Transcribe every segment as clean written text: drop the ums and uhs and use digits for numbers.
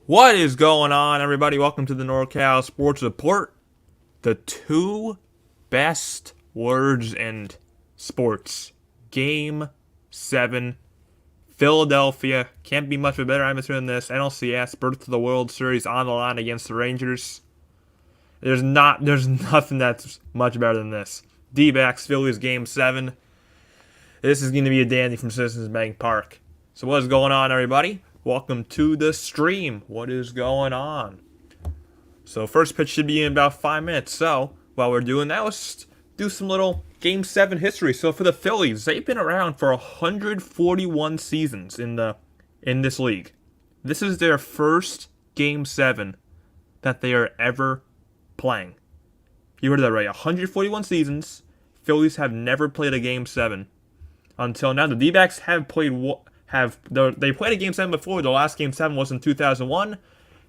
What is going on, everybody? Welcome to the NorCal Sports Report. The two best words in sports. Game 7. Philadelphia. Can't be much of a better atmosphere than this. NLCS, birth to the World Series on the line against the Rangers. There's nothing that's much better than this. Dbacks, Phillies, Game 7. This is going to be a dandy from Citizens Bank Park. So what is going on, everybody? Welcome to the stream. What is going on? So first pitch should be in about 5 minutes. So while we're doing that, let's do some little Game 7 history. So for the Phillies, they've been around for 141 seasons in this league. This is their first Game 7 that they are ever playing. You heard that right. 141 seasons. Phillies have never played a Game 7 until now. The Dbacks have played. They played a Game 7 before. The last Game 7 was in 2001.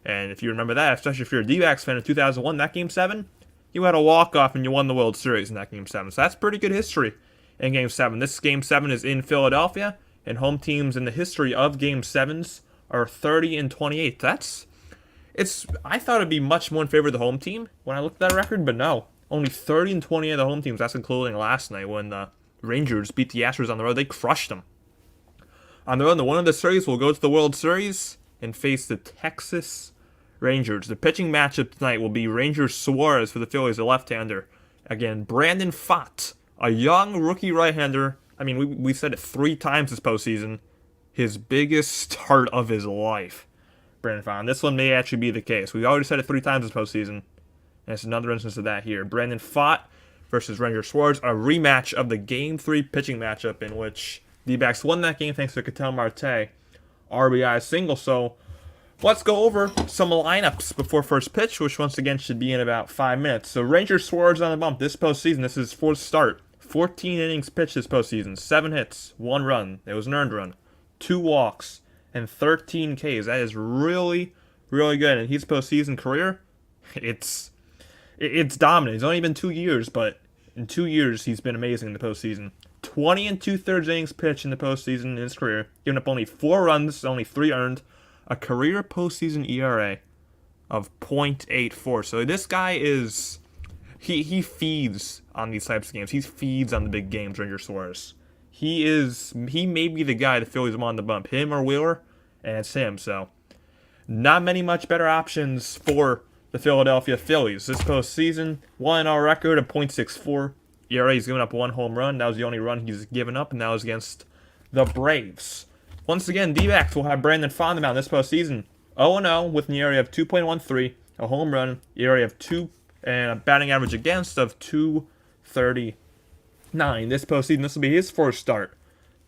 And if you remember that, especially if you're a D-backs fan in 2001, that Game 7, you had a walk-off and you won the World Series in that Game 7. So that's pretty good history in Game 7. This Game 7 is in Philadelphia, and home teams in the history of Game 7s are 30-28. I thought it'd be much more in favor of the home team when I looked at that record, but no. Only 30-28 of the home teams. That's including last night when the Rangers beat the Astros on the road. They crushed them. On the road, the winner of the series will go to the World Series and face the Texas Rangers. The pitching matchup tonight will be Ranger Suarez for the Phillies, a left-hander. Again, Brandon Pfaadt, a young rookie right-hander. I mean, we said it 3 times this postseason. His biggest start of his life. Brandon Pfaadt. This one may actually be the case. We already said it 3 times this postseason. And it's another instance of that here. Brandon Pfaadt versus Ranger Suarez. A rematch of the Game 3 pitching matchup in which D-backs won that game thanks to Ketel Marte RBI single. So let's go over some lineups before first pitch, which once again should be in about 5 minutes. So Ranger Suarez on the bump this postseason. This is his 4th start. 14 innings pitched this postseason. 7 hits, 1 run. It was an earned run. 2 walks, and 13 Ks. That is really, really good. And his postseason career, it's dominant. It's only been 2 years, but in 2 years he's been amazing in the postseason. 20 2/3 innings pitched in the postseason in his career, giving up only 4 runs, only 3 earned, a career postseason ERA of .84. So this guy is he feeds on these types of games. He feeds on the big games, Ranger Suarez. He may be the guy the Phillies want on the bump, him or Wheeler, and it's him. So not much better options for the Philadelphia Phillies this postseason. 1-0 record of .64. ERA, he's given up 1 home run. That was the only run he's given up, and that was against the Braves. Once again, D-backs will have Brandon Pfaadt on the mound this postseason. 0-0 with an ERA of 2.13, a home run, ERA of 2, and a batting average against of 239. This postseason, this will be his 4th start.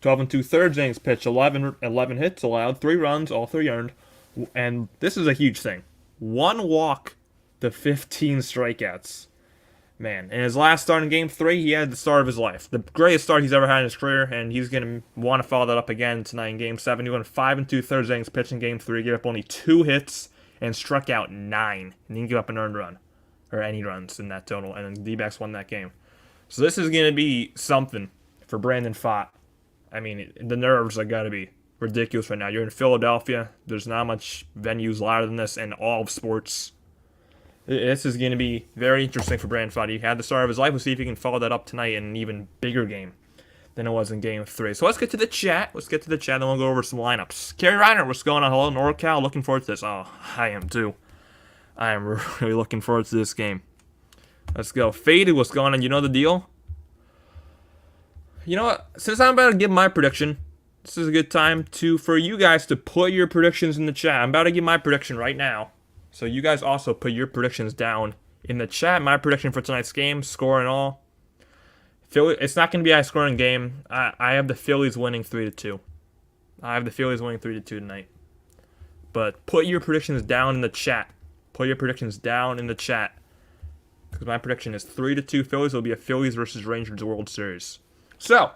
12 2/3 innings pitched, 11 hits allowed, 3 runs, all 3 earned. And this is a huge thing. 1 walk to 15 strikeouts. Man, in his last start in Game 3, he had the start of his life. The greatest start he's ever had in his career, and he's going to want to follow that up again tonight in Game 7. He went 5 2/3 innings pitched in Game 3, gave up only 2 hits, and struck out 9. And didn't give up an earned run, or any runs in that total, and then the D-backs won that game. So this is going to be something for Brandon Pfaadt. I mean, the nerves are got to be ridiculous right now. You're in Philadelphia. There's not much venues louder than this in all of sports. This is going to be very interesting for Brandon Pfaadt. He had the start of his life. We'll see if he can follow that up tonight in an even bigger game than it was in Game 3. So let's get to the chat. Then we'll go over some lineups. Kerry Reiner, what's going on? Hello, NorCal. Looking forward to this. Oh, I am too. I am really looking forward to this game. Let's go. Faded, what's going on? You know the deal? You know what? Since I'm about to give my prediction, this is a good time for you guys to put your predictions in the chat. I'm about to give my prediction right now. So you guys also put your predictions down in the chat. My prediction for tonight's game, score and all. It's not going to be a high-scoring game. I have the Phillies winning 3-2. I have the Phillies winning 3-2 tonight. But put your predictions down in the chat. Because my prediction is 3-2 Phillies. It'll be a Phillies versus Rangers World Series. So,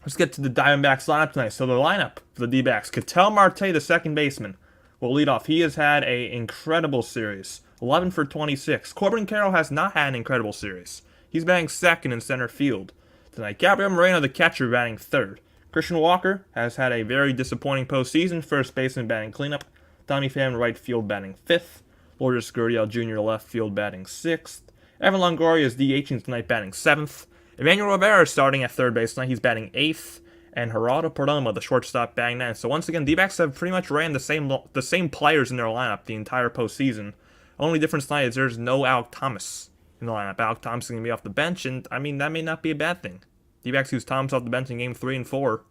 let's get to the Diamondbacks lineup tonight. So the lineup for the D-backs. Ketel Marte, the second baseman, will lead off. He has had an incredible series. 11 for 26. Corbin Carroll has not had an incredible series. He's batting second in center field tonight. Gabriel Moreno, the catcher, batting third. Christian Walker has had a very disappointing postseason. First baseman batting cleanup. Donnie Pham, right field, batting 5th. Lourdes Gurriel Jr., left field, batting 6th. Evan Longoria is DHing tonight, batting 7th. Emmanuel Rivera is starting at third base tonight. He's batting 8th. And Geraldo Perdomo, the shortstop, batting 9th. So once again, D-backs have pretty much ran the same players in their lineup the entire postseason. Only difference tonight is there's no Alek Thomas in the lineup. Alek Thomas is going to be off the bench, and I mean, that may not be a bad thing. D-backs used Thomas off the bench in game 3 and 4,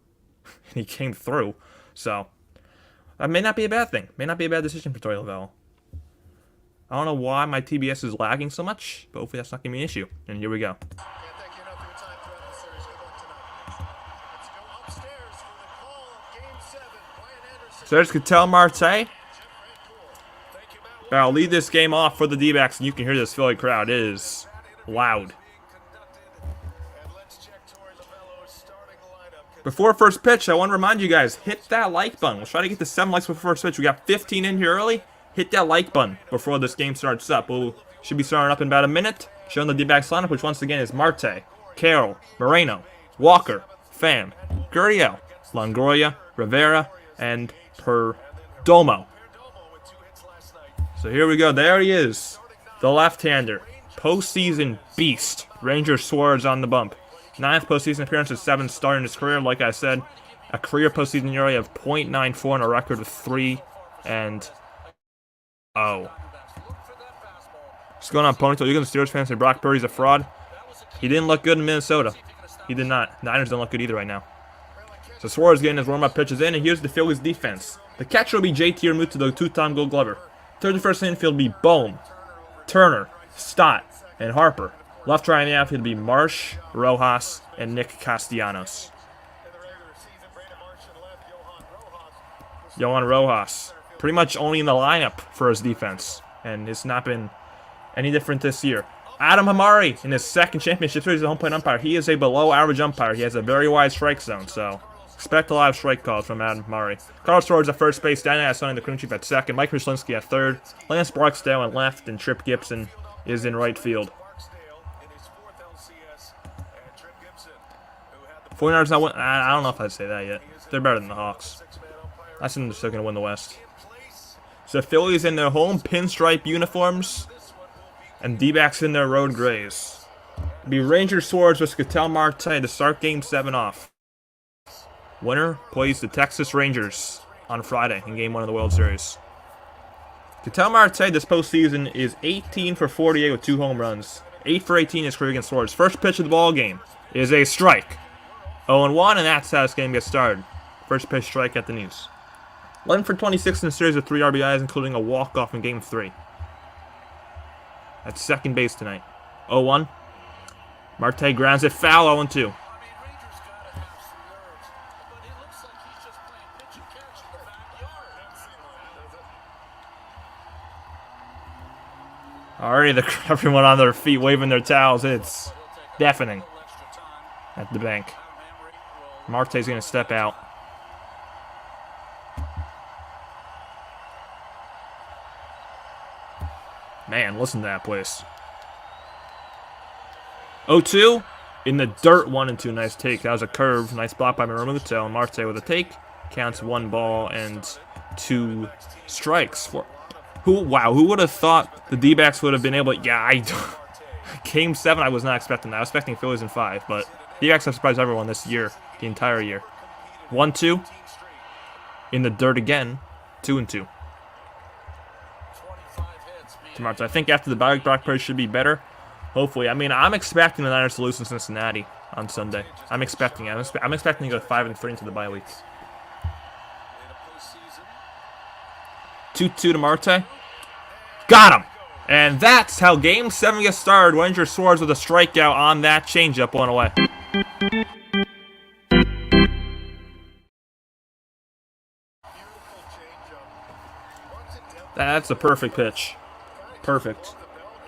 and he came through. So that may not be a bad thing. May not be a bad decision for Torey Lovullo. I don't know why my TBS is lagging so much, but hopefully that's not going to be an issue. And here we go. So there's Ketel Marte. I'll lead this game off for the D-backs, and you can hear this Philly crowd. It is loud. Before first pitch, I want to remind you guys, hit that like button. We'll try to get to 7 likes before first pitch. We got 15 in here early. Hit that like button before this game starts up. We should be starting up in about a minute. Showing the D-backs lineup, which once again is Marte, Carroll, Moreno, Walker, Pham, Gurriel, Longoria, Rivera, and Perdomo. So here we go. There he is. The left-hander. Postseason beast. Ranger Suarez on the bump. 9th postseason appearance, his 7th start in his career. Like I said, a career postseason ERA of .94 and a record of 3-0. What's going on, Ponytail? You're going to Steelers fans say Brock Purdy's a fraud? He didn't look good in Minnesota. He did not. Niners don't look good either right now. So Suarez getting his warm-up pitches in, and here's the Phillies defense. The catcher will be JT Realmuto, the 2-time Gold Glover. Third and first infield will be Bohm, Turner, Stott, and Harper. Left right in the outfield will be Marsh, Rojas, and Nick Castellanos. Johan Rojas, pretty much only in the lineup for his defense, and it's not been any different this year. Adam Hamari, in his second championship series as a home plate umpire, he is a below-average umpire. He has a very wide strike zone, so expect a lot of strike calls from Adam Hamari. Carlos Torres at first base, Danny Asani, the crew chief, at second, Mike Ruslinski at third, Lance Barksdale at left, and Trip Gibson is in right field. 49ers not win. I don't know if I'd say that yet. They're better than the Hawks. I think they're still going to win the West. So Phillies in their home pinstripe uniforms, and D-backs in their road grays. It'll be Ranger Suarez versus Ketel Marte to start Game 7 off. Winner plays the Texas Rangers on Friday in Game 1 of the World Series. Ketel Marte this postseason is 18 for 48 with 2 home runs. 8 for 18 in his career against Suarez. First pitch of the ball game is a strike. 0-1, and that's how this game gets started. First pitch strike at the knees. 11 for 26 in the series with 3 RBIs, including a walk-off in Game 3. At second base tonight. 0-1. Marte grounds it foul, 0-2. Already everyone on their feet waving their towels. It's deafening at the bank. Marte's going to step out. Man, listen to that place. 0-2 in the dirt, 1-2. Nice take. That was a curve. Nice block by Realmuto. And Marte with a take. Counts 1 ball and 2 strikes. Who would have thought the D-backs would have been able to... Yeah, Game 7, I was not expecting that. I was expecting Phillies in 5, but D-backs have surprised everyone this year, the entire year. 1-2 in the dirt again. 2-2. I think after the bye week, Brock Purdy should be better. Hopefully. I mean, I'm expecting the Niners to lose in Cincinnati on Sunday. I'm expecting to go 5-3 into the bye week. 2-2 to Marte. Got him! And that's how Game 7 gets started. Ranger Suarez with a strikeout on that changeup, 1 away. That's a perfect pitch. Perfect.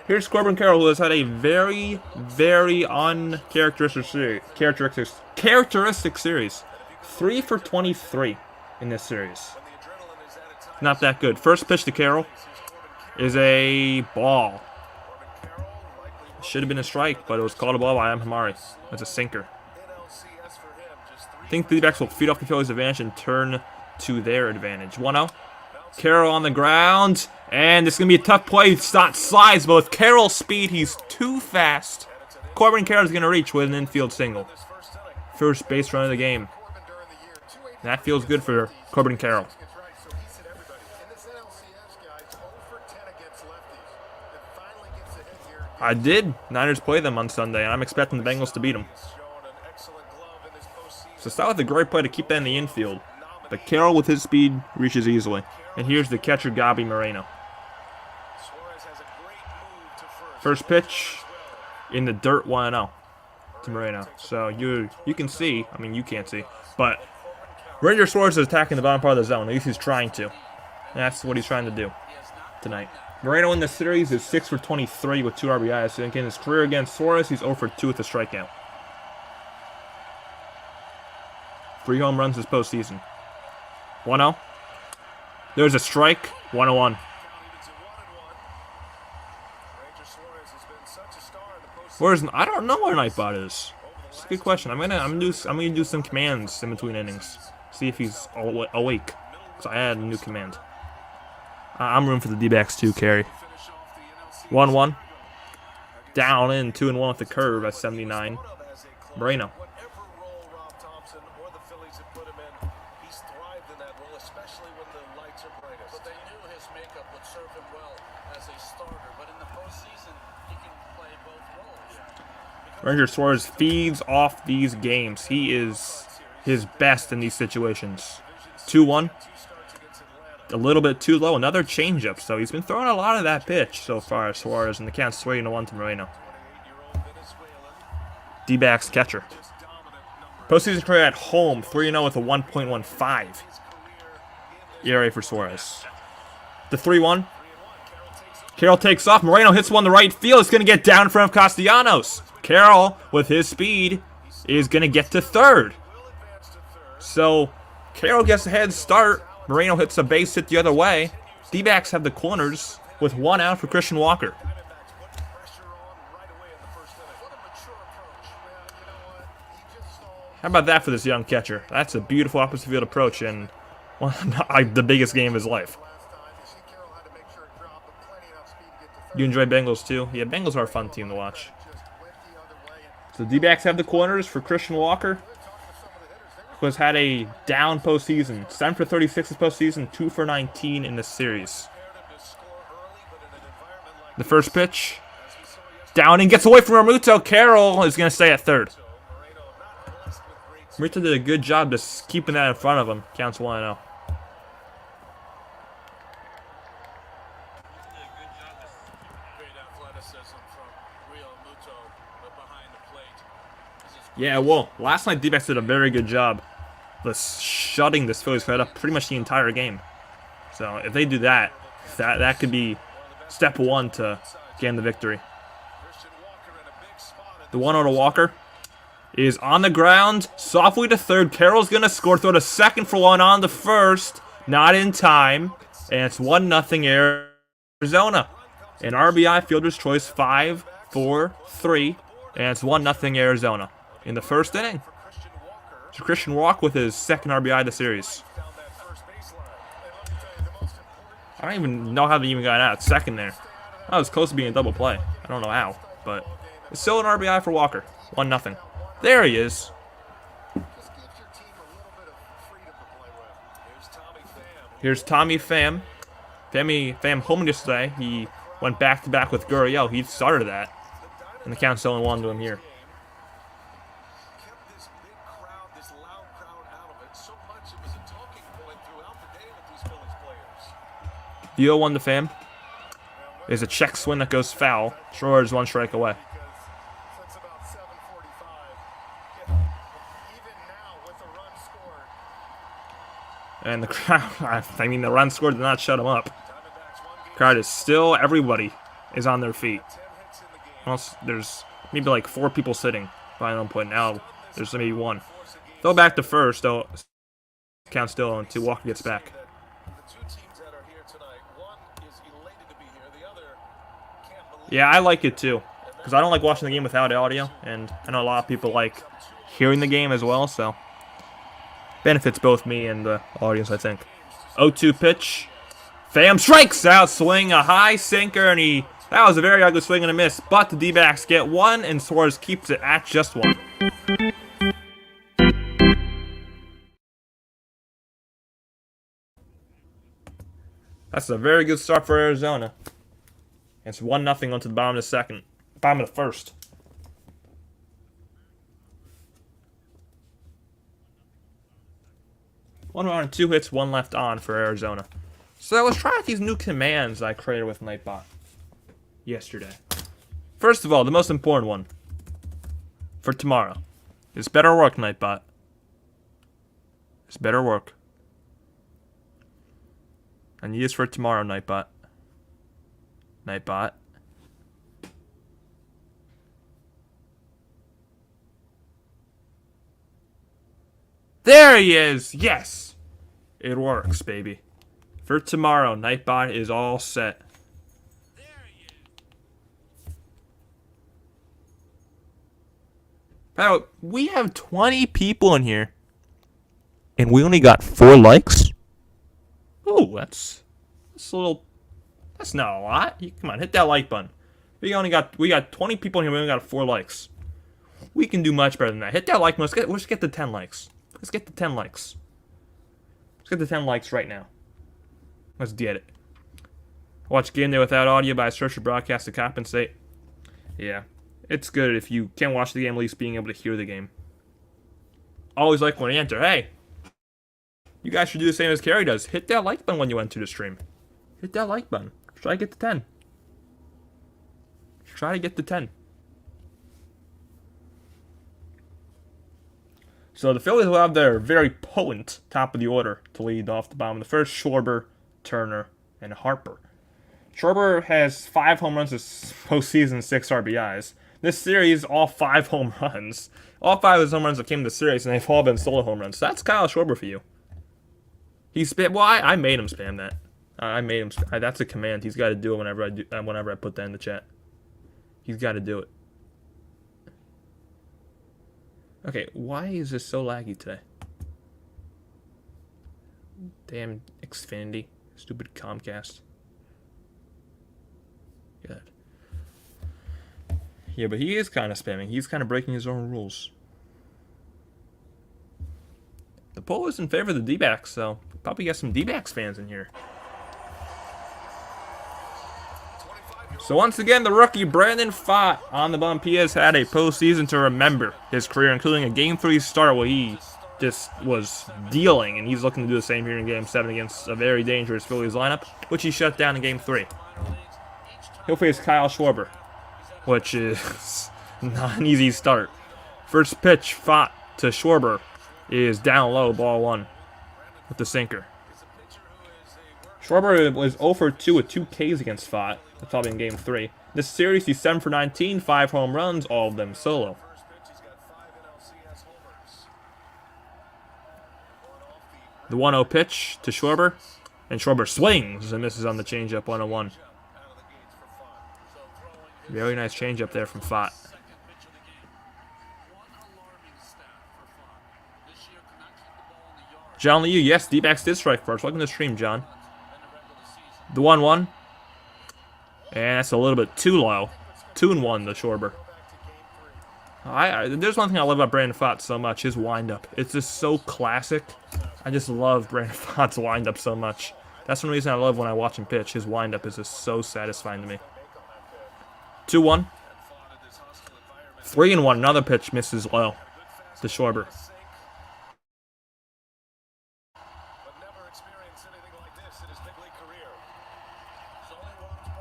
Here's Corbin Carroll, who has had a very, very uncharacteristic series. 3 for 23 in this series. Not that good. First pitch to Carroll is a ball. Should have been a strike, but it was called a ball by Hamari. That's a sinker. I think the D-backs will feed off the Phillies' advantage and turn to their advantage. 1-0. Carroll on the ground. And it's going to be a tough play. Slides, but with Carroll's speed, he's too fast. Corbin Carroll's going to reach with an infield single. First base run of the game. That feels good for Corbin Carroll. I did. Niners play them on Sunday, and I'm expecting the Bengals to beat them. So it's not with a great play to keep that in the infield. But Carroll, with his speed, reaches easily. And here's the catcher, Gabi Moreno. First pitch in the dirt, 1-0 to Moreno. So you can see, I mean, you can't see, but Ranger Suarez is attacking the bottom part of the zone. At least he's trying to. And that's what he's trying to do tonight. Moreno in the series is 6 for 23 with 2 RBIs. So in his career against Suarez, he's 0 for 2 with a strikeout. 3 home runs this postseason. 1-0. There's a strike. 1-1. I don't know where Nightbot is. It's a good question. I'm gonna do some commands in between innings. See if he's awake. So I add a new command. I'm room for the Dbacks too, carry. 1-1. Down in 2-1 with the curve at 79. Moreno. Ranger Suarez feeds off these games. He is his best in these situations. 2-1. A little bit too low. Another changeup. So he's been throwing a lot of that pitch so far, Suarez, and the count's 3-1 to Moreno. D-backs catcher. Postseason career at home, 3-0 with a 1.15 ERA for Suarez. The 3-1. Carroll takes off. Moreno hits one to right field. It's going to get down in front of Castellanos. Carroll, with his speed, is going to get to third. So, Carroll gets a head start. Moreno hits a base hit the other way. D-backs have the corners with 1 out for Christian Walker. How about that for this young catcher? That's a beautiful opposite field approach and the biggest game of his life. You enjoy Bengals too? Yeah, Bengals are a fun team to watch. So D-backs have the corners for Christian Walker, who has had a down postseason. 7 for 36 this postseason, 2 for 19 in the series. The first pitch. Down and gets away from Ramuto. Carroll is going to stay at third. Ramuto did a good job just keeping that in front of him. Counts 1-0. Yeah, well, last night D-backs did a very good job of shutting this Phillies crowd up pretty much the entire game. So if they do that, that could be step 1 to gain the victory. The 1-0 to Walker is on the ground, softly to third. Carroll's going to score, throw to second for 1 on to first. Not in time, and it's 1-0 Arizona. An RBI fielder's choice, 5, 4, 3, and it's 1-0 Arizona. In the first inning. So Christian Walker with his second RBI of the series. I don't even know how they even got out. Second there. That was close to being a double play. I don't know how, but it's still an RBI for Walker. 1-0. There he is. Here's Tommy Pham. Pham home yesterday. He went back-to-back with Gurriel. He started that. And the count's 0-1 to him here. The 0-1 to Pham is a check swing that goes foul. Schroeder is 1 strike away. And the crowd, I mean, the run scored did not shut him up. Crowd is still, everybody is on their feet. Almost, there's maybe like 4 people sitting by one point. Now there's maybe 1. Throw back to first, though. Count still until Walker gets back. Yeah, I like it too, because I don't like watching the game without audio, and I know a lot of people like hearing the game as well, so benefits both me and the audience, I think. 0-2 pitch, Pham strikes out, swing a high sinker, and that was a very ugly swing and a miss. But the D-backs get one, and Suarez keeps it at just one. That's a very good start for Arizona. It's 1-0 onto the bottom of the first. One run, 2 hits, 1 left on for Arizona. So let's try out these new commands I created with Nightbot yesterday. First of all, the most important one for tomorrow is better work, Nightbot. It's better work. I need this for tomorrow, Nightbot. Nightbot. There he is! Yes! It works, baby. For tomorrow, Nightbot is all set. There he is. By the way, we have 20 people in here. And we only got 4 likes? Ooh, that's a little... That's not a lot. Come on, hit that like button. We got 20 people in here. We only got 4 likes. We can do much better than that. Hit that like button. Let's get to 10 likes. Let's get to 10 likes. Let's get to 10 likes right now. Let's get it. Watch Game Day without audio, but I search for broadcast to compensate. Yeah, it's good if you can't watch the game, at least being able to hear the game. Always like when you enter. Hey, you guys should do the same as Carrie does. Hit that like button when you enter the stream. Hit that like button. Try to get to 10. Try to get to 10. So the Phillies will have their very potent top of the order to lead off the bottom of the first. Schwarber, Turner, and Harper. Schwarber has 5 home runs this postseason, 6 RBIs. This series, all 5 home runs. All 5 of his home runs have came in the series, and they've all been solo home runs. So that's Kyle Schwarber for you. He spam. Well, I made him spam that. I made him. That's a command. He's got to do it whenever I put that in the chat. He's got to do it. Okay, why is this so laggy today? Damn Xfinity. Stupid Comcast. Good. Yeah, but he is kind of spamming. He's kind of breaking his own rules. The poll is in favor of the D-backs, so probably got some D-backs fans in here. So once again, the rookie Brandon Pfaadt on the bump. He has had a postseason to remember his career, including a Game 3 start where he just was dealing, and he's looking to do the same here in Game 7 against a very dangerous Phillies lineup, which he shut down in Game 3. He'll face Kyle Schwarber, which is not an easy start. First pitch, Pfaadt to Schwarber is down low, ball 1 with the sinker. Schwarber was 0 for 2 with 2 Ks against Pfaadt. That's probably in Game 3. This series, he's 7 for 19, 5 home runs, all of them solo. The 1-0 pitch to Schwarber, and Schwarber swings and misses on the changeup 1-1. Very nice changeup there from Pfaadt. John Liu, yes, D-backs did strike first. Welcome to the stream, John. The 1-1. And that's a little bit too low. 2-1 to Schwarber. There's one thing I love about Brandon Pfaadt so much, his windup. It's just so classic. I just love Brandon Pfaadt's windup so much. That's one reason I love when I watch him pitch. His windup is just so satisfying to me. 2-1. 3-1. Another pitch misses low to Schwarber.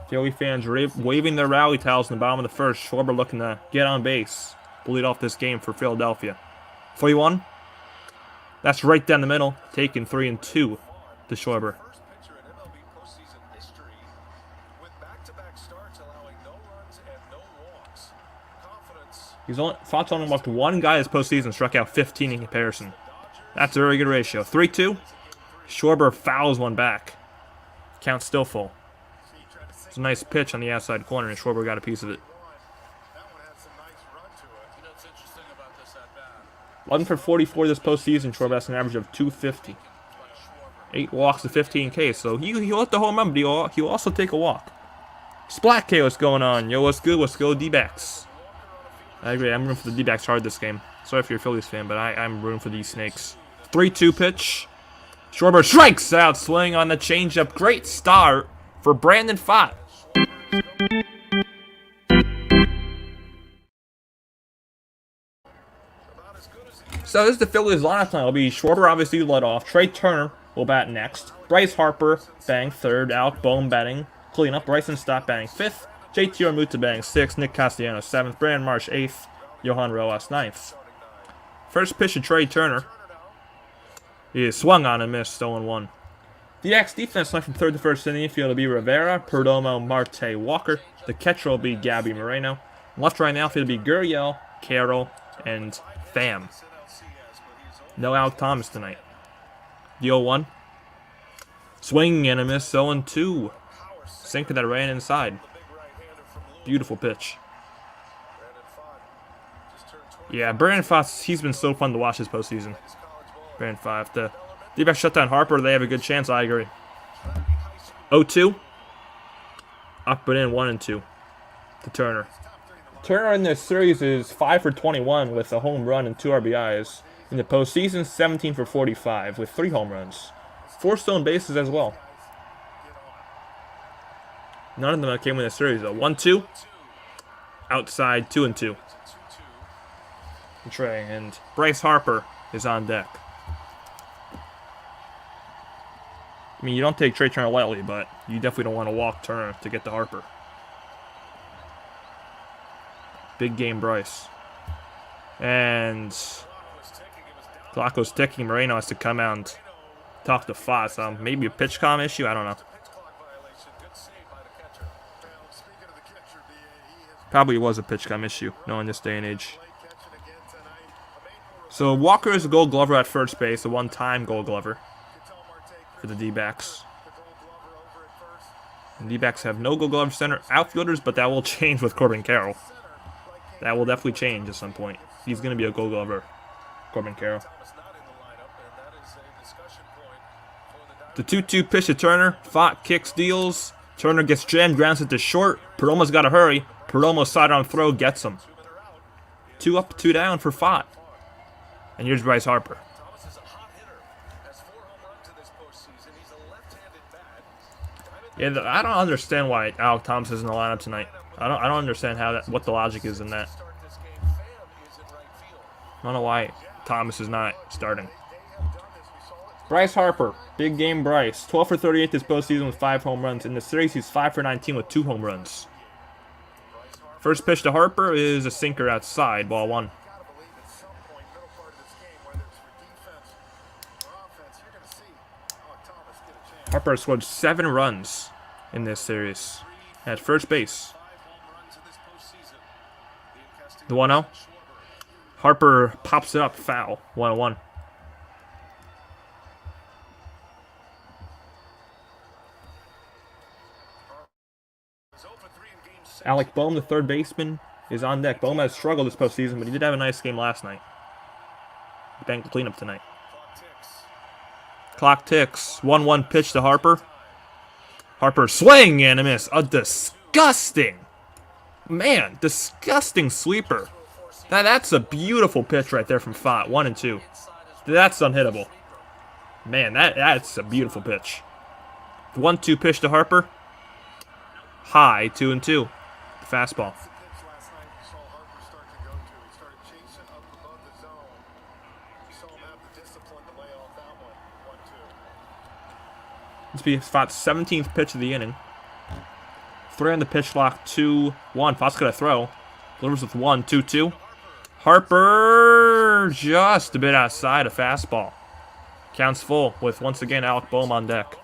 Philly fans waving their rally towels in the bottom of the first. Schwarber looking to get on base. Lead off this game for Philadelphia. 3-1. That's right down the middle. Taken 3-2 to Schwarber. Pfaadt's only walked 1 guy this postseason, struck out 15 in comparison. That's a very good ratio. 3-2. Schwarber fouls one back. Count still full. It's a nice pitch on the outside corner, and Schwarber got a piece of it. 11 for 44 this postseason. Schwarber has an average of 250. 8 walks to 15 Ks. So he'll hit the home run, but he'll also take a walk. Splat K, what's going on? Yo, what's good? What's good, Dbacks? I agree. I'm rooting for the D-backs hard this game. Sorry if you're a Phillies fan, but I'm rooting for these Snakes. 3-2 pitch. Schwarber strikes out, swing on the changeup. Great start for Brandon Pfaadt. So this is the Phillies lineup tonight. It'll be Schwarber obviously led off. Trey Turner will bat next. Bryce Harper batting third. Alec Boehm batting cleanup. Bryson Stott batting fifth. JT Realmuto batting 6th, Nick Castellanos 7th, Brandon Marsh 8th, Johan Rojas 9th. First pitch to Trey Turner. He is swung on and missed, 0-1. The X defense line from third to first in the infield will be Rivera, Perdomo, Marte, Walker. The catcher will be Gabby Moreno. Left right now outfield will be Gurriel, Carroll, and Pham. No Alec Thomas tonight. The 0-1. Swing and a miss, 0-2. Sinker that ran inside. Beautiful pitch. Yeah, Brandon Pfaadt, he's been so fun to watch this postseason. Brandon Pfaadt. The D-backs shut down Harper. They have a good chance, I agree. 0-2. Up and in, 1-2 to Turner. Turner in this series is 5 for 21 with a home run and 2 RBIs. In the postseason, 17 for 45 with 3 home runs. 4 stolen bases as well. None of them came in the series, though. 1-2. Outside, 2-2. Trey and Bryce Harper is on deck. I mean, you don't take Trey Turner lightly, but you definitely don't want to walk Turner to get to Harper. Big game, Bryce. And clock was ticking. Moreno has to come out and talk to Pfaadt. So maybe a pitch comm issue. I don't know. Probably was a pitch comm issue, knowing this day and age. So Walker is a Gold Glover at first base, a one-time Gold Glover for the D-backs. The D-backs have no Gold Glove center outfielders, but that will change with Corbin Carroll. That will definitely change at some point. He's going to be a Gold Glover, Corbin Carroll. The 2-2 pitch to Turner. Pfaadt kicks, deals. Turner gets jammed, grounds it to short. Perdomo's got to hurry. Perdomo's sidearm throw gets him. 2 up, 2 down for Pfaadt. And here's Bryce Harper. Yeah, I don't understand why Alec Thomas is in the lineup tonight. I don't understand what the logic is in that. I don't know why Thomas is not starting. Bryce Harper, big game Bryce. 12 for 38 this postseason with 5 home runs. In the series, he's 5 for 19 with 2 home runs. First pitch to Harper is a sinker outside, ball 1. Harper scored 7 runs in this series at first base. The 1-0. Harper pops it up, foul, 1-1. Alec Boehm, the third baseman, is on deck. Boehm has struggled this postseason, but he did have a nice game last night. Bank the cleanup tonight. Clock ticks. 1-1 pitch to Harper. Harper swing and a miss. A disgusting sweeper. That's a beautiful pitch right there from Pfaadt. 1-2. That's unhittable. Man, that's a beautiful pitch. The 1-2 pitch to Harper. High, 2-2. Fastball. This will be Pfaadt's 17th pitch of the inning. 3 on the pitch clock, 2-1. Pfaadt's going to throw. Delivers with 1, 2-2. Harper just a bit outside a fastball. Counts full with, once again, Alec Boehm on deck.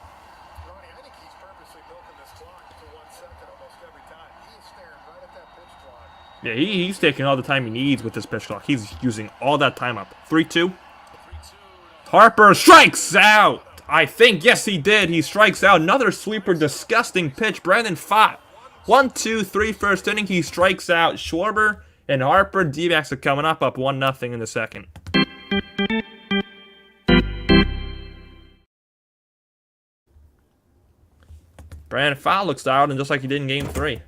Yeah, he's taking all the time he needs with this pitch clock. He's using all that time up. 3-2. Harper strikes out. I think, yes, he did. He strikes out. Another sweeper, disgusting pitch. Brandon Pfaadt. 1-2-3 first inning. He strikes out. Schwarber and Harper. D-backs are coming up 1-0 in the second. Brandon Pfaadt looks dialed in just like he did in Game 3.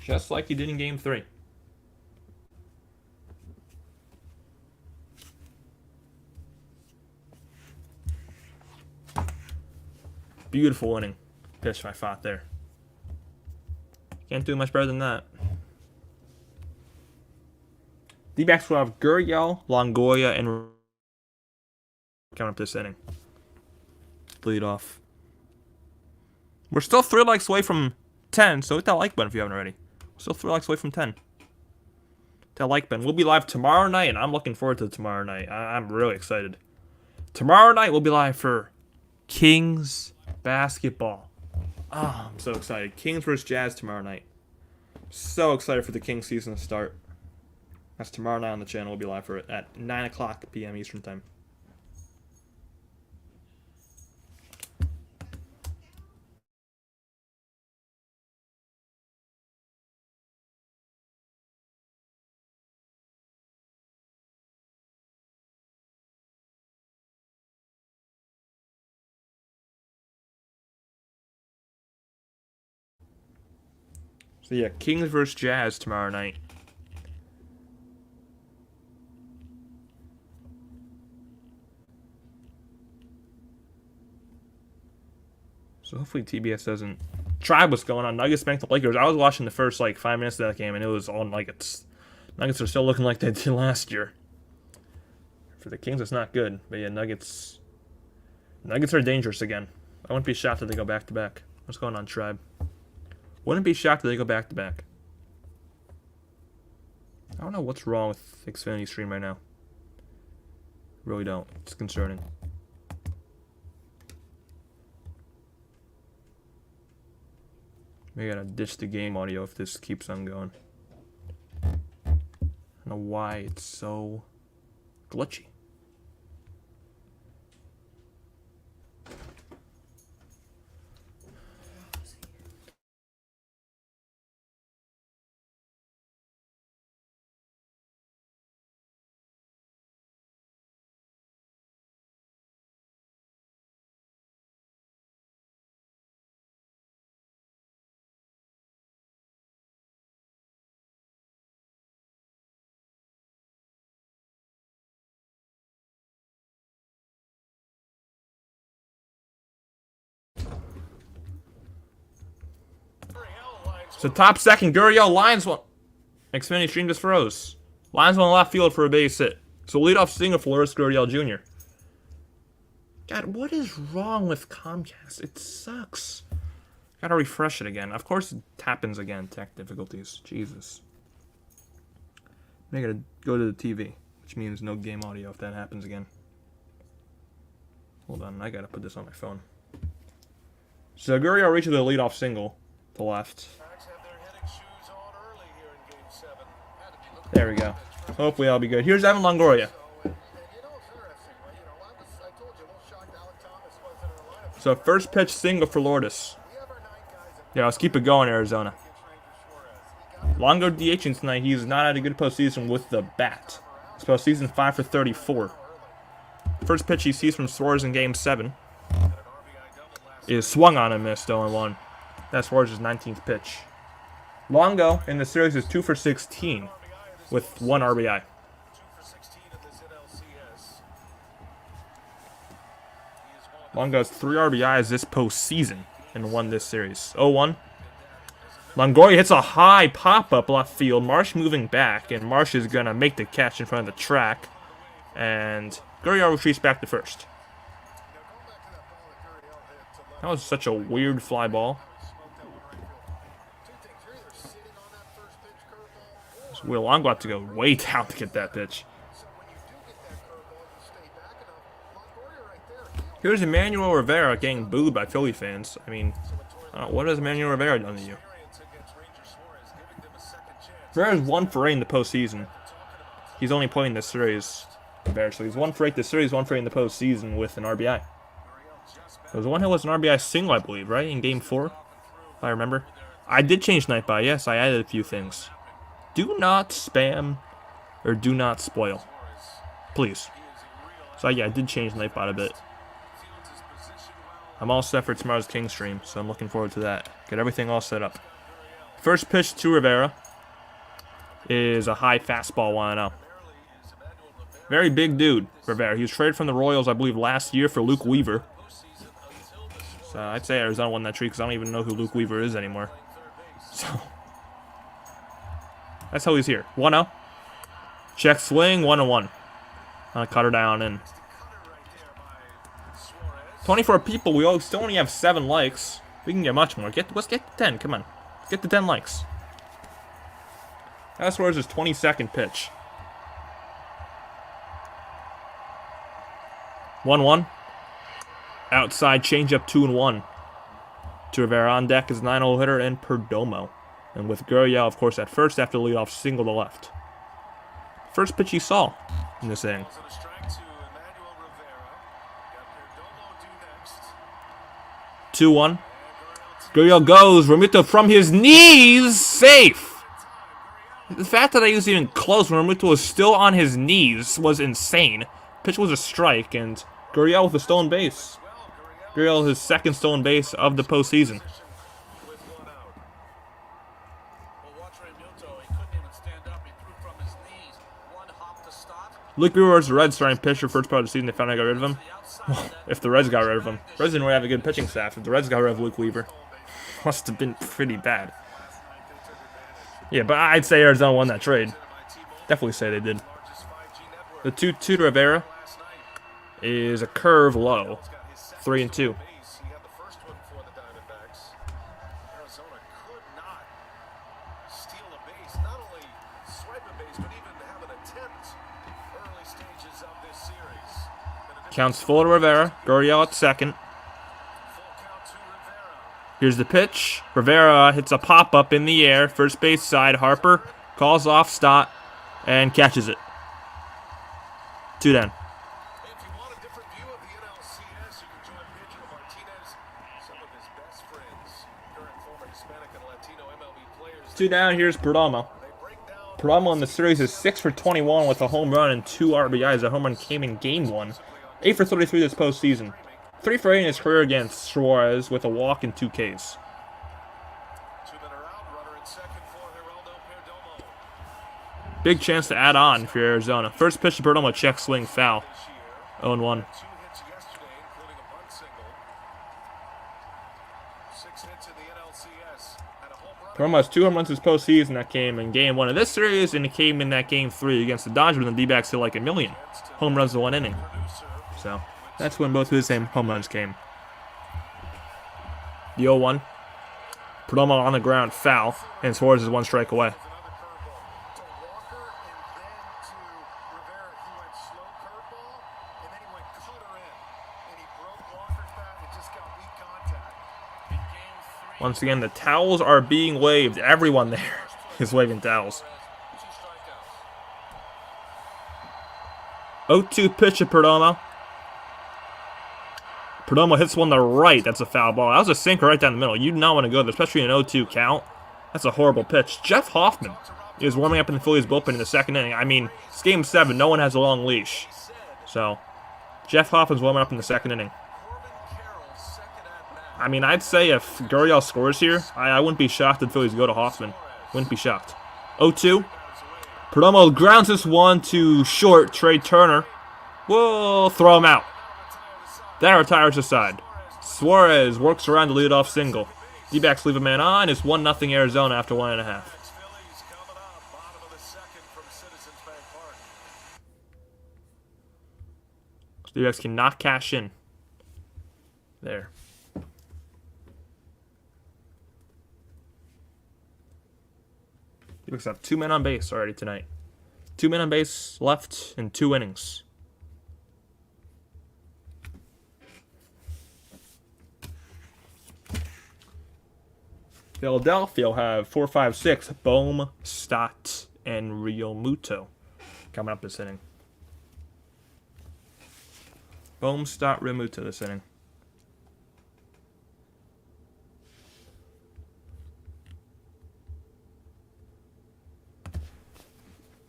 Just like he did in Game 3. Beautiful inning. Pitch by Pfaadt there. Can't do much better than that. Dbacks will have Gurriel, Longoria, and coming up this inning. Lead off. We're still 3 likes away from 10, so hit that like button if you haven't already. We're still 3 likes away from 10. Hit that like button. We'll be live tomorrow night, and I'm looking forward to tomorrow night. I'm really excited. Tomorrow night, we'll be live for Kings basketball. Oh, I'm so excited. Kings versus Jazz tomorrow night. So excited for the Kings season to start. That's tomorrow night on the channel. We'll be live for it at 9 o'clock p.m. Eastern Time. So yeah, Kings versus Jazz tomorrow night. So hopefully TBS doesn't try what's going on. Nuggets banked the Lakers. I was watching the first 5 minutes of that game, and it was all Nuggets. Nuggets are still looking like they did last year. For the Kings, it's not good. But yeah, Nuggets are dangerous again. I wouldn't be shocked if they go back-to-back. What's going on, Tribe? Wouldn't be shocked if they go back-to-back. I don't know what's wrong with Xfinity Stream right now. Really don't. It's concerning. Maybe I gotta ditch the game audio if this keeps on going. I don't know why it's so glitchy. So top second, Gurriel, Lions one. Xfinity Stream just froze. Lions one left field for a base hit. So leadoff single for Lourdes Gurriel Jr. God, what is wrong with Comcast? It sucks. Gotta refresh it again. Of course it happens again. Tech difficulties. Jesus. I gotta go to the TV, which means no game audio if that happens again. Hold on, I gotta put this on my phone. So Gurriel reaches the leadoff single to left. There we go. Hopefully I'll be good. Here's Evan Longoria. So first pitch single for Lourdes. Yeah, let's keep it going, Arizona. Longo DHing tonight. He's not had a good postseason with the bat. His postseason 5 for 34. First pitch he sees from Suarez in Game 7 is swung on and missed 0-1. That's Suarez's 19th pitch. Longo in the series is 2 for 16 with 1 RBI. Longo has 3 RBIs this postseason and won this series. 0-1. Longoria hits a high pop-up left field. Marsh moving back, and Marsh is going to make the catch in front of the track. And Gurriel retreats back to first. That was such a weird fly ball. So Will Longo had to go way down to get that pitch. Here's Emmanuel Rivera getting booed by Philly fans. I mean, what has Emmanuel Rivera done to you? Rivera's 1 for 8 in the postseason. He's only playing this series. So he's 1 for 8 this series, 1 for 8 in the postseason with an RBI. There was one hit was an RBI single, I believe, right? In Game 4, if I remember. I did change Nightbot, yes, I added a few things. Do not spam or do not spoil. Please. So yeah, I did change Nightbot a bit. I'm all set for tomorrow's King stream, so I'm looking forward to that. Get everything all set up. First pitch to Rivera is a high fastball 1-0. Very big dude, Rivera. He was traded from the Royals, I believe, last year for Luke Weaver. So I'd say Arizona won that trade because I don't even know who Luke Weaver is anymore. So that's how he's here. 1-0. Check swing, 1-1. Cutter down in. 24 people. We still only have 7 likes. We can get much more. Let's get to 10. Come on. Let's get to 10 likes. That's Suarez's 22nd pitch. 1-1. Outside changeup 2-1. To Rivera on deck is 9-0 hitter and Perdomo. And with Gurriel, of course, at first after the leadoff single to left. First pitch he saw in this inning. 2-1. Gurriel goes. Realmuto from his knees. Safe. The fact that I was even close when Realmuto was still on his knees was insane. Pitch was a strike, and Gurriel with a stolen base. Gurriel his second stolen base of the postseason. Luke Weaver was the Reds starting pitcher first part of the season. They finally got rid of him. Well, if the Reds got rid of him. Reds didn't really have a good pitching staff. If the Reds got rid of Luke Weaver, must have been pretty bad. Yeah, but I'd say Arizona won that trade. Definitely say they did. The 2-2 to Rivera is a curve low. 3-2. Counts full to Rivera. Gurriel at second. Here's the pitch. Rivera hits a pop-up in the air. First base side. Harper calls off Stott and catches it. 2 down. If you want a different view of the NLCS, you can join Pedro Martinez, some of his best friends, current former Hispanic and Latino MLB players. 2 down. Here's Perdomo. Perdomo in the series is 6 for 21 with a home run and 2 RBIs. That home run came in Game 1. 8 for 33 this postseason. 3 for 8 in his career against Suarez with a walk and 2 Ks. Big chance to add on for Arizona. First pitch to Perdomo, check swing, foul. 0-1. Perdomo has 2 home runs this postseason that came in Game 1 of this series, and it came in that Game 3 against the Dodgers, and the Dbacks hit like a million home runs in 1 inning. So that's when both of his same home runs came. The 0-1. Perdomo on the ground, foul, and Suarez is 1 strike away. Once again, the towels are being waved. Everyone there is waving towels. 0-2 pitch to Perdomo. Perdomo hits one to right. That's a foul ball. That was a sinker right down the middle. You do not want to go there, especially in an 0-2 count. That's a horrible pitch. Jeff Hoffman is warming up in the Phillies bullpen in the 2nd inning. I mean, it's Game 7. No one has a long leash. So, Jeff Hoffman's warming up in the 2nd inning. I mean, I'd say if Gurriel scores here, I wouldn't be shocked if the Phillies go to Hoffman. Wouldn't be shocked. 0-2. Perdomo grounds this one to short. Trey Turner will throw him out. That retires the side. Suarez works around the leadoff single. D-backs leave a man on. It's 1-0 Arizona after 1.5. D-backs cannot cash in. There. D-backs have 2 men on base already tonight. 2 men on base left in 2 innings. Philadelphia will have 4, 5, 6. Bohm, Stott, and Realmuto coming up this inning. Bohm, Stott, Realmuto this inning.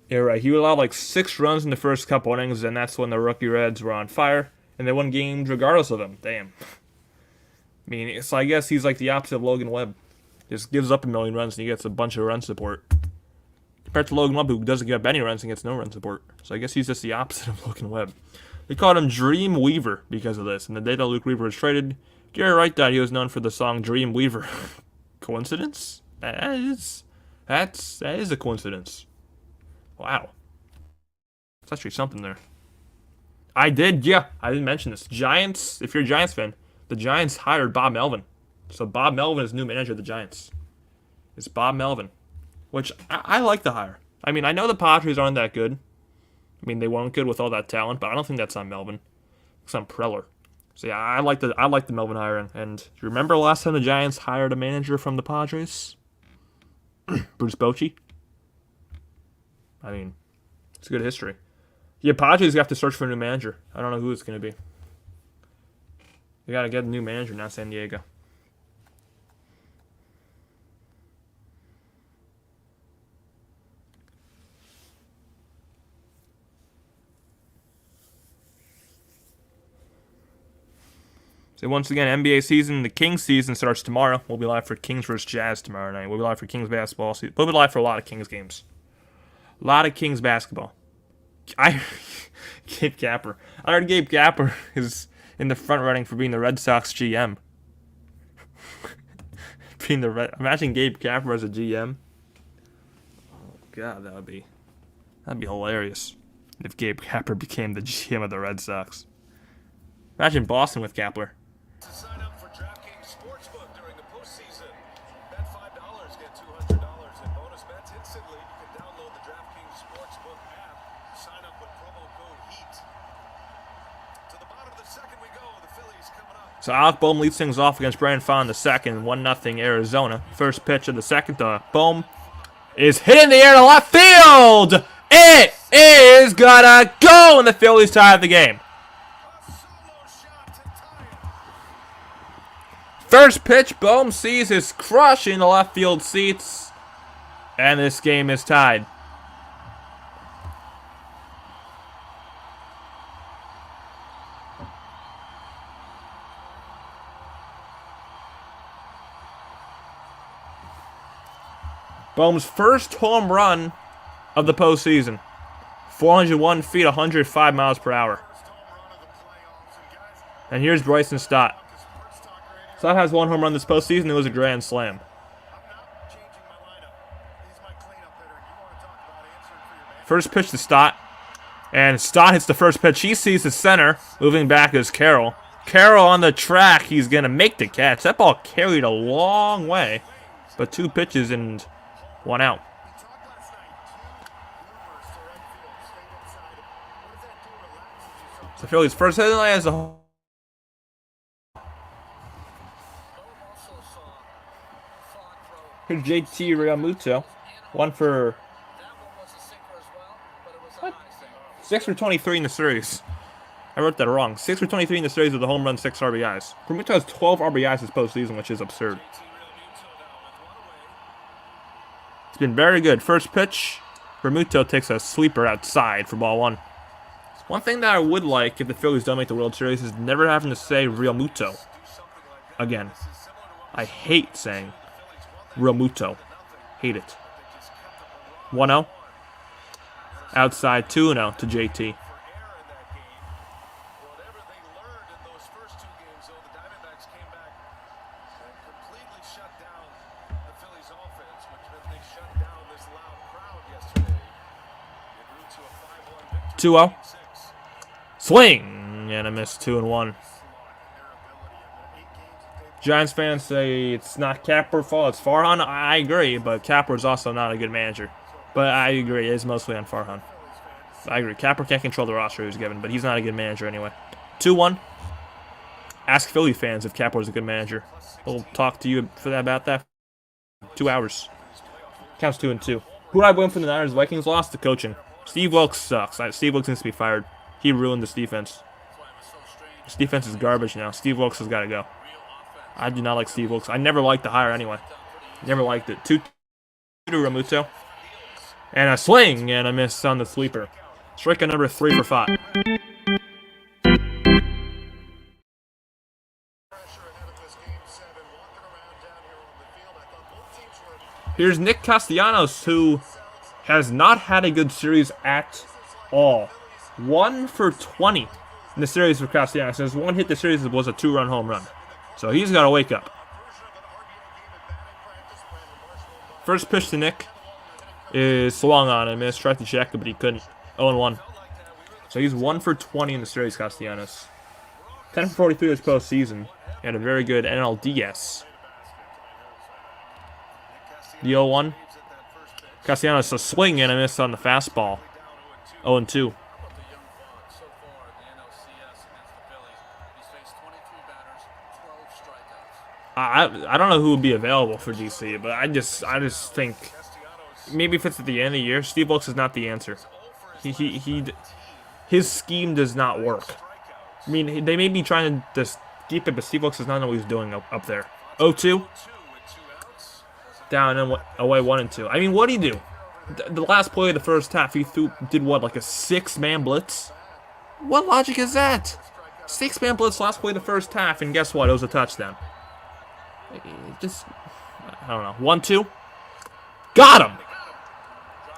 Yeah, right. He allowed like 6 runs in the first couple innings, and that's when the rookie Reds were on fire, and they won games regardless of him. Damn. I mean, so I guess he's like the opposite of Logan Webb. Just gives up a million runs and he gets a bunch of run support. Compared to Logan Webb, who doesn't give up any runs and gets no run support. So I guess he's just the opposite of Logan Webb. They called him Dream Weaver because of this. And the day that Luke Weaver was traded, Gary Wright died. He was known for the song Dream Weaver. Coincidence? That is a coincidence. Wow. It's actually something there. I didn't mention this. Giants, if you're a Giants fan, the Giants hired Bob Melvin. So Bob Melvin is new manager of the Giants. It's Bob Melvin. Which, I like the hire. I mean, I know the Padres aren't that good. I mean, they weren't good with all that talent, but I don't think that's on Melvin. It's on Preller. So yeah, I like the Melvin hiring. And do you remember last time the Giants hired a manager from the Padres? Bruce Bochy? I mean, it's good history. Yeah, Padres have to search for a new manager. I don't know who it's going to be. They got to get a new manager now, San Diego. So once again, NBA season, the Kings season starts tomorrow. We'll be live for Kings vs. Jazz tomorrow night. We'll be live for Kings basketball. We'll be live for a lot of Kings games. A lot of Kings basketball. Gabe Kapler. I heard Gabe Kapler is in the front running for being the Red Sox GM. Imagine Gabe Kapler as a GM. Oh God, that'd be hilarious if Gabe Kapler became the GM of the Red Sox. Imagine Boston with Kapler. To sign up for DraftKings Sportsbook during the postseason, bet $5, get $200 in bonus bets instantly. You can download the DraftKings Sportsbook app. Sign up with promo code HEAT. To the bottom of the second we go. The Phillies coming up. So Alec Bohm leads things off against Brandon Pfaadt in the second, 1-0 Arizona. First pitch of the second, Bohm is hit in the air to left field. It is gonna go, and the Phillies tie the game. First pitch, Bohm sees his crush in the left field seats, and this game is tied. Bohm's first home run of the postseason. 401 feet, 105 miles per hour. And here's Bryson Stott. Stott has one home run this postseason. It was a grand slam. First pitch to Stott. And Stott hits the first pitch. He sees the center. Moving back is Carroll. Carroll on the track. He's going to make the catch. That ball carried a long way. But 2 pitches and 1 out. So Phillies first hit as a home. Here's JT Realmuto. 1 for... What? 6 for 23 in the series. I wrote that wrong. 6 for 23 in the series with a home run, 6 RBIs. Realmuto has 12 RBIs this postseason, which is absurd. It's been very good. First pitch, Realmuto takes a sleeper outside for ball 1. One thing that I would like if the Phillies don't make the World Series is never having to say Realmuto again. I hate saying Realmuto. Hate it. 1-0. Outside 2-0 to JT. Whatever they learned in those first 2 games, though, the Diamondbacks came back and completely shut down the Phillies offense, which meant they shut down this loud crowd yesterday. It grew to a 5-1 victory. 2-0. Swing! And a miss. 2-1. Giants fans say it's not Kapler's fault, it's Farhan. I agree, but Kapler's also not a good manager. But I agree, it is mostly on Farhan. I agree. Kapler can't control the roster he was given, but he's not a good manager anyway. 2-1. Ask Philly fans if Kapler's a good manager. We'll talk to you about that. 2 hours. Counts 2-2. Who do I win for the Niners? Vikings lost to coaching. Steve Wilkes sucks. Steve Wilkes needs to be fired. He ruined this defense. This defense is garbage now. Steve Wilkes has got to go. I do not like Steve Wilkes. I never liked the hire anyway. Never liked it. 2 to Realmuto. And a swing and a miss on the sleeper. Strikeout number 3 for Pfaadt. Here's Nick Castellanos, who has not had a good series at all. 1 for 20 in the series for Castellanos. His one hit the series was a 2-run home run. So he's got to wake up. First pitch to Nick is swung on him. Missed, tried to check it, but he couldn't. 0-1. So he's 1 for 20 in the series, Castellanos. 10 for 43 this postseason. He had a very good NLDS. The 0-1. Castellanos a swing and a miss on the fastball. 0-2. I don't know who would be available for DC, but I just think maybe if it's at the end of the year, Steve Wilkes is not the answer. His scheme does not work. I mean, they may be trying to just keep it, but Steve Wilkes does not know what he's doing up there. 0-2. Down and away 1-2. I mean, what did he do? The last play of the first half, he did what, like a 6-man blitz? What logic is that? 6-man blitz last play of the first half, and guess what? It was a touchdown. Just, I don't know. 1-2. Got him!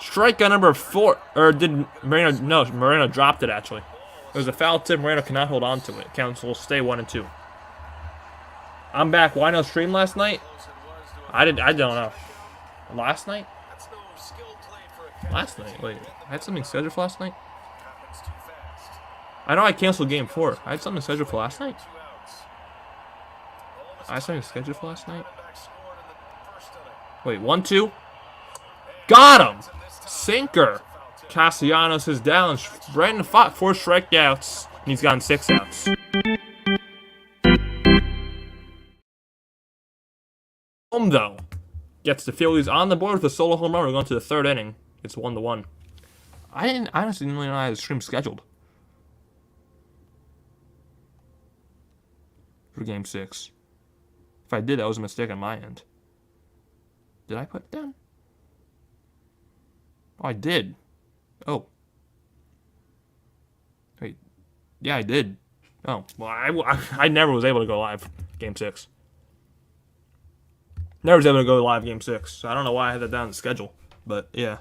Strikeout number 4. Or did Moreno? No, Moreno dropped it, actually. It was a foul tip. Moreno cannot hold on to it. Counts will stay 1-2. I'm back. Why no stream last night? I don't know. Last night? Last night? Wait, I had something scheduled for last night? I know I canceled game 4. I had something scheduled for last night? I had something scheduled for last night? Wait, 1-2? Got him! Sinker! Castellanos is down. Brandon Pfaadt 4 strikeouts, and he's gotten 6 outs. Home though gets the Phillies on the board with a solo home run. We're going to the 3rd inning. It's 1-1. I honestly didn't really know I had a stream scheduled for Game 6. If I did, that was a mistake on my end. Did I put it down? Oh, I did. Oh. Wait. Yeah, I did. Oh. Well, I never was able to go live Game 6. Never was able to go live Game 6. So I don't know why I had that down on the schedule. But, yeah.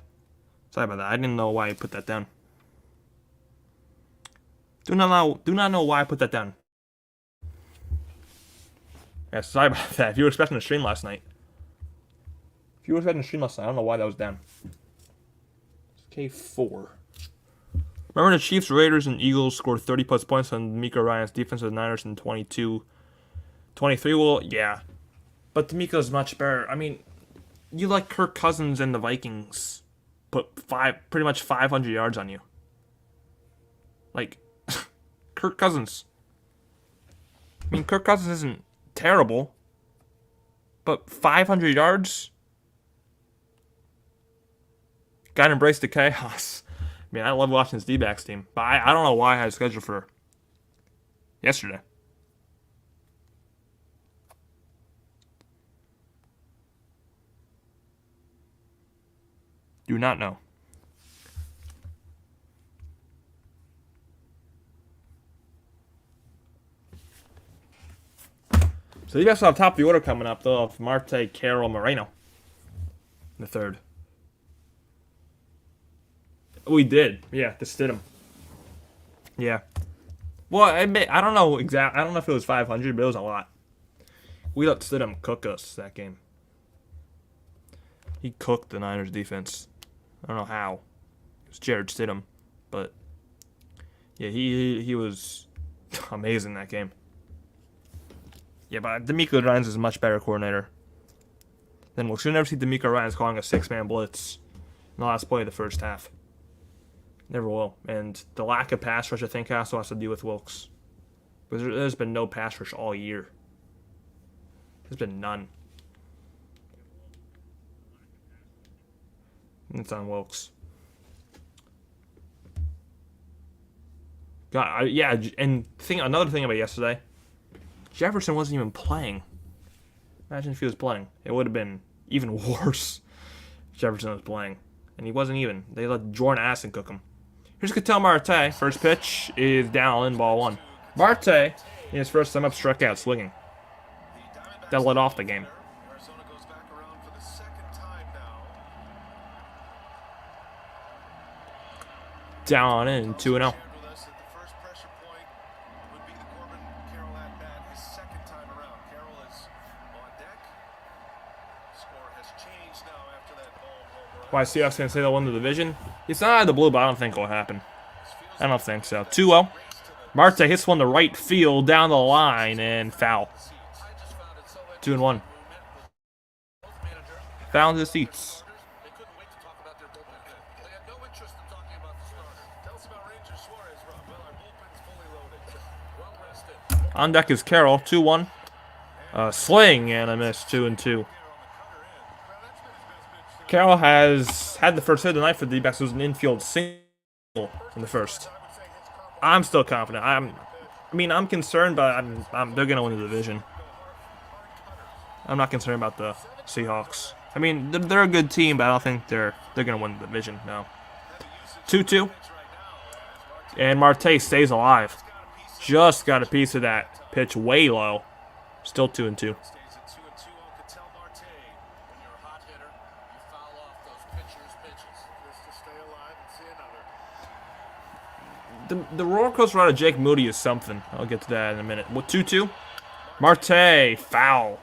Sorry about that. I didn't know why I put that down. Do not know why I put that down. Yeah, sorry about that. If you were expecting a stream last night. I don't know why that was down. K4. Remember the Chiefs, Raiders, and Eagles scored 30-plus points on D'Amico Ryan's defense of the Niners in 22-23? Well, yeah. But D'Amico's much better. I mean, you let Kirk Cousins and the Vikings put pretty much 500 yards on you. Like, Kirk Cousins. I mean, Kirk Cousins isn't terrible, but 500 yards? Gotta embrace the chaos. I mean, I love watching this Dbacks team, but I don't know why I had a schedule for yesterday. Do not know. So you guys have top of the order coming up, though, of Marte, Carroll, Moreno. In the 3rd. We did. Yeah, to Stidham. Yeah. Well, I don't know exactly. I don't know if it was 500, but it was a lot. We let Stidham cook us that game. He cooked the Niners defense. I don't know how. It was Jared Stidham, but yeah, he was amazing that game. Yeah, but D'Amico Ryans is a much better coordinator than Wilkes. You'll never see D'Amico Ryans calling a 6-man blitz in the last play of the first half. Never will. And the lack of pass rush, I think, also has to do with Wilkes. Because there's been no pass rush all year. There's been none. It's on Wilkes. Yeah, and another thing about yesterday, Jefferson wasn't even playing. Imagine if he was playing. It would have been even worse if Jefferson was playing. And he wasn't even. They let Jordan Addison cook him. Here's Ketel Marte. First pitch is down in ball 1. Marte, in his first time up, struck out swinging. That led off the game. down in 2-0. Why Seahawks gonna say they'll win the division? It's not out of the blue, but I don't think it'll happen. I don't think so. 2-0. Marte hits one to right field down the line and foul. 2-1. Foul in the seats. On deck is Carroll. 2-1. Sling and a miss. 2-2. Carroll has had the first hit of the night for the Dbacks. It was an infield single in the first. I'm still confident. I'm concerned, but they're gonna win the division. I'm not concerned about the Seahawks. I mean, they're a good team, but I don't think they're gonna win the division. No. 2-2, and Marte stays alive. Just got a piece of that pitch way low. Still 2-2. The roller coaster ride of Jake Moody is something. I'll get to that in a minute. 2-2. Marte, foul.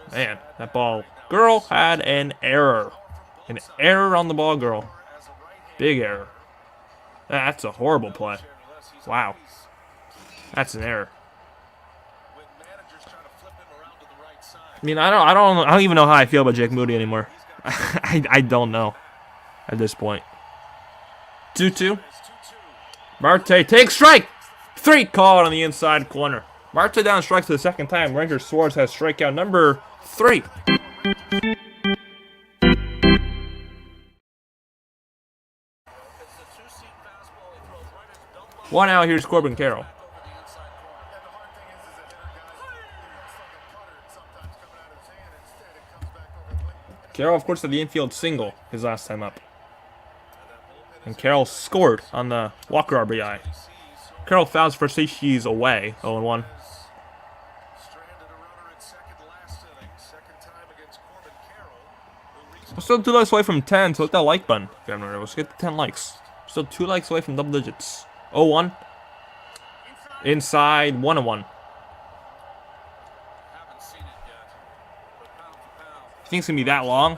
Man, that ball girl had an error. An error on the ball girl. Big error. That's a horrible play. Wow. That's an error. I mean, I don't even know how I feel about Jake Moody anymore. I don't know at this point. 2-2. Marte takes strike. 3 called on the inside corner. Marte down strikes for the second time. Ranger Suarez has strikeout number 3. One out. Here's Corbin Carroll. Carroll, of course, had the infield single his last time up. And Carroll scored on the Walker RBI. Carroll fouls for he's away, 0-1. We're still 2 likes away from 10, so hit that like button. Let's get the 10 likes. Still 2 likes away from double digits. 0-1. Inside, 1-1. You think it's going to be that long?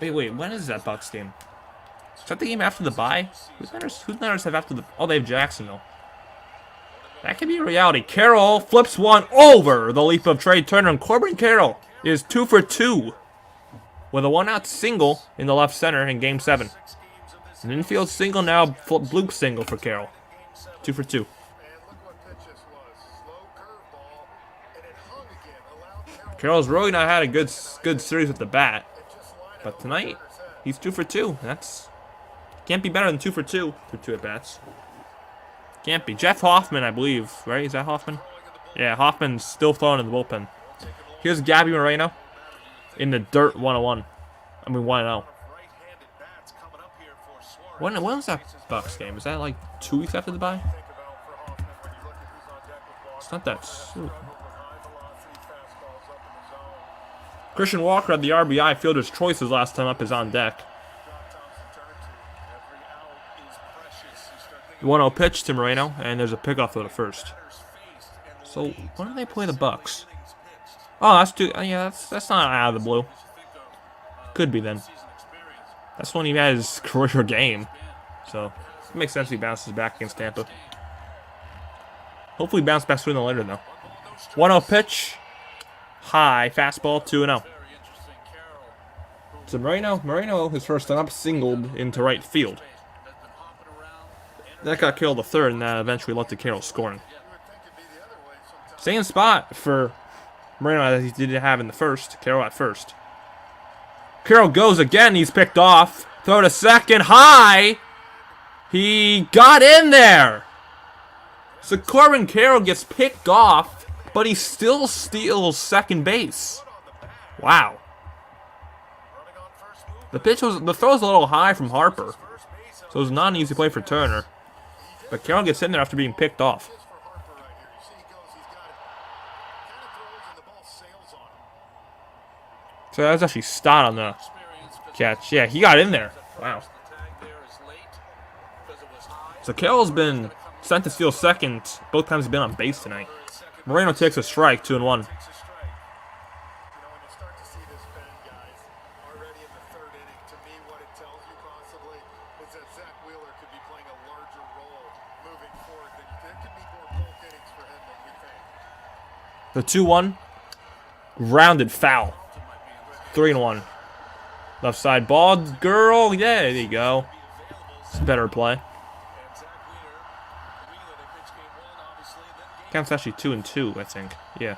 Wait, when is that Bucks game? Is that the game after the bye? Who's Niners have after the... Oh, they have Jacksonville. That could be a reality. Carroll flips one over the leap of Trey Turner, and Corbin Carroll is 2 for 2 with a 1-out single in the left center in Game 7. An infield single now, bloop single for Carroll. 2 for 2. Carroll's really not had a good series with the bat, but tonight he's 2 for 2. That's can't be better than 2 for 2 for 2 at bats. Can't be. Jeff Hoffman, I believe, right? Is that Hoffman? Yeah, Hoffman's still throwing in the bullpen. Here's Gabby Moreno in the dirt 1-1. I mean 1-0. When was that Bucks game? Is that like 2 weeks after the bye? It's not that soon. Christian Walker had the RBI. Fielder's choices last time up is on deck. 1-0 pitch to Moreno, and there's a pickoff for the first. So when do they play the Bucks? Oh, that's too. Yeah, that's not out of the blue. Could be then. That's when he had his career game. So it makes sense he bounces back against Tampa. Hopefully bounce back sooner than later though. 1-0 pitch. High fastball, 2-0. So Moreno, his first time up, singled into right field. That got Carroll to third, and that eventually led to Carroll scoring. Same spot for Moreno as he didn't have in the first. Carroll at first. Carroll goes again. He's picked off. Throw to second. High. He got in there. So Corbin Carroll gets picked off, but he still steals second base. Wow. The throw was a little high from Harper, so it was not an easy play for Turner. But Carroll gets in there after being picked off. So that was actually Stott on the catch. Yeah, he got in there. Wow. So Carroll's been sent to steal second. Both times he's been on base tonight. Moreno takes a strike, 2-1. Takes a strike. You know, when you start to see this bend, guys, already in the third inning, to me, what it tells you possibly is that Zach Wheeler could be playing a larger role moving forward. There could be more bulk innings for him than we think. The 2-1. Grounded foul. 3-1. Left side ball, girl. Yeah, there you go. It's a better play. Count's actually 2-2, I think. Yeah.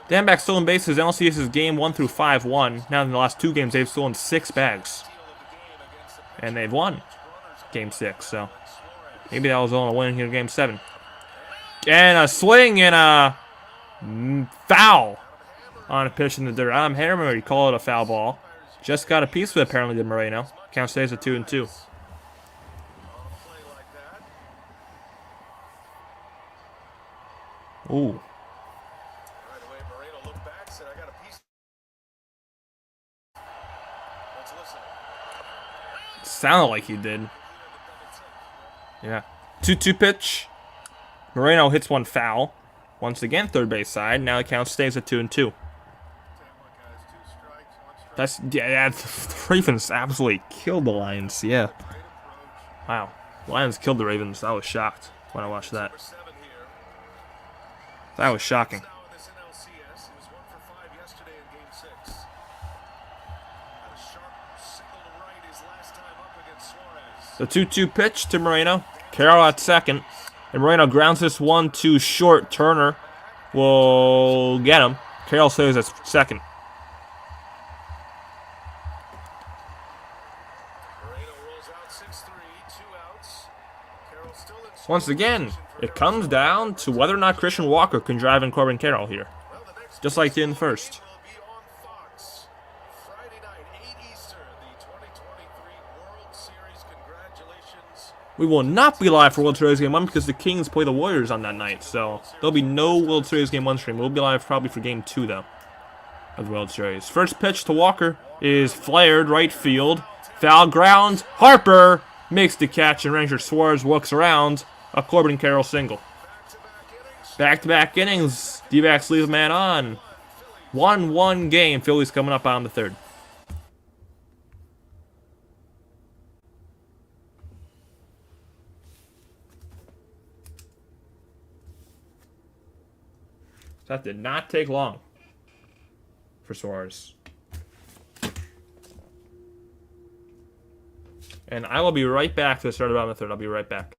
Diamondbacks stolen bases. NLCS is game 1 through 5-1. Now in the last 2 games, they've stolen 6 bags. And they've won game 6, so maybe that was on a win here in game 7. And a swing and a foul on a pitch in the dirt. Adam Hammer, you call it a foul ball. Just got a piece of it, apparently, to Moreno. Count stays at 2-2. Ooh. Right away, Moreno looked back, said, I got a piece. Let's listen. Sounded like he did. Yeah. 2-2 pitch. Moreno hits one foul. Once again, third base side. Now the count stays at 2-2. The Ravens absolutely killed the Lions. Yeah. Wow. Lions killed the Ravens. I was shocked when I watched that. That was shocking. The 2-2 pitch to Moreno. Carroll at second. And Moreno grounds this one to short. Turner will get him. Carroll stays at second. Once again, it comes down to whether or not Christian Walker can drive in Corbin Carroll here. Just like he did in the first. We will not be live for World Series Game 1 because the Kings play the Warriors on that night. So there'll be no World Series Game 1 stream. We'll be live probably for Game 2, though, of the World Series. First pitch to Walker is flared right field. Foul ground. Harper makes the catch, and Ranger Suarez walks around. A Corbin Carroll single. Back-to-back innings. Dbacks leave a man on. 1-1 game. Phillies coming up on the third. That did not take long for Suarez. And I will be right back to the start of the third. I'll be right back.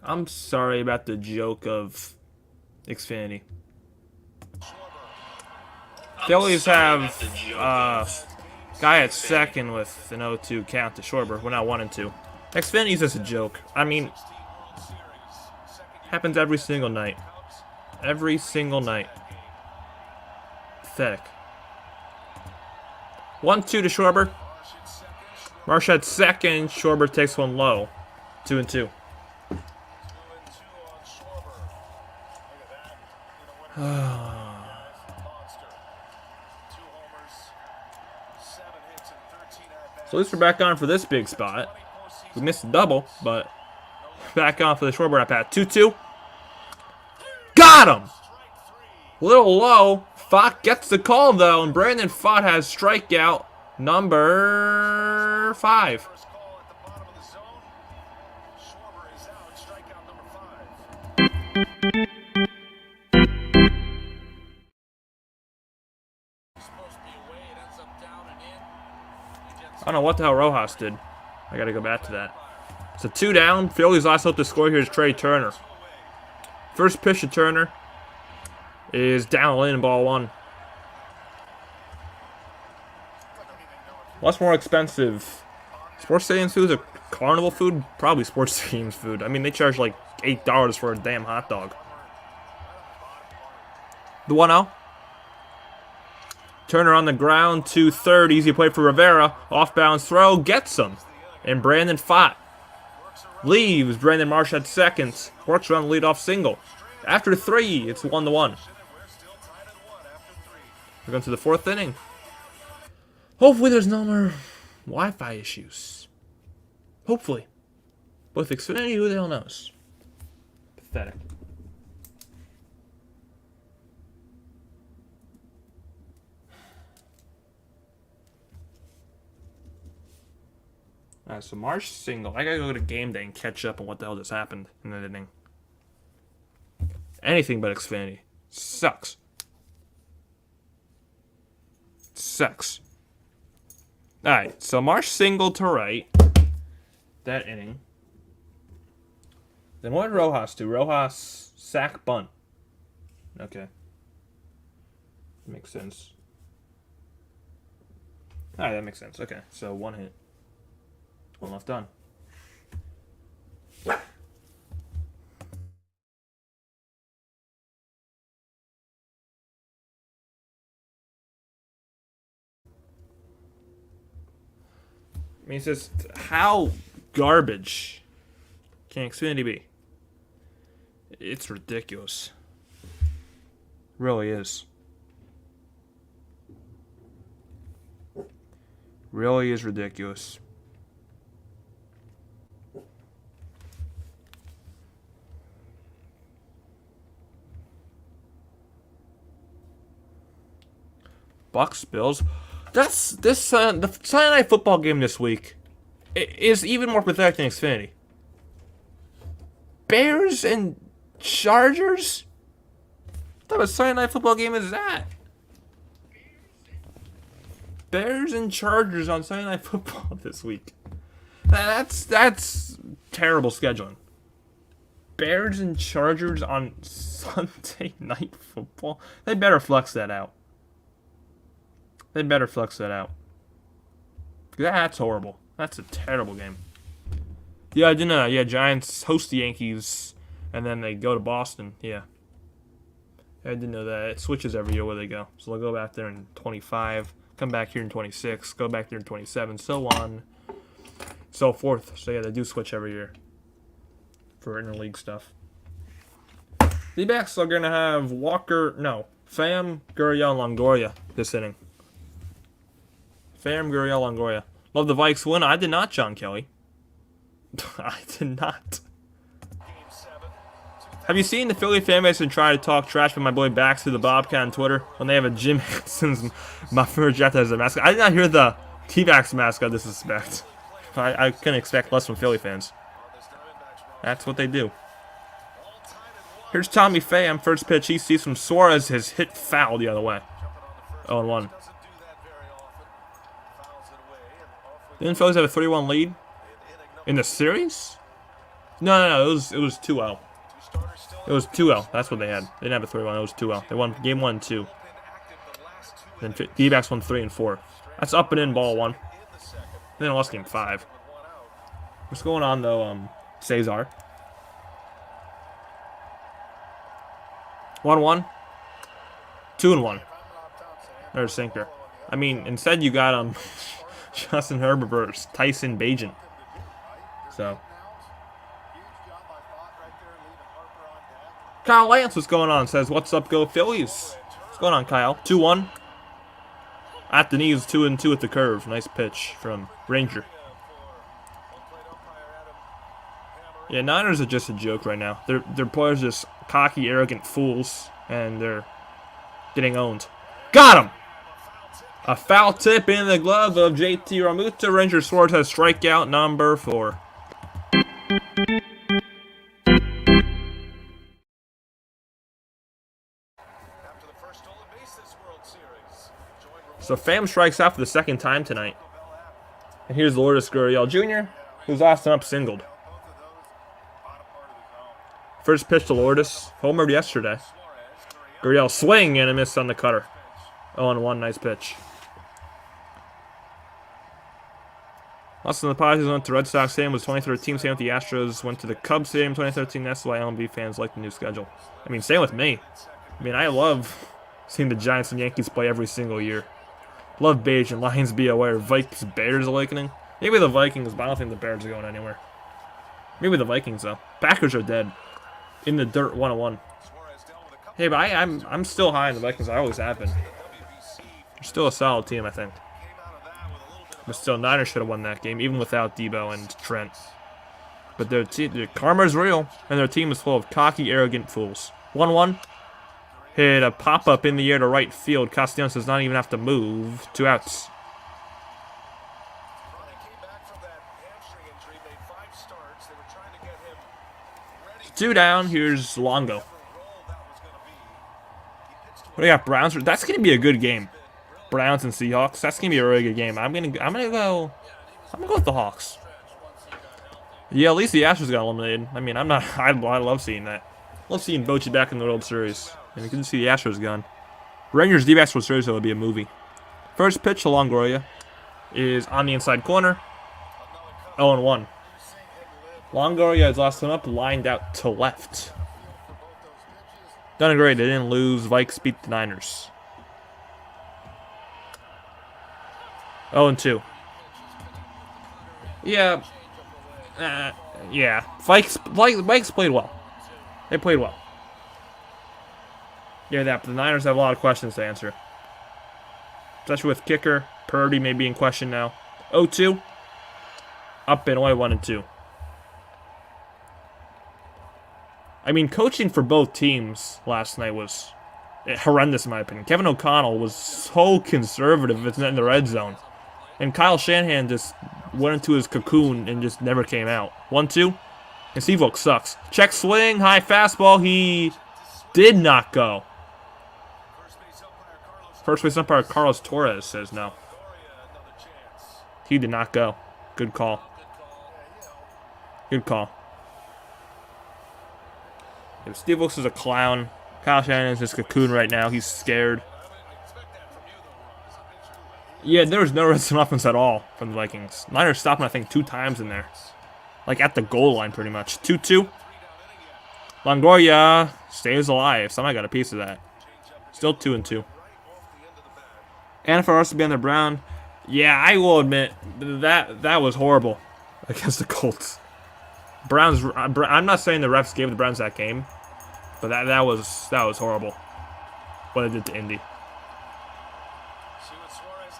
I'm sorry about the joke of Xfinity. Phillies have guy at second with an 0-2 count to Schwarber. We're not 1-2. Xfinity's just a joke. I mean, happens every single night. Every single night. Pathetic. 1-2 to Schwarber. Marsh at second. Schwarber takes one low. 2-2. So at least we're back on for this big spot. We missed a double, but back on for the Schwarber at bat. 2-2. Got him! A little low. Pfaadt gets the call, though, and Brandon Pfaadt has strikeout number 5. I don't know what the hell Rojas did. I gotta go back to that. So 2 down. Phillies last hope to score here is Trey Turner. First pitch to Turner is down the lane, ball 1. What's more expensive? Sports Stadium's food is a carnival food? Probably Sports Stadium's food. I mean, they charge like $8 for a damn hot dog. The 1-0. Turner on the ground to third. Easy play for Rivera. Off balance throw. Gets him. And Brandon Pfaadt leaves. Brandon Marsh at second. Works around the leadoff single. After 3, it's 1-1. We're going to the 4th inning. Hopefully there's no more Wi-Fi issues. Hopefully. With Xfinity, who the hell knows? Pathetic. Alright, so Marsh single. I gotta go to game day and catch up on what the hell just happened in that inning. Anything but Xfinity. Sucks. Sucks. Alright, so Marsh single to right. That inning. Then what did Rojas do? Rojas sack bunt. Okay. Makes sense. Alright, that makes sense. Okay, so 1 hit. 1 left on. I mean, it says, how garbage can Xfinity be? It's ridiculous. Really is. Really is ridiculous. Bucks, Bills. That's this the Sunday Night Football game this week is even more pathetic than Xfinity. Bears and Chargers? What type of Sunday Night Football game is that? Bears and Chargers on Sunday Night Football this week. That's terrible scheduling. Bears and Chargers on Sunday Night Football? They better flex that out. They better flex that out. That's horrible. That's a terrible game. Yeah, I didn't know that. Yeah, Giants host the Yankees, and then they go to Boston. Yeah. I didn't know that. It switches every year where they go. So they'll go back there in 25, come back here in 26, go back there in 27, so on, so forth. So yeah, they do switch every year for interleague stuff. Dbacks are going to have Pham, Gurriel, Longoria this inning. Pham, Gurriel, Longoria. Love the Vikes win. I did not, John Kelly. I did not. Have you seen the Philly fan base and try to talk trash about my boy Backs through the Bobcat on Twitter when they have a Jim Hanson's my favorite Jet as a mascot? I did not hear the Dbacks mascot disrespect. I couldn't expect less from Philly fans. That's what they do. Here's Tommy Pham. First pitch he sees from Suarez has hit foul the other way. 0-1. Didn't Phillies have a 3-1 lead in the series? No. It was 2-0. It was 2-0. That's what they had. They didn't have a 3-1. It was 2-0. They won game 1 and 2. Then Dbacks won 3 and 4. That's up and in ball 1. Then they lost game 5. What's going on though? Cesar. 1-1. 2-1. There's sinker. I mean, instead you got Justin Herbert versus Tyson Bagent. So Kyle Lance, what's going on? Says, what's up, go Phillies? What's going on, Kyle? 2-1. At the knees, 2-2 at the curve. Nice pitch from Ranger. Yeah, Niners are just a joke right now. Their players are just cocky, arrogant fools, and they're getting owned. Got him! A foul tip in the glove of JT Realmuto. Ranger Suarez has strikeout number 4. So Pham strikes out for the second time tonight. And here's Lourdes Gurriel Jr., who's last time up singled. First pitch to Lourdes, homered yesterday. Gurriel swing and a miss on the cutter. 0-1, nice pitch. Lost in the Padres went to Red Sox Stadium was 2013. Same with the Astros. Went to the Cubs Stadium 2013. That's why MLB fans like the new schedule. I mean, same with me. I mean, I love seeing the Giants and Yankees play every single year. Love Beige and Lions be aware. Vikings Bears awakening. Maybe the Vikings, but I don't think the Bears are going anywhere. Maybe the Vikings though. Packers are dead. In the dirt, 1-1. Hey, but I'm still high on the Vikings. I always have been. They're still a solid team, I think. But still, Niners should have won that game, even without Debo and Trent. But their karma's real, and their team is full of cocky, arrogant fools. 1-1. Hit a pop-up in the air to right field. Castellanos does not even have to move. 2 outs. Two down. Here's Longo. What do you got? Browns. That's gonna be a good game. Browns and Seahawks. That's gonna be a really good game. I'm gonna go with the Hawks. Yeah, at least the Astros got eliminated. I mean, I love seeing that. Love seeing Bochy back in the World Series. And you can see the Astros gone. Rangers Dbacks World Series, that would be a movie. First pitch to Longoria is on the inside corner. 0-1. Longoria is last one up, lined out to left. Done great. They didn't lose. Vikes beat the Niners. 0-2. Yeah. Yeah. Vikes played well. They played well. Yeah, but the Niners have a lot of questions to answer. Especially with kicker. Purdy may be in question now. 0-2. Up and away 1-2. I mean, coaching for both teams last night was horrendous in my opinion. Kevin O'Connell was so conservative if it's not in the red zone. And Kyle Shanahan just went into his cocoon and just never came out. 1-2. And Steve Wilkes sucks. Check swing, high fastball. He did not go. First base umpire Carlos Torres says no. He did not go. Good call. Good call. If Steve Wilkes is a clown, Kyle Shanahan's his cocoon right now. He's scared. Yeah, there was no red zone offense at all from the Vikings. Niners stopped him, I think, 2 times in there. Like at the goal line, pretty much. 2-2. Longoria stays alive. Somebody got a piece of that. Still 2-2. And for us to be on the Brown, yeah, I will admit that was horrible against the Colts. Browns. I'm not saying the refs gave the Browns that game, but that was horrible. What it did to Indy.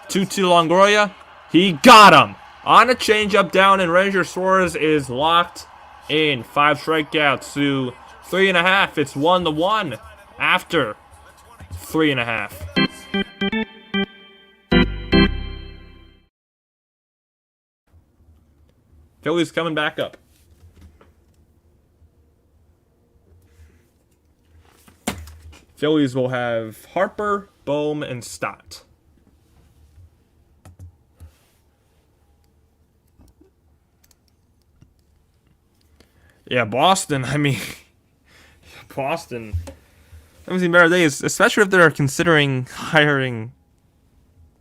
2-2 Longoria. He got him on a changeup down, and Ranger Suarez is locked in. 5 strikeouts to 3.5. It's 1-1 after 3.5. Phillies coming back up. Phillies will have Harper, Bohm, and Stott. Yeah, Boston. I mean, Boston. Haven't seen better days, especially if they're considering hiring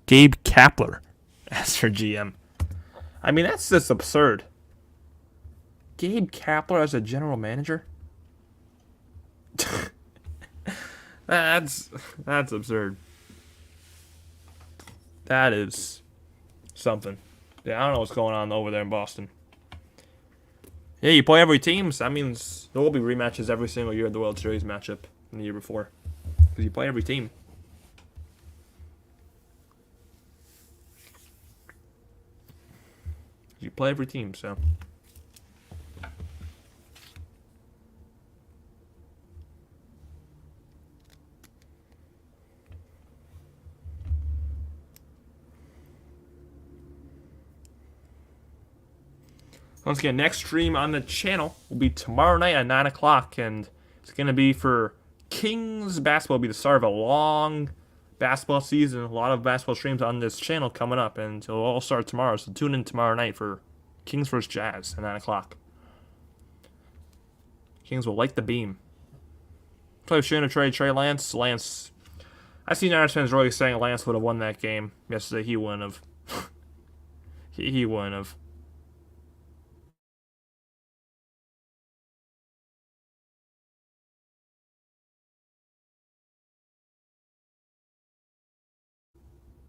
Gabe Kapler as their GM. I mean, that's just absurd. Gabe Kapler as a general manager? That's absurd. That is something. Yeah, I don't know what's going on over there in Boston. Yeah, you play every team, so that means there will be rematches every single year of the World Series matchup in the year before. Because you play every team. You play every team, so. Once again, next stream on the channel will be tomorrow night at 9 o'clock, and it's going to be for Kings basketball. It'll be the start of a long basketball season. A lot of basketball streams on this channel coming up, and it'll all start tomorrow. So tune in tomorrow night for Kings vs. Jazz at 9 o'clock. Kings will light the beam. Probably shouldn't have traded Trey Lance. I see Niners fans really saying Lance would have won that game yesterday. He wouldn't have. he wouldn't have.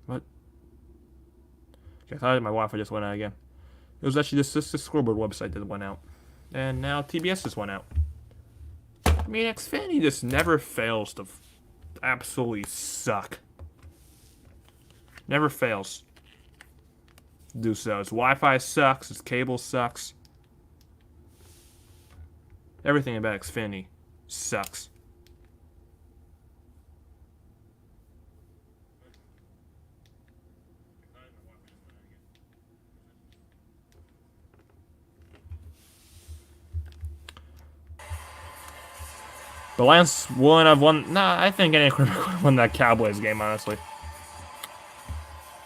What? Okay, I thought my Wi-Fi just went out again. It was actually this scoreboard website that went out. And now TBS just went out. I mean, Xfinity just never fails to absolutely suck. Never fails to do so. Its Wi-Fi sucks. Its cable sucks. Everything about Xfinity sucks. But Lance wouldn't have won. Nah, I think any quarterback would have won that Cowboys game, honestly.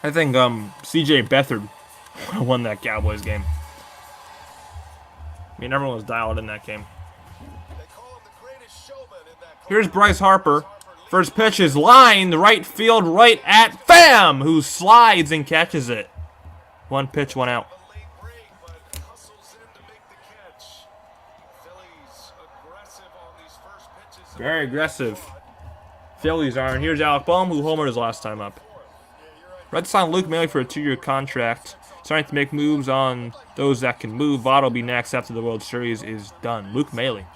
I think CJ Beathard would have won that Cowboys game. I mean, everyone was dialed in that game. Here's Bryce Harper. First pitch is lined right field, right at Pham, who slides and catches it. One pitch, one out. Very aggressive. Phillies are. And here's Alec Boehm, who homered his last time up. Reds signed Luke Maile for a 2-year contract. Starting to make moves on those that can move. Votto will be next after the World Series is done. Luke Maile.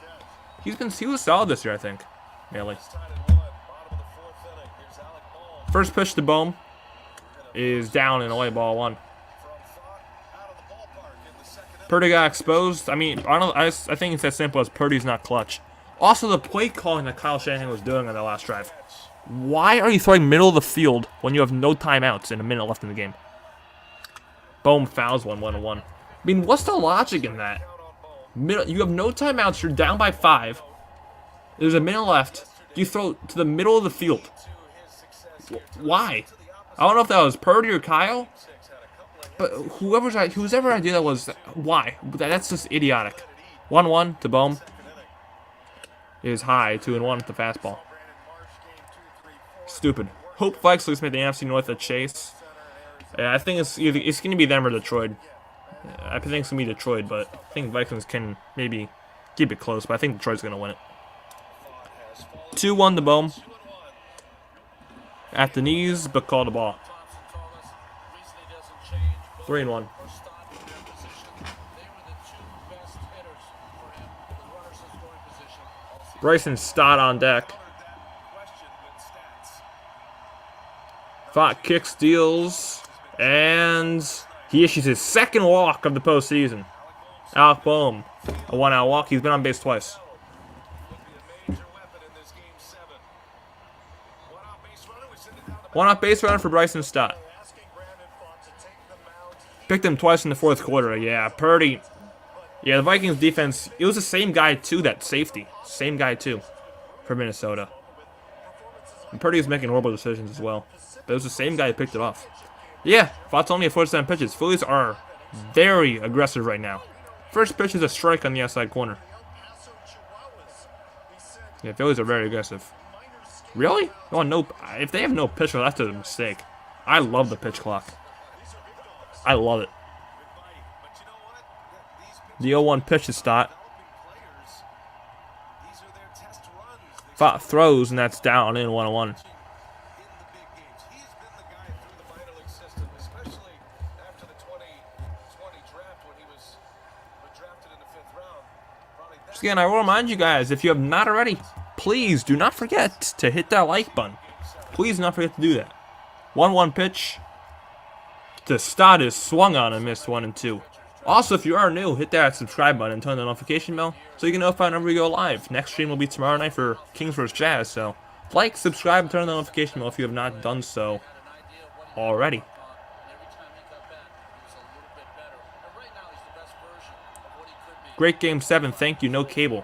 He was solid this year, I think. Maile. First pitch to Boehm is down in away ball one. Purdy got exposed. I mean, I think it's as simple as Purdy's not clutch. Also, the play calling that Kyle Shanahan was doing on the last drive. Why are you throwing middle of the field when you have no timeouts and a minute left in the game? Boehm fouls 1-1. I mean, what's the logic in that? You have no timeouts. You're down by 5. There's a minute left. You throw to the middle of the field. Why? I don't know if that was Purdy or Kyle, but whoever idea that was, why? That's just idiotic. 1-1 to Boehm. Is high, 2-1 with the fastball. Stupid. Hope Vikes made the NFC North a chase. Yeah, I think it's going to be them or Detroit. I think it's going to be Detroit, but I think Vikings can maybe keep it close, but I think Detroit's going to win it. 2-1 to Boehm. At the knees, but called the ball. 3-1. Bryson Stott on deck. Pfaadt kick steals, and he issues his second walk of the postseason. Alec Boehm, a 1-out walk. He's been on base twice. One-out base runner for Bryson Stott. Picked him twice in the fourth quarter. Yeah, Purdy. Yeah, the Vikings defense, it was the same guy, too, that safety. Same guy, too, for Minnesota. And Purdy was making horrible decisions as well. But it was the same guy who picked it off. Yeah, Pfaadt's only at 47 pitches. Phillies are very aggressive right now. First pitch is a strike on the outside corner. Yeah, Phillies are very aggressive. Really? Oh, no. If they have no pitch clock, that's a mistake. I love the pitch clock. I love it. The 0-1 pitch to start. Pfaadt throws, and that's down in 1-1. Just again, I will remind you guys, if you have not already, please do not forget to hit that like button. Please do not forget to do that. 1-1 pitch. The start is swung on and missed 1 and 2. Also, if you are new, hit that subscribe button and turn the notification bell so you can notify whenever we go live. Next stream will be tomorrow night for Kings vs. Jazz, so like, subscribe, and turn the notification bell if you have not done so already. Great game 7, thank you, no cable.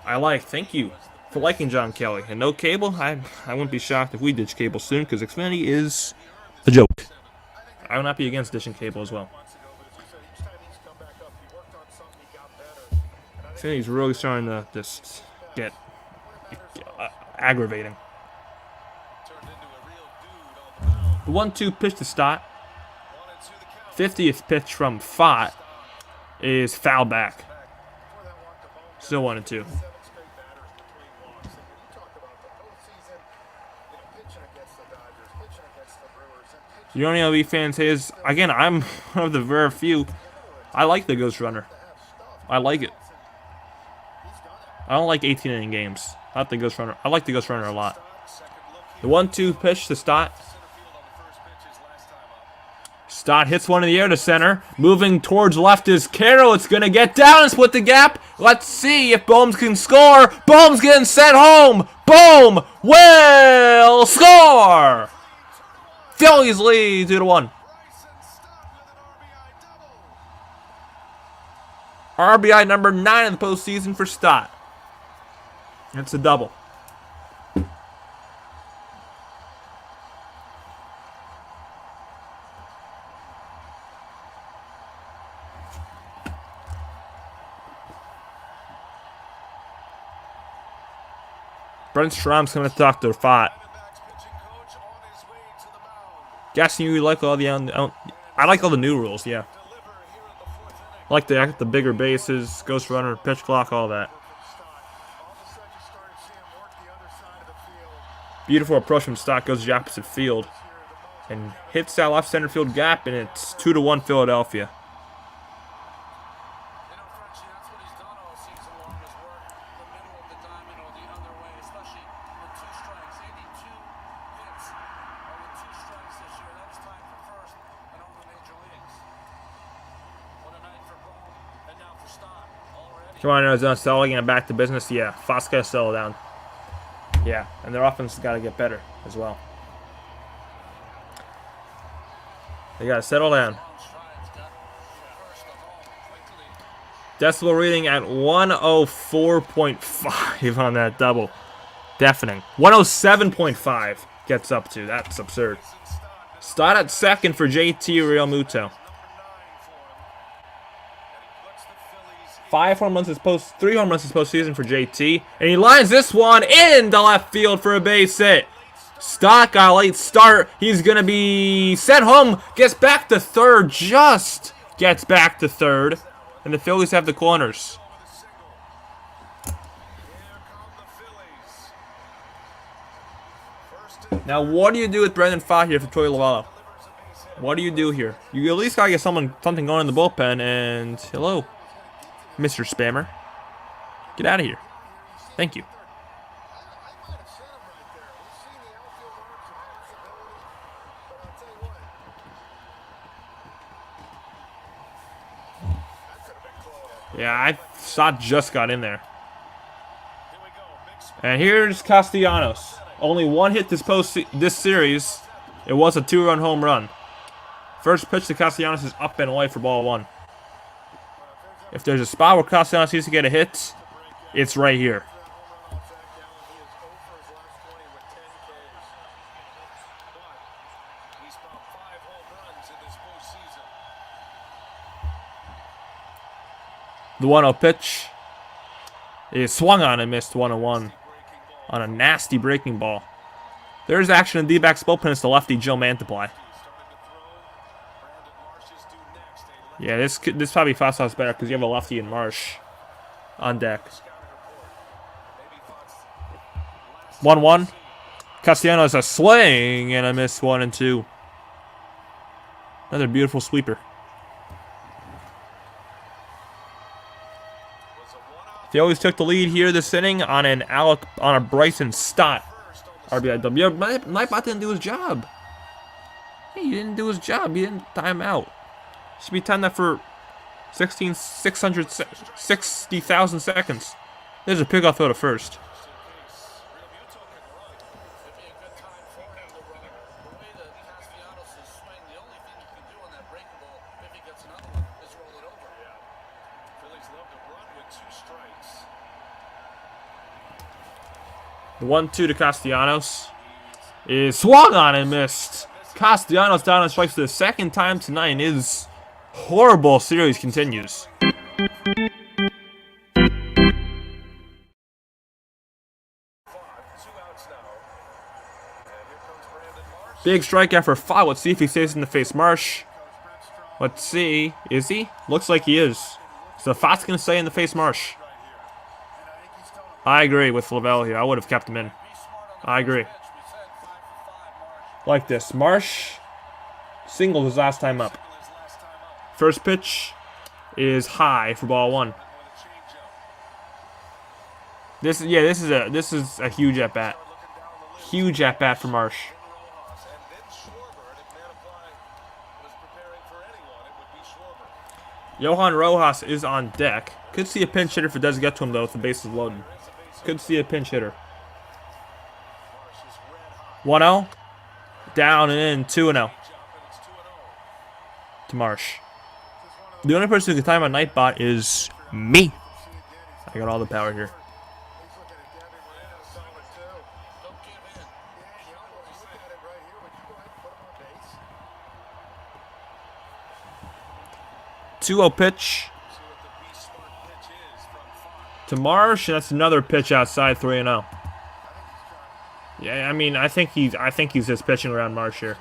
Thank you for liking John Kelly. And no cable, I wouldn't be shocked if we ditch cable soon, because Xfinity is a joke. I will not be against dishing cable as well. Xfinity's really starting to just get aggravating. The 1-2 pitch to start. 50th pitch from Pfaadt is foul back. Still 1 and 2. You only MLB fans say is, again, I'm one of the very few. I like the Ghost Runner. I like it. I don't like 18-inning games. I like the Ghost Runner. I like the Ghost Runner a lot. The 1-2 pitch to Stott. Stott hits one in the air to center. Moving towards left is Carroll. It's going to get down and split the gap. Let's see if Bohm's can score. Bohm's getting sent home. Bohm will score. Phillies lead 2-1. RBI number 9 in the postseason for Stott. It's a double. Brent Strom's coming to talk to Pfaadt. Guessing you like all the I like all the new rules, yeah. I like the bigger bases, Ghost Runner, pitch clock, all that. Beautiful approach from Stott, goes to the opposite field and hits that left center field gap, and it's 2-1 Philadelphia. Come on, Arizona, selling and back to business. Yeah, Fox got to settle down. Yeah, and their offense has got to get better as well. They got to settle down. Decibel reading at 104.5 on that double. Deafening. 107.5 gets up to. That's absurd. Start at second for JT Real Muto. 3 home runs this postseason for JT. And he lines this one into left field for a base hit. Stott got a late start. He's going to be sent home. Gets back to third. Just gets back to third. And the Phillies have the corners. Now, what do you do with Brandon Pfaadt here for Troy Lavallo? What do you do here? You at least got to get something going in the bullpen. And hello, Mr. Spammer. Get out of here. Thank you. Yeah, I thought just got in there. And here's Castellanos. Only one hit this series. It was a 2-run home run. First pitch to Castellanos is up and away for ball 1. If there's a spot where Castellanos needs to get a hit, it's right here. The 1-0 pitch is swung on and missed 1-1 on a nasty breaking ball. There's action in Dbacks bullpen. It's the lefty Joe Mantiply. Yeah, this probably Pfaadt's better because you have a lefty in Marsh on deck. 1-1. Castellanos a swing and a miss 1-2. Another beautiful sweeper. They always took the lead here this inning on a Bryson Stott RBI double. Yeah, Nightbot didn't do his job. Hey, he didn't do his job. He didn't time out. Should be timed that for 60,000 seconds. There's a pickoff throw to first. The 1-2 to Castellanos is swung on and missed. Castellanos down on strikes for the second time tonight, and his horrible series continues. Big strikeout for Pfaadt. Let's see if he stays in the face. Marsh. Let's see. Is he? Looks like he is. So Pfaadt's going to stay in the face Marsh. I agree with Lavelle here. I would have kept him in. I agree. Like this. Marsh singled his last time up. First pitch is high for ball 1. This is a huge at bat. Huge at bat for Marsh. Johan Rojas is on deck. Could see a pinch hitter if it does get to him though if the base is loaded. Could see a pinch hitter. 1-0. Down and in. 2-0. To Marsh. The only person who can time on Nightbot is me. I got all the power here. Two-0 pitch to Marsh, and that's another pitch outside. 3-0. Yeah, I mean, I think he's just pitching around Marsh here.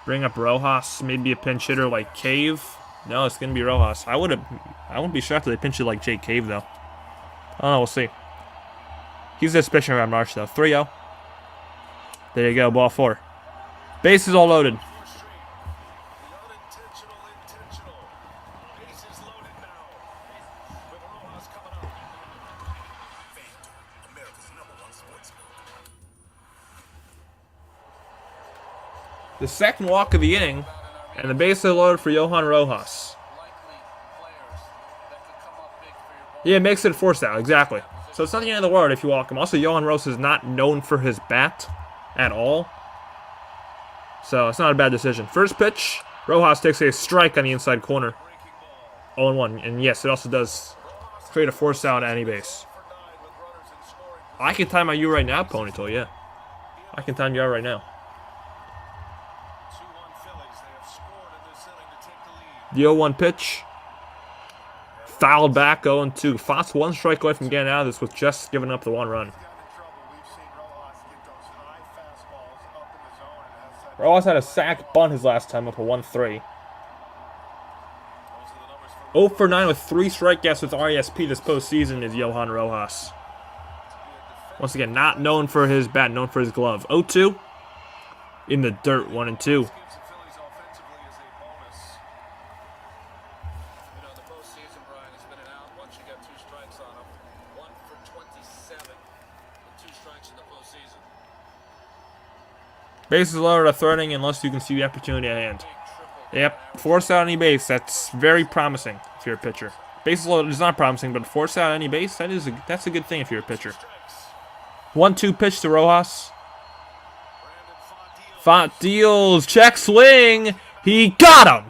Bring up Rojas, maybe a pinch hitter like Cave. No, it's gonna be Rojas. I wouldn't be shocked if they pinch it like Jake Cave though. I don't know, we'll see. He's just pitching around Marsh though. 3-0. There you go, ball 4. Bases all loaded. The second walk of the inning, and the bases are loaded for Johan Rojas. Yeah, it makes it a force out, exactly. So it's not the end of the world if you walk him. Also, Johan Rojas is not known for his bat at all. So it's not a bad decision. First pitch, Rojas takes a strike on the inside corner. 0-1. And yes, it also does create a force out at any base. I can time out you right now, Ponytail, yeah. I can time you out right now. The 0-1 pitch. Fouled back, 0-2. Pfaadt's 1 strike away from getting out of this with just giving up the 1 run. Rojas had a sack bunt his last time up a 1-3. 0 for 9 with 3 strikeouts with RESP this postseason is Johan Rojas. Once again, not known for his bat, known for his glove. 0-2. In the dirt, 1-2. Bases loaded at third inning unless you can see the opportunity at hand. Yep, force out any base. That's very promising if you're a pitcher. Bases loaded is not promising, but force out any base, that's a good thing if you're a pitcher. 1-2 pitch to Rojas. Pfaadt deals, check swing. He got him.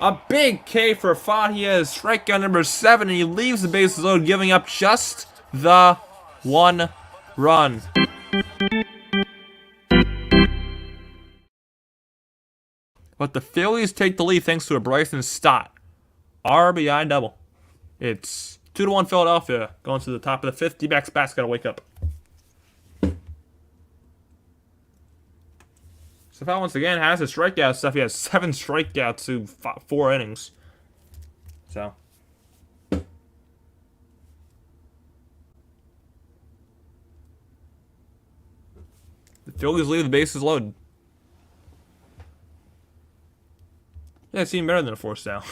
A big K for Pfaadt. He has strikeout number 7, and he leaves the bases loaded, giving up just the 1 run. But the Phillies take the lead thanks to a Bryson Stott RBI double. It's 2-1 Philadelphia going to the top of the fifth. D-backs bats got to wake up. So Pfaadt once again has his strikeout stuff. He has 7 strikeouts through 4 innings. So. The Phillies leave the bases loaded. Yeah, it seemed better than a force down.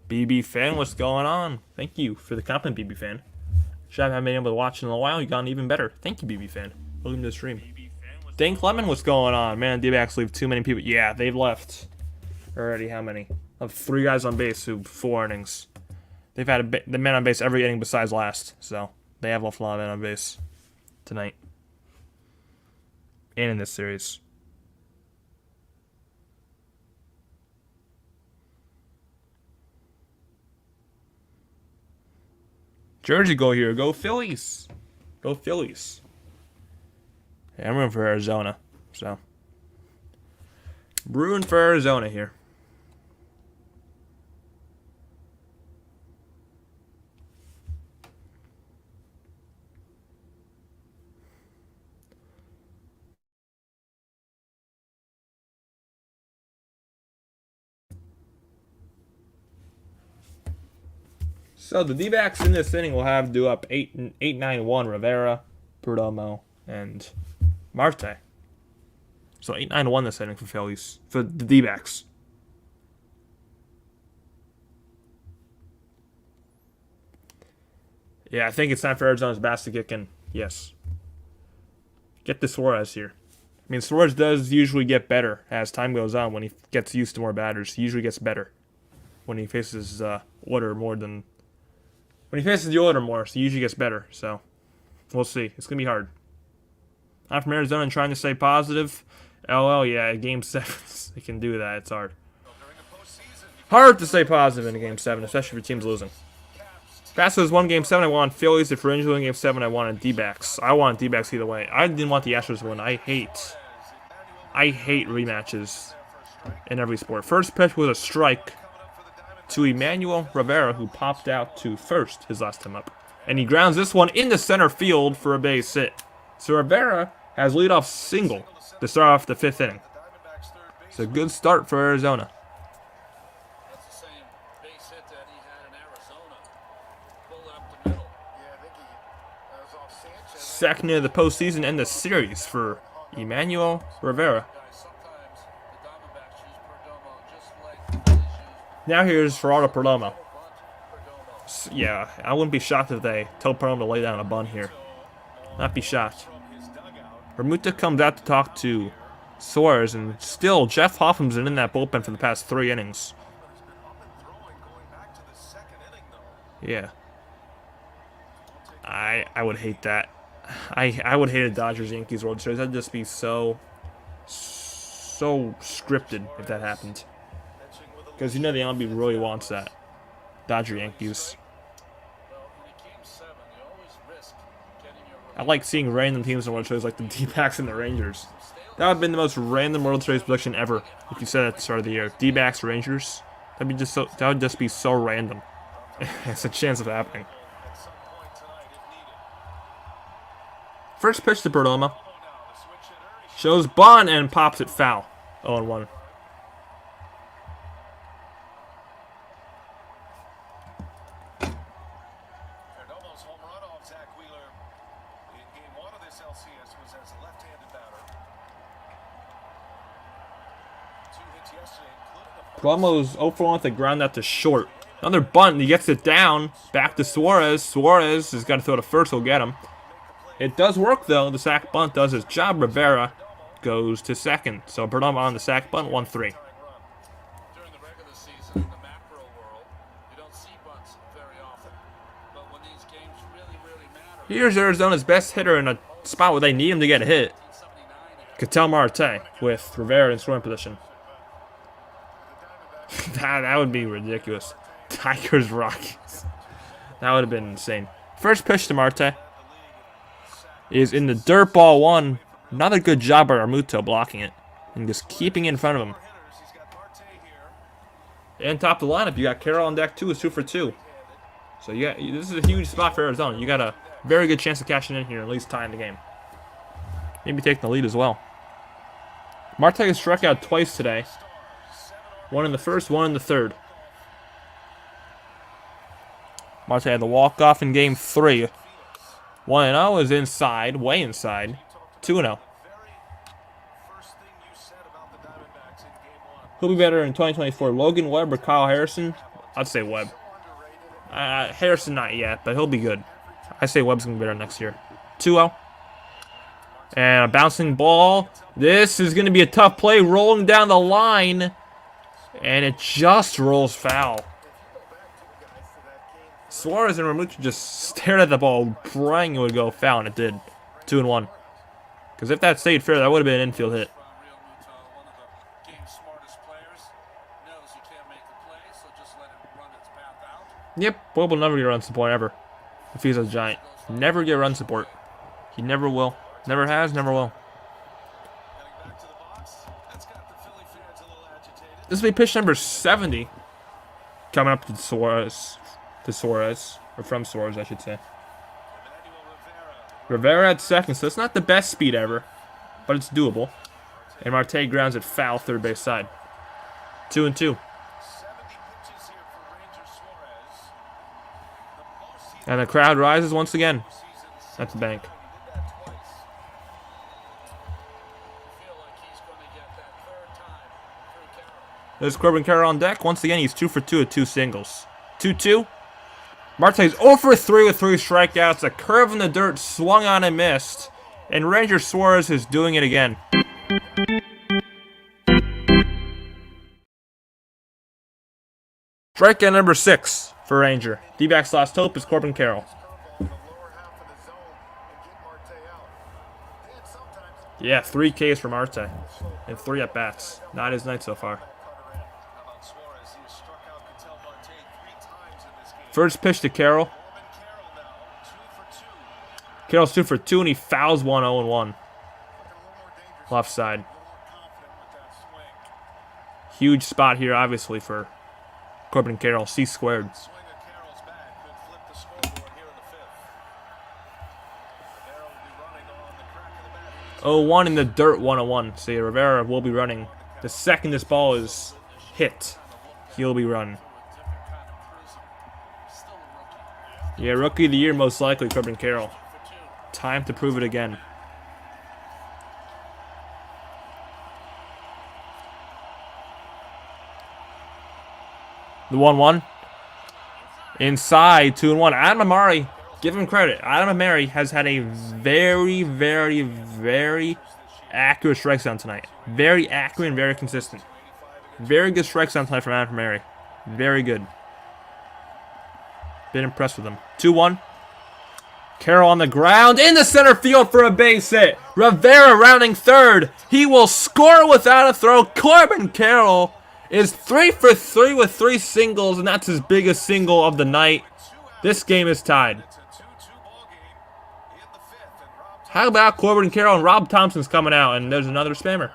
BB fan, what's going on? Thank you for the compliment, BB fan. Should have been able to watch in a while. You got even better. Thank you, BB fan. Welcome to the stream. Dink Lemon, what's going on? Man, D-backs leave too many people. Yeah, they've left already. How many? Of 3 guys on base who 4 innings. They've had the man on base every inning besides last. So they have left a lot of men on base tonight and in this series. Jersey go here. Go Phillies. Go Phillies. Yeah, I'm rooting for Arizona. So. Rooting for Arizona here. So the D-backs in this inning will have to do up 8-9-1 Rivera, Perdomo, and Marte. So 8-9-1 this inning for Phillies, for the D-backs. Yeah, I think it's time for Arizona's bats to kick in. Yes. Get the Suarez here. I mean, Suarez does usually get better as time goes on when he gets used to more batters. He usually gets better when he faces order more than... When he faces the order more, so he usually gets better. So, we'll see. It's going to be hard. I'm from Arizona and trying to stay positive. LL, yeah, Game 7, they can do that. It's hard. Hard to stay positive in a Game 7, especially if your team's losing. Fast as one Game 7, I want Phillies. If Rangers win Game 7, I wanted D-backs. I want D-backs either way. I didn't want the Astros to win. I hate rematches in every sport. First pitch was a strike to Emmanuel Rivera, who popped out to first his last time up. And he grounds this one into center field for a base hit. So Rivera has leadoff single to start off the 5th inning. It's a good start for Arizona. That's the same base hit that he had in Arizona. Pulled up the middle. Yeah, I think he was off Sanchez. Second of the postseason and the series for Emmanuel Rivera. Sometimes the Diamondbacks use Perdomo just like the Phillies use Now here's Gerardo Perdomo. Perdomo. Yeah, I wouldn't be shocked if they tell Perdomo to lay down a bunt here. Not be shocked. Bermuda comes out to talk to Suarez, and still Jeff Hoffman's been in that bullpen for the past 3 innings. Yeah. I would hate that. I would hate a Dodgers-Yankees World Series. That'd just be so scripted if that happened. Because you know the MLB really wants that. Dodger-Yankees. I like seeing random teams in World Series like the D-backs and the Rangers. That would have been the most random World Series prediction ever if you said it at the start of the year. D-backs, Rangers. That would just be so random. It's a chance of happening. First pitch to Perdomo. Shows bunt and pops it foul. 0-1. Perdomo's home run off Zach Wheeler in Game 1 of this LCS was as a left-handed batter. 2 hits yesterday, including a Perdomo's 0-for-1 with the ground out to short. Another bunt, and he gets it down. Back to Suarez. Suarez has got to throw to first. He'll get him. It does work, though. The sac bunt does his job. Rivera goes to second. So Perdomo on the sac bunt, 1-3. During the regular season, in the macro world, you don't see bunts very often. But when these games Here's Arizona's best hitter in a spot where they need him to get a hit. Ketel Marte with Rivera in scoring position. that would be ridiculous. Tigers Rockies. That would have been insane. First pitch to Marte is in the dirt, ball one. Another good job by Armuto blocking it and just keeping it in front of him. And top of the lineup, you got Carroll on deck too. Is 2 for 2. So this is a huge spot for Arizona. You got a very good chance of cashing in here and at least tying the game. Maybe taking the lead as well. Marte has struck out twice today. One in the first, one in the third. Marte had the walk-off in Game 3. 1-0 is inside, way inside. 2-0. Who'll be better in 2024, Logan Webb or Kyle Harrison? I'd say Webb. Harrison not yet, but he'll be good. I say Webb's going to be better next year. 2-0. And a bouncing ball. This is going to be a tough play, rolling down the line. And it just rolls foul. Suarez and Ramuto just stared at the ball, praying it would go foul, and it did. 2-1. Because if that stayed fair, that would have been an infield hit. Yep, Boyd will never get run support ever. If he's a Giant. Never get run support. He never will. Never has, never will. This will be pitch number 70. Coming up to Suarez. Or from Suarez, I should say. Rivera at second, so it's not the best speed ever. But it's doable. And Marte grounds it foul, third base side. 2-2. And the crowd rises once again. That's the bank. There's Corbin Carroll on deck. Once again, he's 2 for 2 with 2 singles. 2-2. Marte's 0 for 3 with 3 strikeouts. A curve in the dirt, swung on and missed. And Ranger Suarez is doing it again. Strikeout number 6 for Ranger. Dbacks' last hope is Corbin Carroll. Yeah, 3 Ks for Marte. And 3 at-bats. Not his night so far. First pitch to Carroll. Carroll's 2 for 2, and he fouls 1-0-1. Left side. Huge spot here, obviously, for Corbin Carroll. C squared. 0-1 in the dirt, 1-1. So Rivera will be running. The second this ball is hit, he'll be running. Yeah, rookie of the year most likely, Corbin Carroll. Time to prove it again. The 1-1. Inside, 2-1. Adam Amari, give him credit. Adam Amari has had a very, very, very accurate strike zone tonight. Very accurate and very consistent. Very good strike zone tonight from Adam Amari. Very good. Been impressed with him. 2-1. Carroll on the ground in the center field for a base hit. Rivera rounding third. He will score without a throw. Corbin Carroll is 3 for 3 with 3 singles, and that's his biggest single of the night. This game is tied. How about Corbin Carroll and Rob Thompson's coming out, and there's another spammer.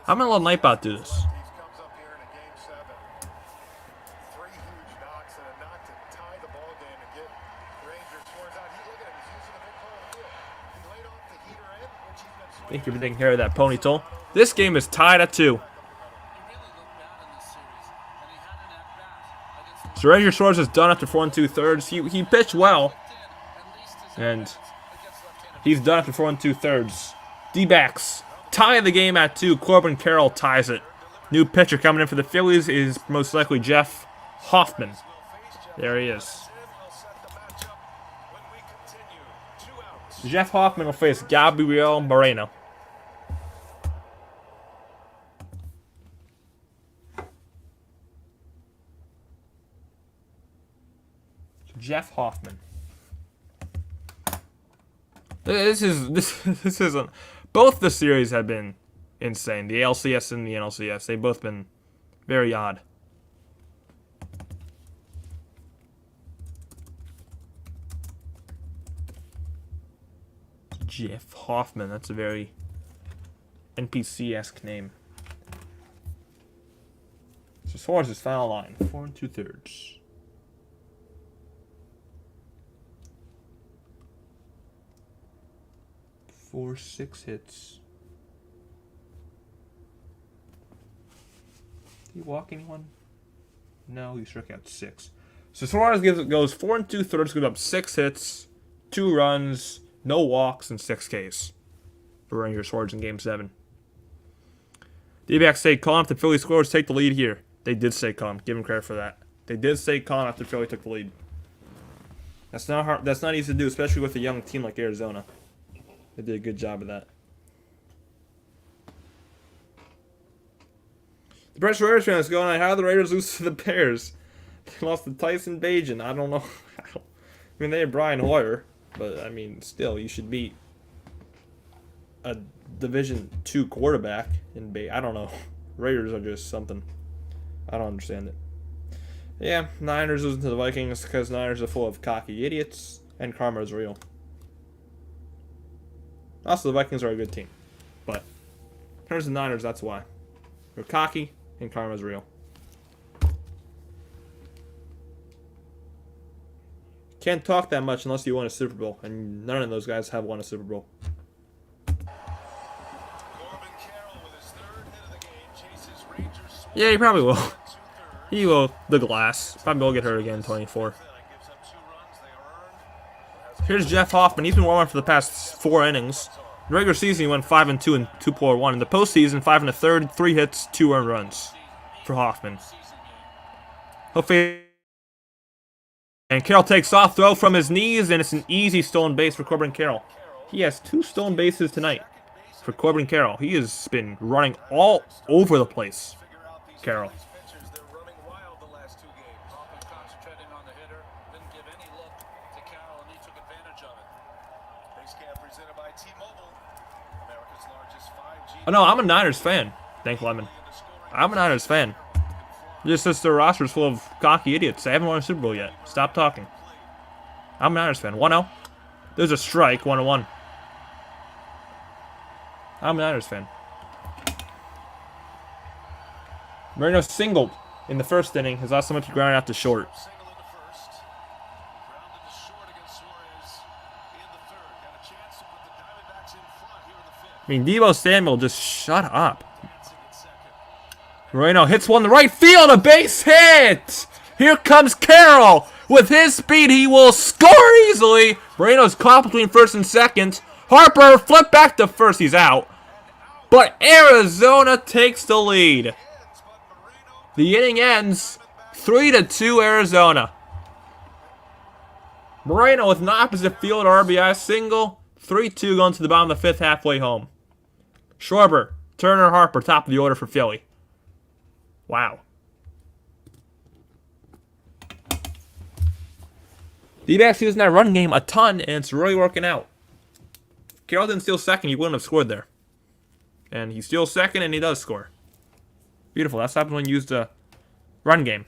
I'm going to let Nightbot do this. Thank you for taking care of that ponytail. This game is tied at 2. So Ranger Suarez is done after 4 2/3. He pitched well. And he's done after 4 2/3. Dbacks tie the game at 2. Corbin Carroll ties it. New pitcher coming in for the Phillies is most likely Jeff Hoffman. There he is. Jeff Hoffman will face Gabriel Moreno. Jeff Hoffman. This isn't. Both the series have been insane. The LCS and the NLCS. They've both been very odd. Jeff Hoffman. That's a very NPC-esque name. So Suarez's final line: 4 2/3. 4 6 hits. Did he walk anyone? No, he struck out 6. So Suarez goes 4 2/3, gives up 6 hits, 2 runs, no walks, and 6 Ks for Ranger Suarez in Game 7. Dbacks say calm if the Phillies scores, take the lead here. They did say calm. Give him credit for that. They did say calm after Philly took the lead. That's not hard. That's not easy to do, especially with a young team like Arizona. They did a good job of that. The Brandon Pfaadt fan is going on. How did the Raiders lose to the Bears? They lost to Tyson Bagent. I don't know. I mean, they had Brian Hoyer, but I mean, still, you should beat a Division II quarterback in I don't know. Raiders are just something. I don't understand it. Yeah, Niners losing to the Vikings because Niners are full of cocky idiots and karma is real. Also, the Vikings are a good team, but in terms of Niners, that's why. They're cocky and karma is real. Can't talk that much unless you won a Super Bowl, and none of those guys have won a Super Bowl. Yeah, he probably will. He will. The glass. Probably will get hurt again in 24. Here's Jeff Hoffman. He's been warming up for the past 4 innings. In the regular season, he went 5-2 and 2.1. In the postseason, 5 1/3, 3 hits, 2 earned runs for Hoffman. Hopefully, and Carroll takes off, throw from his knees, and it's an easy stolen base for Corbin Carroll. He has 2 stolen bases tonight for Corbin Carroll. He has been running all over the place. Carroll. Oh no, I'm a Niners fan. Thank Lemon. I'm a Niners fan. Just as their roster's full of cocky idiots. They haven't won a Super Bowl yet. Stop talking. I'm a Niners fan. 1-0. There's a strike. 1-1. I'm a Niners fan. Moreno singled in the first inning. His last time he grounded out to short. I mean, Deebo Samuel, just shut up. Moreno hits one to right field, a base hit! Here comes Carroll! With his speed, he will score easily! Moreno's caught between first and second. Harper flipped back to first, he's out. But Arizona takes the lead. The inning ends 3-2 Arizona. Moreno with an opposite field RBI single. 3-2 going to the bottom of the 5th, halfway home. Schwarber, Turner, Harper, top of the order for Philly. Wow. D-backs using that run game a ton, and it's really working out. Carroll didn't steal second, he wouldn't have scored there. And he steals second, and he does score. Beautiful. That's happened when you use the run game.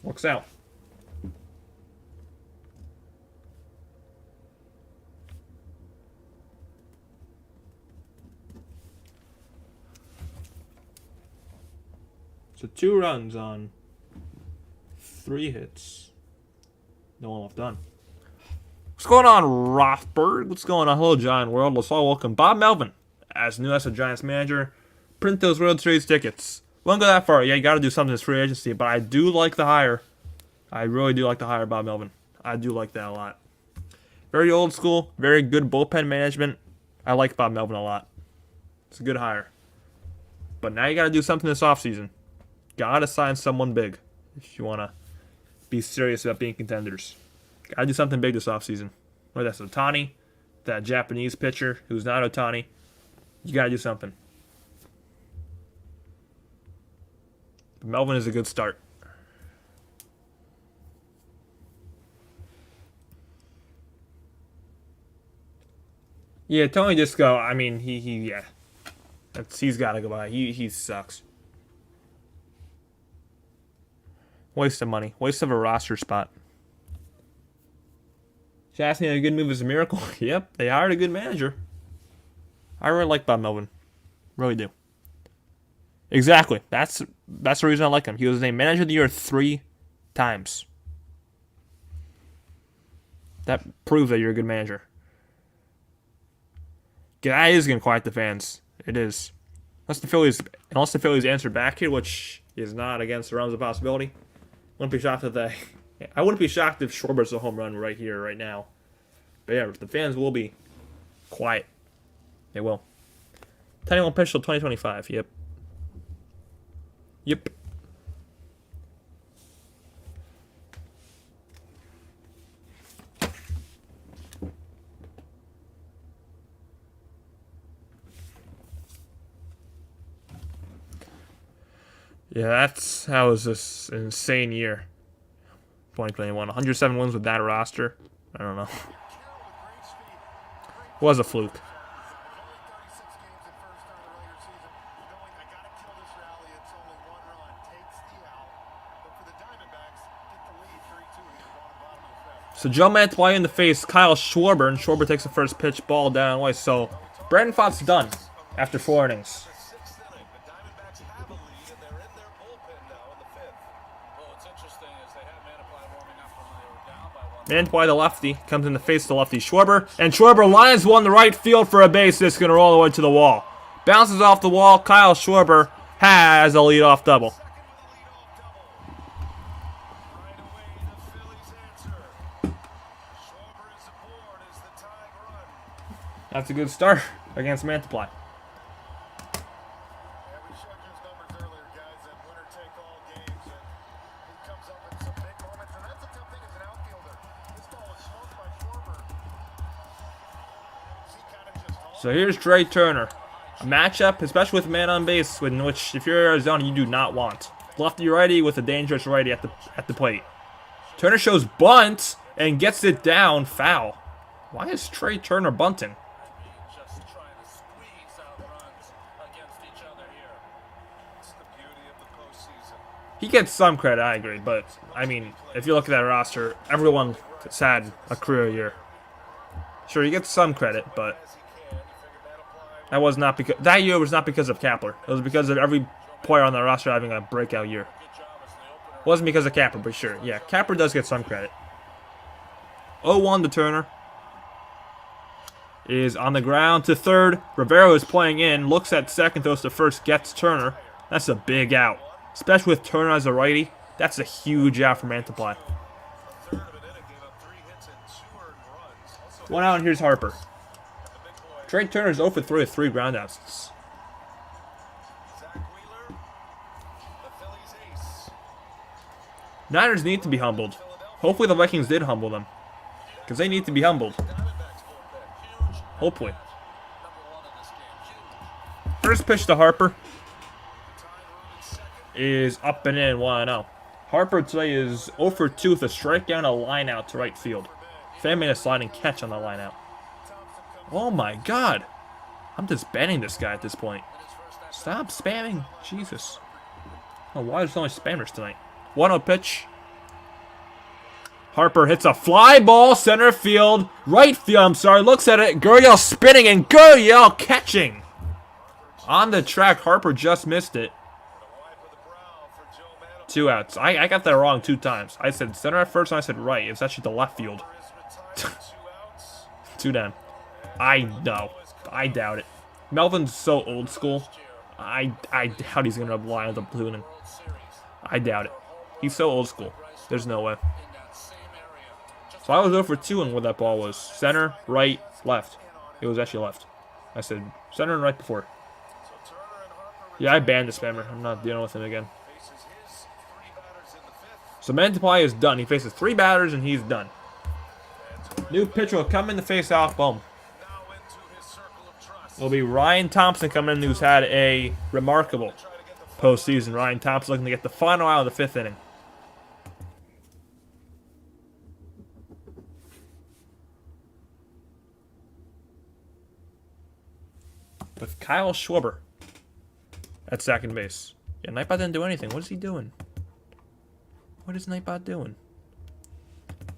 Works out. So 2 runs on 3 hits. No one left on. What's going on, Rothberg? What's going on? Hello, Giant World. Let's all welcome Bob Melvin as new as a Giants manager. Print those World Series tickets. Won't go that far. Yeah, you got to do something this free agency, but I do like the hire. I really do like the hire, Bob Melvin. I do like that a lot. Very old school, very good bullpen management. I like Bob Melvin a lot. It's a good hire. But now you got to do something this offseason. Got to sign someone big if you want to be serious about being contenders. Got to do something big this offseason. Whether that's Ohtani, that Japanese pitcher who's not Ohtani. You got to do something. But Melvin is a good start. Yeah, Tony Disco. I mean, yeah, he's got to go by. He sucks. Waste of money. Waste of a roster spot. Chastain, a good move is a miracle. Yep, they hired a good manager. I really like Bob Melvin. Really do. Exactly. That's the reason I like him. He was named Manager of the Year 3 times. That proves that you're a good manager. That is going to quiet the fans. It is. Unless the Phillies answer back here, which is not against the realms of possibility. Wouldn't be shocked I wouldn't be shocked if Schwarber's a home run right here, right now. But yeah, the fans will be quiet. They will. Tony won't pitch till 2025. Yep. Yep. Yeah, that was just an insane year. 2021. 107 wins with that roster. I don't know. Was a fluke. So Joe Mantiply in the face, Kyle Schwarber, and Schwarber takes the first pitch, ball down way. So Brandon Pfaadt's done after 4 innings. Mantiply, the lefty, comes in the face of the lefty Schwarber, and Schwarber lines one to right field for a base. This is going to roll the way to the wall. Bounces off the wall. Kyle Schwarber has a leadoff double. That's a good start against Mantiply. So here's Trey Turner. A matchup, especially with a man on base, in which if you're Arizona, you do not want. Lefty righty with a dangerous righty at the plate. Turner shows bunt and gets it down, foul. Why is Trey Turner bunting? He gets some credit, I agree, but I mean, if you look at that roster, everyone has had a career year. Sure, he gets some credit, but that year was not because of Kapler. It was because of every player on the roster having a breakout year. It wasn't because of Kapler, but sure, yeah, Kapler does get some credit. 0-1 to Turner. Is on the ground to third. Rivero is playing in, looks at second, throws to first, gets Turner. That's a big out. Especially with Turner as a righty, that's a huge out for Mantiply. 1 out, and here's Harper. Trey Turner's 0 for 3 with 3 groundouts. Niners need to be humbled. Hopefully the Vikings did humble them. Because they need to be humbled. Hopefully. First pitch to Harper is up and in 1-0. Harper today is 0 for 2 with a strikeout and a line out to right field. Fan made a sliding catch on the line out. Oh my god. I'm just banning this guy at this point. Stop spamming. Jesus. Oh, why is there so many spammers tonight? 1-0 pitch. Harper hits a fly ball, center field, right field, I'm sorry, looks at it, Gurriel spinning, and Gurriel catching. On the track, Harper just missed it. 2 outs. I got that wrong 2 times. I said center at first, and I said right. It's actually the left field. 2 down. I know. I doubt it. Melvin's so old school. I doubt he's going to line up the platooning. I doubt it. He's so old school. There's no way. So I was 0 for 2 on where that ball was. Center, right, left. It was actually left. I said center and right before. Yeah, I banned the spammer. I'm not dealing with him again. So Mantiply is done. He faces 3 batters and he's done. New pitcher will come in to face off. Boom. It'll be Ryan Thompson coming in, who's had a remarkable postseason. Ryan Thompson looking to get the final out of the 5th inning. with Kyle Schwarber at second base. Yeah, Nightbot didn't do anything. What is he doing? What is Nightbot doing?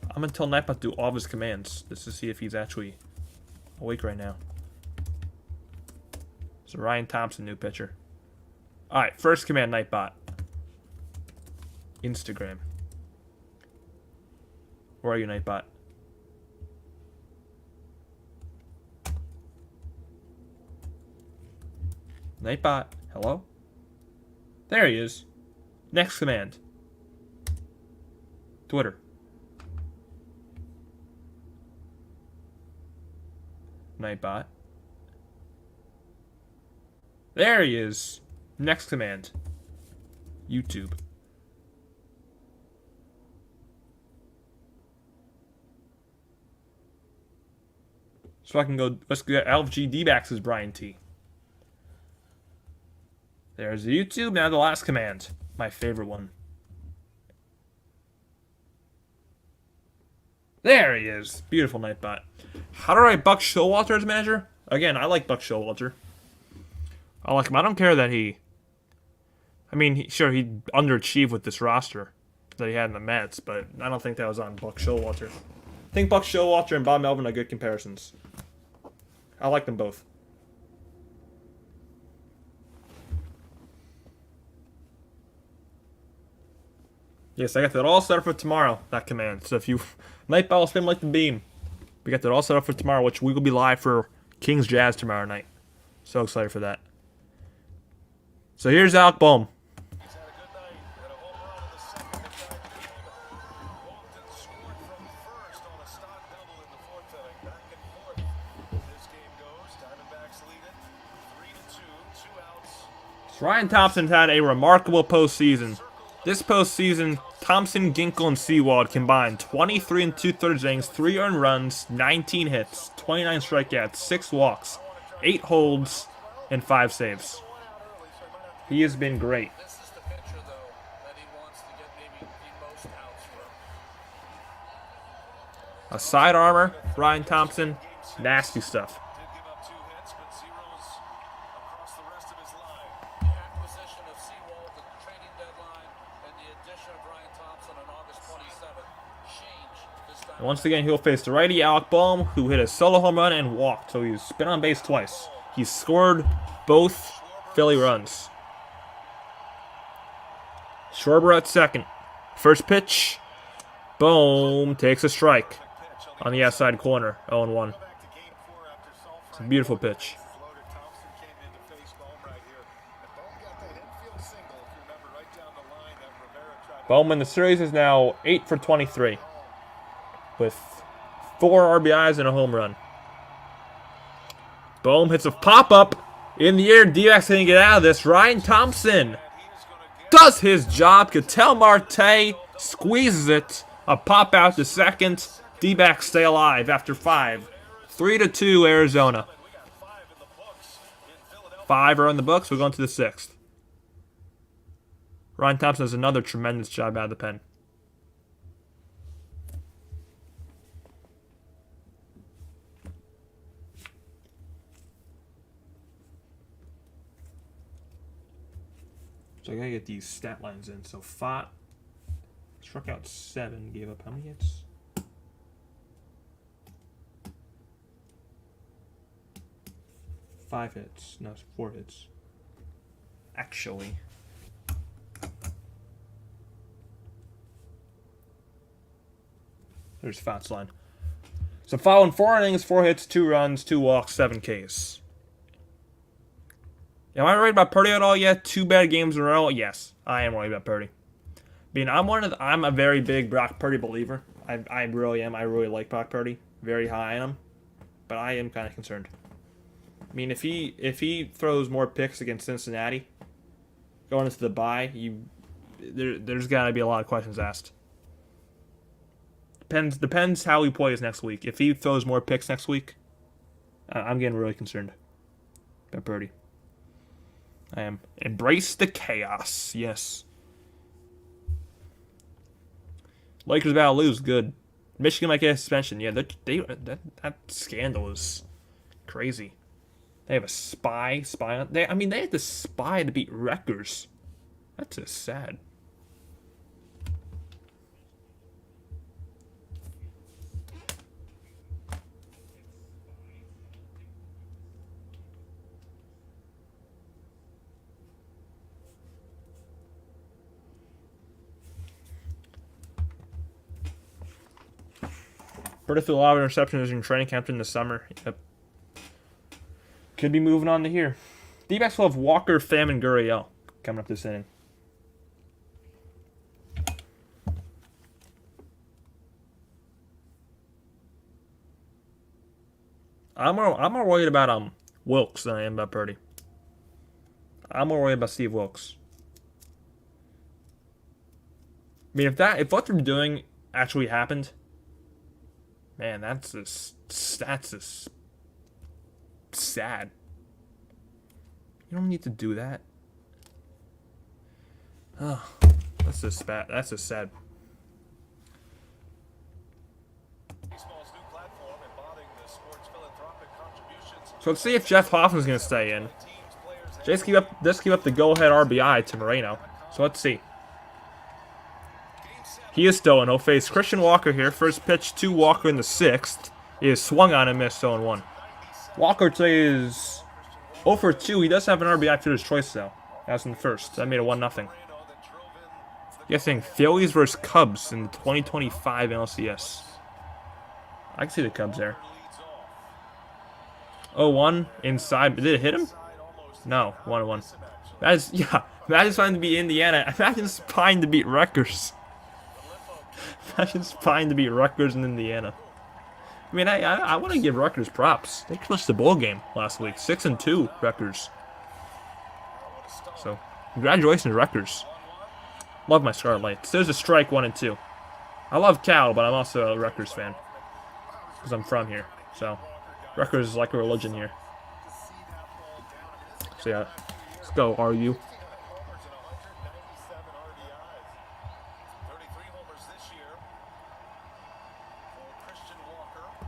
I'm going to tell Nightbot to do all of his commands just to see if he's actually awake right now. So Ryan Thompson, new pitcher. Alright, first command, Nightbot. Instagram. Where are you, Nightbot? Nightbot, hello? There he is. Next command. Twitter. Nightbot. There he is. Next command. YouTube. So I can go, let's get LFG Dbacks as Brian T. There's the YouTube. Now the last command. My favorite one. There he is. Beautiful Nightbot. How do I Buck Showalter as manager? Again, I like Buck Showalter. I like him. I don't care that he... I mean, sure, he underachieved with this roster that he had in the Mets, but I don't think that was on Buck Showalter. I think Buck Showalter and Bob Melvin are good comparisons. I like them both. Yes, I got that all set up for tomorrow, that command. So if you... Nightbot will spin like the beam. We got that all set up for tomorrow, which we will be live for Kings Jazz tomorrow night. So excited for that. So here's Alec Bohm. He's had a good night. Had a home run in the second to tie the game. Walked and scored from first on a stock double in the fourth inning. Back and forth. This game goes. Diamondbacks lead it 3-2. 2 outs. Ryan Thompson had a remarkable postseason. This postseason, Thompson, Ginkel, and Sewald combined 23 and 2/3 innings, 3 earned runs, 19 hits, 29 strikeouts, 6 walks, 8 holds, and 5 saves. He has been great. This is the pitcher, though, that he wants to get maybe the most outs from. A side armor, Ryan Thompson, nasty stuff. Did give up 2 hits, but zeros across the rest of his line. The acquisition of Sewald, the trading deadline, and the addition of Ryan Thompson on August 27th changed this time. And once again, he'll face the righty Alec Bohm, who hit a solo home run and walked, so he's been on base twice. He scored both Philly runs. Schwarber at second. First pitch. Boom. Takes a strike on the outside corner. 0-1. It's a beautiful pitch. Bowman, the series is now 8 for 23 with 4 RBIs and a home run. Bohm hits a pop-up in the air. Dbacks going to get out of this. Ryan Thompson does his job. Ketel Marte squeezes it. A pop out to second. D-backs stay alive after 5. 3-2 Arizona. 5 are in the books. We're going to the 6th. Ryan Thompson does another tremendous job out of the pen. So I gotta get these stat lines in. So Pfaadt struck out 7, gave up how many hits? Five hits. No, it's 4 hits. Actually. There's Pfaadt's line. So Pfaadt in 4 innings, 4 hits, 2 runs, 2 walks, 7 Ks. Am I worried about Purdy at all yet? 2 bad games in a row? Yes, I am worried about Purdy. I mean, I'm a very big Brock Purdy believer. I really am. I really like Brock Purdy. Very high on him. But I am kind of concerned. I mean, if he throws more picks against Cincinnati going into the bye, there's got to be a lot of questions asked. Depends how he plays next week. If he throws more picks next week, I'm getting really concerned about Purdy. I am. Embrace the chaos. Yes. Lakers about to lose. Good. Michigan might get a suspension. Yeah, that scandal is crazy. They have a spy on. They had to spy to beat Rutgers. That's just sad. Brandon Pfaadt, a lot of interceptions in training camp in the summer. Yep. Could be moving on to here. Dbacks will have Walker, Pham, and Gurriel coming up this inning. I'm more worried about Wilkes than I am about Purdy. I'm more worried about Steve Wilkes. I mean, if what they're doing actually happened, man, that's just sad. You don't need to do that. Oh, that's just bad. That's just sad. So let's see if Jeff Hoffman's gonna stay in. Just keep up the go-ahead RBI to Moreno. So let's see. He is still in. He'll face Christian Walker here. First pitch to Walker in the 6th. He is swung on and missed 0-1. Walker today is 0 for 2. He does have an RBI fielder's choice though. That was in the first. That made it 1-0. Guessing Phillies versus Cubs in the 2025 NLCS. I can see the Cubs there. 0-1 inside. Did it hit him? No, 1-1. Imagine trying to beat Indiana. Imagine trying to beat Rutgers. Imagine trying to beat Rutgers in Indiana. I mean, I want to give Rutgers props. They clinched the bowl game last week. 6-2, Rutgers. So, congratulations, Rutgers. Love my Scarlet Lights. There's a strike 1 and 2. I love Cal, but I'm also a Rutgers fan. Because I'm from here. So, Rutgers is like a religion here. So yeah, let's go, RU.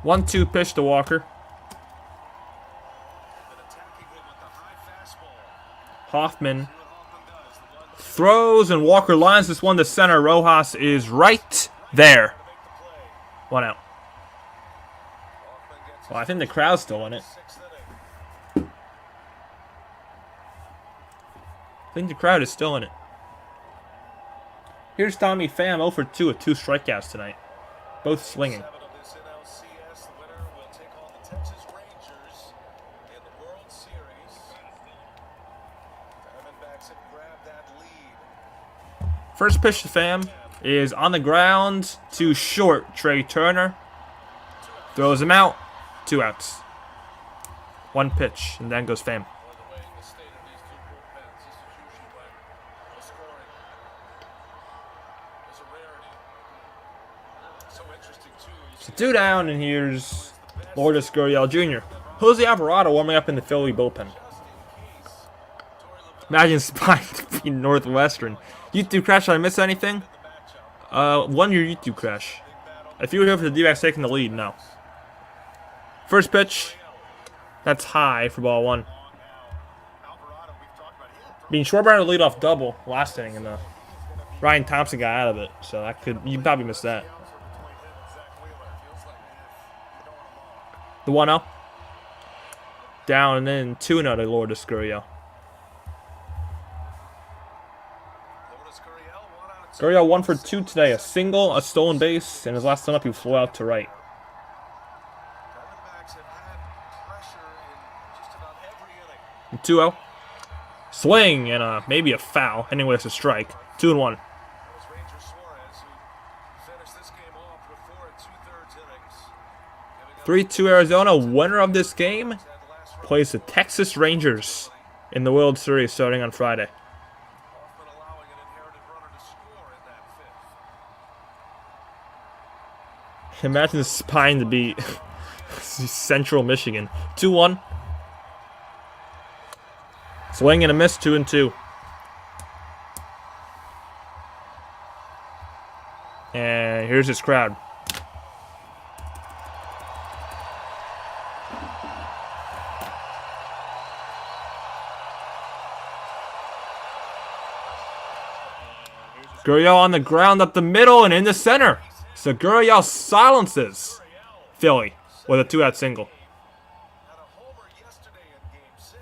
1-2 pitch to Walker. Hoffman throws and Walker lines this one to center. Rojas is right there. 1 out. Well, I think the crowd's still in it. I think the crowd is still in it. Here's Tommy Pham, 0 for 2 with 2 strikeouts tonight. Both swinging. First pitch to Pham is on the ground to short. Trey Turner throws him out. 2 outs. 1 pitch, and then goes Pham. So 2 down, and here's Lourdes Gurriel Jr. Jose Alvarado warming up in the Philly bullpen. Imagine spying to beat Northwestern. YouTube crash, did I miss anything? 1 year YouTube crash. If you were here for the D-backs taking the lead, no. First pitch. That's high for ball 1. Being Schwarber the leadoff double last inning, and Ryan Thompson got out of it, so that you probably missed that. The 1-0. Down and then 2-0 to Lourdes Gurriel. Gurriel 1 for 2 today. A single, a stolen base, and his last time up he flew out to right. 2-0. Swing and maybe a foul. Anyway, it's a strike. 2-1. Ranger Suarez, who finished this game off with 4 2/3 innings. 3-2 Arizona. Winner of this game plays the Texas Rangers in the World Series starting on Friday. Hoffman allowing an inherited runner to score in that 5th. Imagine the spine to beat Central Michigan. 2-1. Swing and a miss, 2-2. And here's his crowd. Gurriel on the ground up the middle and in the center. So Gurriel silences Philly with a 2-out single. Had a homer yesterday in Game 6.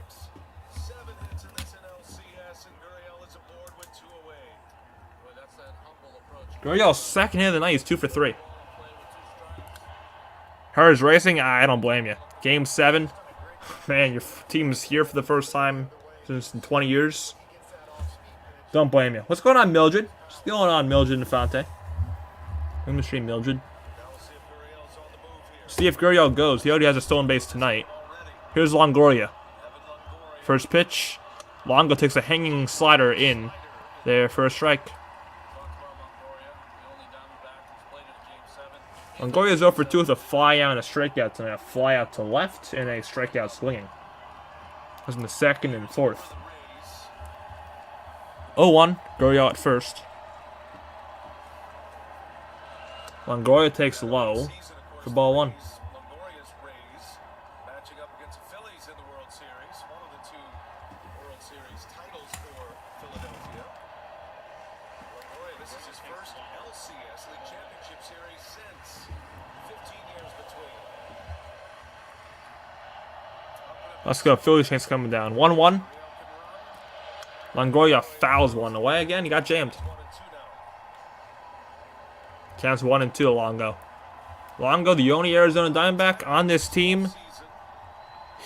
7 hits in this NLCS, and Gurriel is aboard with 2 away. Boy, that's that humble approach. Gurriel's second hit of the night. He's 2 for 3. Play with 2 strikes. Hers racing. I don't blame you. Game 7. Man, your team's here for the first time since in 20 years. Don't blame you. What's going on, Mildred? What's going on, Mildred and Fonte? I'm gonna stream Mildred. See if Gurriel goes. He already has a stolen base tonight. Here's Longoria. First pitch. Longo takes a hanging slider in there for a strike. Longoria's 0 for 2 with a fly out and a strikeout tonight. A fly out to left and a strikeout swinging. That was in the second and fourth. 0-1. Gurriel at first. Longoria takes low for ball 1. Longoria's Rays matching up against the Phillies in the World Series. One of the 2 World Series titles for Philadelphia. Longoria, this is his first LCS League Championship Series since 15 years between. Let's go. Phillies chance coming down. 1-1. Longoria fouls one away again. He got jammed. 1-2 now. Counts 1-2 to Longo. Longo, the only Arizona Diamondback on this team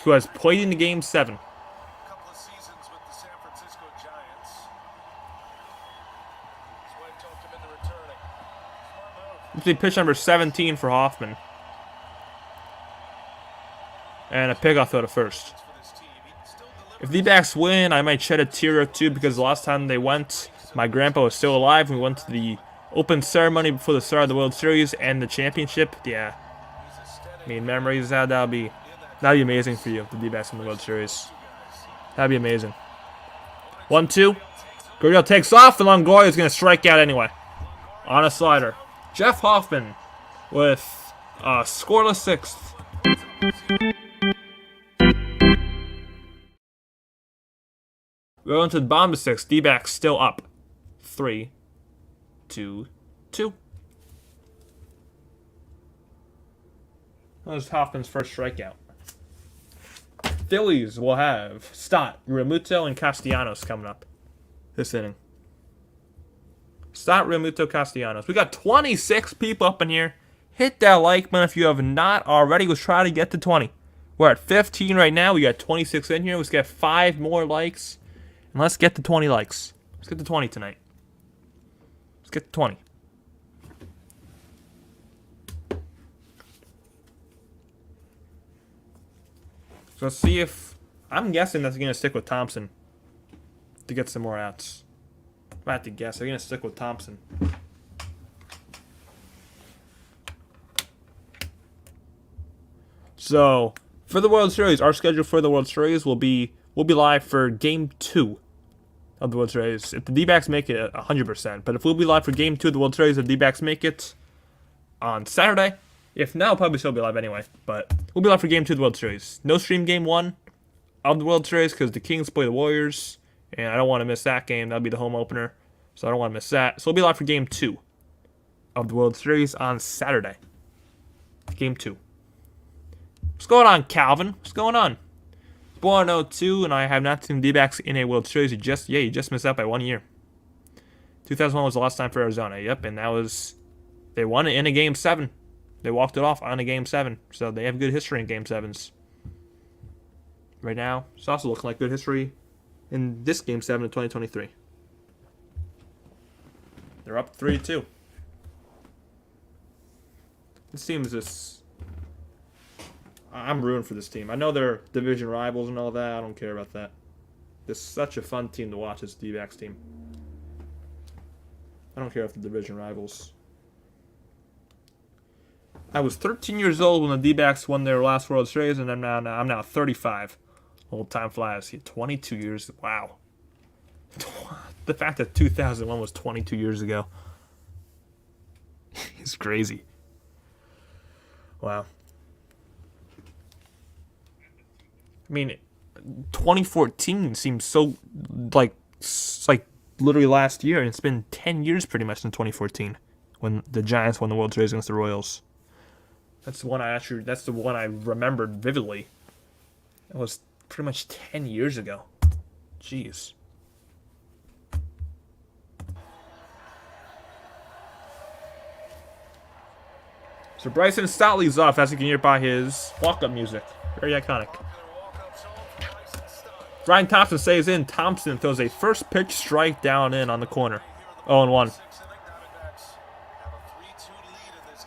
who has played in the Game 7. Couple of seasons with the San Francisco Giants. His wife talked him into returning. Smart move. This is pitch number 17 for Hoffman. And a pickoff throw to first. For this team, he still delivers. If the Dbacks win, I might shed a tear or two because the last time they went, my grandpa was still alive. We went to the open ceremony before the start of the World Series and the championship. Yeah, I mean, memories. That'd be amazing for you if the D-backs win the World Series. That'd be amazing. 1-2. Gurriel takes off, and Longoria is going to strike out anyway on a slider. Jeff Hoffman with a scoreless 6th. We're going to the bottom of 6th. D-backs still up. 3-2. That was Hoffman's first strikeout. Phillies will have Stott, Realmuto, and Castellanos coming up this inning. Stott, Realmuto, Castellanos. We got 26 people up in here. Hit that like button if you have not already. Let's try to get to 20. We're at 15 right now. We got 26 in here. Let's get 5 more likes. And let's get to 20 likes. Let's get to 20 tonight. Let's get to 20. So let's see if... I'm guessing that's going to stick with Thompson to get some more outs. I have to guess. They're going to stick with Thompson. So, for the World Series, our schedule for the World Series will be... We'll be live for Game 2 of the World Series. If the D-backs make it, 100%. But if we'll be live for Game 2 of the World Series, if the D-backs make it on Saturday... If not, I'll probably still be live anyway. But we'll be live for Game 2 of the World Series. No stream Game 1 of the World Series because the Kings play the Warriors. And I don't want to miss that game. That'll be the home opener. So I don't want to miss that. So we'll be live for Game 2 of the World Series on Saturday. Game 2. What's going on, Calvin? What's going on? Born 02, and I have not seen D-backs in a World Series. You just missed out by 1 year. 2001 was the last time for Arizona. Yep, and that was... They won it in a Game 7. They walked it off on a Game 7, so they have good history in Game 7s. Right now, it's also looking like good history in this Game 7 of 2023. They're up 3-2. This team is just... I'm ruined for this team. I know they're division rivals and all that. I don't care about that. It's such a fun team to watch, this D-backs team. I don't care if they're division rivals. I was 13 years old when the D-backs won their last World Series, and I'm now 35. Old time flies. 22 years. Wow. The fact that 2001 was 22 years ago is crazy. Wow. I mean, 2014 seems so like literally last year, and it's been 10 years pretty much in 2014 when the Giants won the World Series against the Royals. That's the one I remembered vividly. It was pretty much 10 years ago. Jeez. So Bryson Stott leads off, as you can hear by his walk-up music. Very iconic. Ryan Thompson stays in. Thompson throws a first pitch strike down in on the corner. 0-1.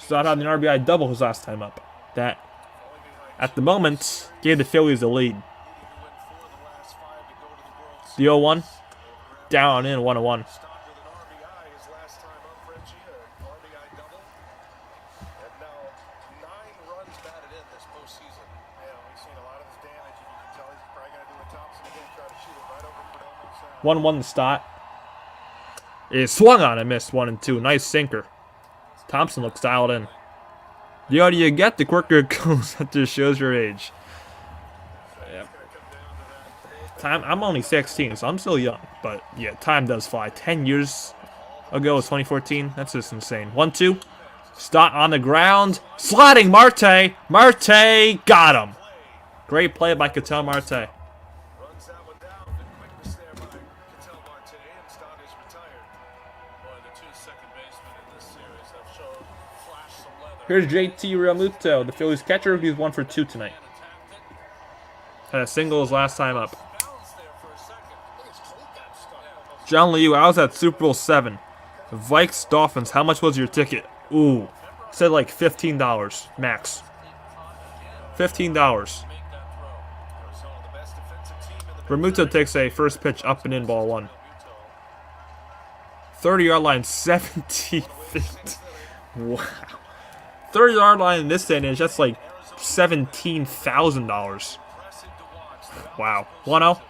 Stott had an RBI double his last time up. That, at the moment, gave the Phillies the lead. The 0-1. Down in 1-1. One the Stott. It swung on and missed 1-2. Nice sinker. Thompson looks dialed in. The older you get, the quicker it goes. That just shows your age. Yeah. I'm only 16, so I'm still young. But yeah, time does fly. 10 years ago was 2014. That's just insane. 1-2. Stott on the ground. Sliding Marte. Marte got him. Great play by Ketel Marte. Here's JT Realmuto, the Phillies catcher. He's 1 for 2 tonight. Had a single his last time up. John Liu, I was at Super Bowl 7. Vikes Dolphins, how much was your ticket? Ooh. Said like $15 max. $15. Realmuto takes a first pitch up and in, ball 1. 30-yard line, 70 feet. Wow. 30-yard line in this day and age, that's like $17,000. Wow. 1-0.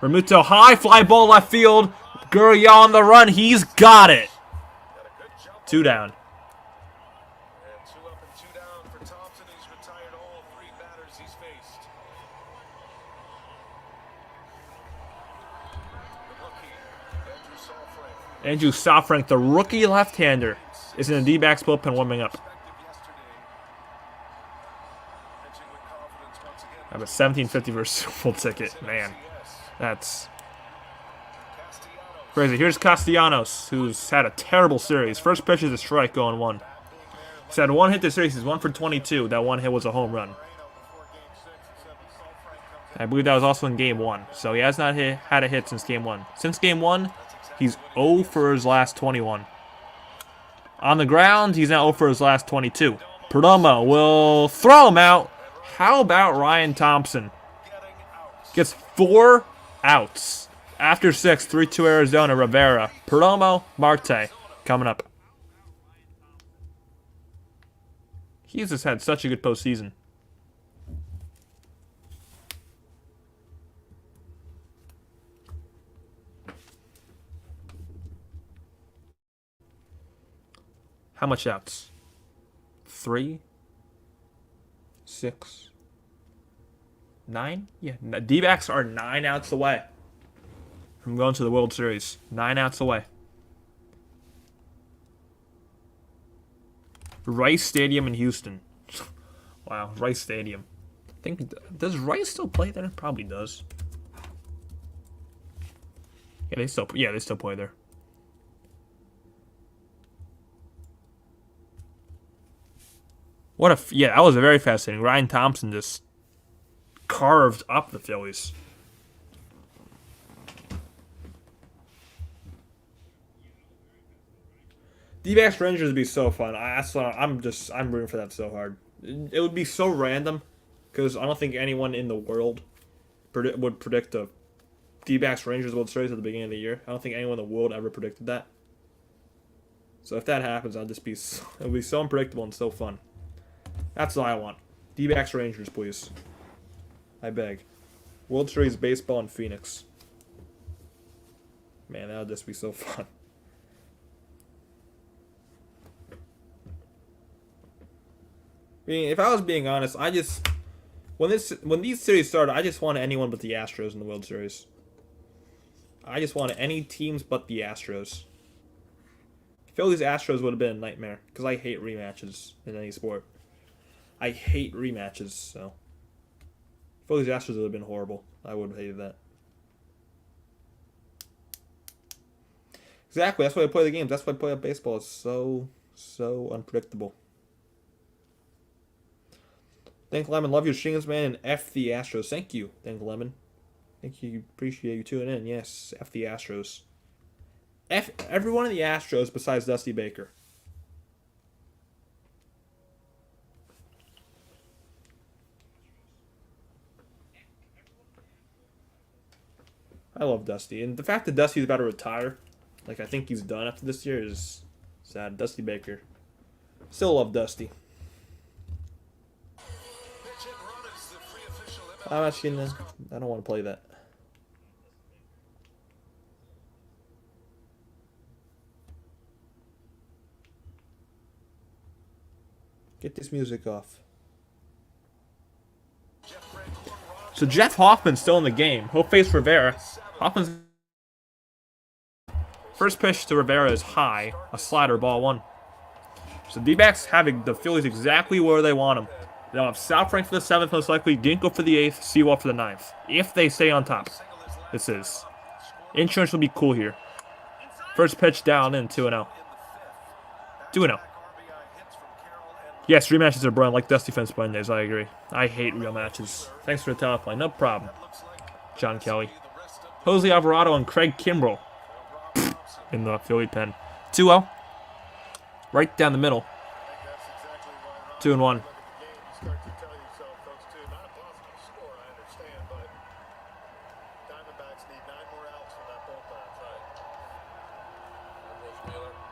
Realmuto, high fly ball left field. Gurriel on the run. He's got it. 2 down. Andrew Sofrank, the rookie left-hander, is in the D-backs bullpen warming up. I have a $17.50 for a Super Bowl ticket. Man, that's crazy. Here's Castellanos, who's had a terrible series. First pitch is a strike, going 1. He's had 1 hit this series. He's 1 for 22. That 1 hit was a home run. I believe that was also in Game 1. So he has not had a hit since Game 1. Since Game 1, he's 0 for his last 21. On the ground, he's now 0 for his last 22. Perdomo will throw him out. How about Ryan Thompson? Gets 4 outs. After 6, 3-2 Arizona, Rivera. Perdomo, Marte coming up. He's just had such a good postseason. How much outs? 3? 6? 9? Yeah, D-backs are 9 outs away from going to the World Series. 9 outs away. Rice Stadium in Houston. Wow, Rice Stadium. Does Rice still play there? Probably does. Yeah, they still play there. That was a very fascinating. Ryan Thompson just carved up the Phillies. D-backs Rangers would be so fun. I'm rooting for that so hard. It would be so random because I don't think anyone in the world would predict the D-backs Rangers World Series at the beginning of the year. I don't think anyone in the world ever predicted that. So if that happens, it'll be so unpredictable and so fun. That's all I want. D-backs Rangers, please. I beg. World Series baseball in Phoenix. Man, that would just be so fun. I mean, if I was being honest, when these series started, I just wanted anyone but the Astros in the World Series. I just wanted any teams but the Astros. Phillies Astros would have been a nightmare because I hate rematches in any sport. I hate rematches, so Phillies Astros would have been horrible. I would have hated that. Exactly, that's why I play the games. That's why I play up baseball. It's so unpredictable. Thank Lemon, love your streams, man, and F the Astros. Thank you, Thank Lemon. Thank you, appreciate you tuning in. Yes, F the Astros. F every one of the Astros besides Dusty Baker. I love Dusty. And the fact that Dusty's about to retire, like I think he's done after this year, is sad. Dusty Baker. Still love Dusty. I'm actually gonna, I don't want to play that. Get this music off. So Jeff Hoffman's still in the game. He'll face Rivera. Hoffman's first pitch to Rivera is high, a slider, ball one. So D-backs having the Phillies exactly where they want them. They'll have South Frank for the 7th, most likely, Ginkgo for the 8th, Sewell for the 9th. If they stay on top. This is. Insurance will be cool here. First pitch down in 2-0. 2-0. Yes, rematches are boring, like Dusty Fence playing days, I agree. I hate real matches. Thanks for the teleplay, no problem. John Kelly. Jose Alvarado and Craig Kimbrell in the Philly pen. 2-0. Right down the middle. 2-1.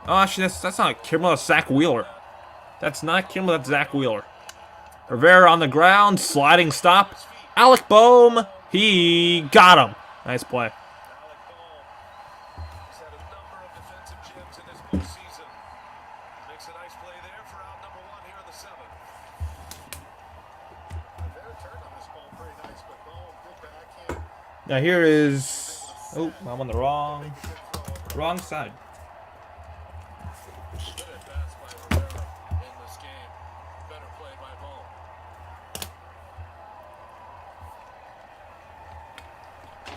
Oh, actually, that's not Kimbrell, that's Zach Wheeler. That's not Kimbrell, that's Zach Wheeler. Rivera on the ground, sliding stop. Alec Boehm, he got him. Nice play. Now here is, oh, I'm on the wrong side.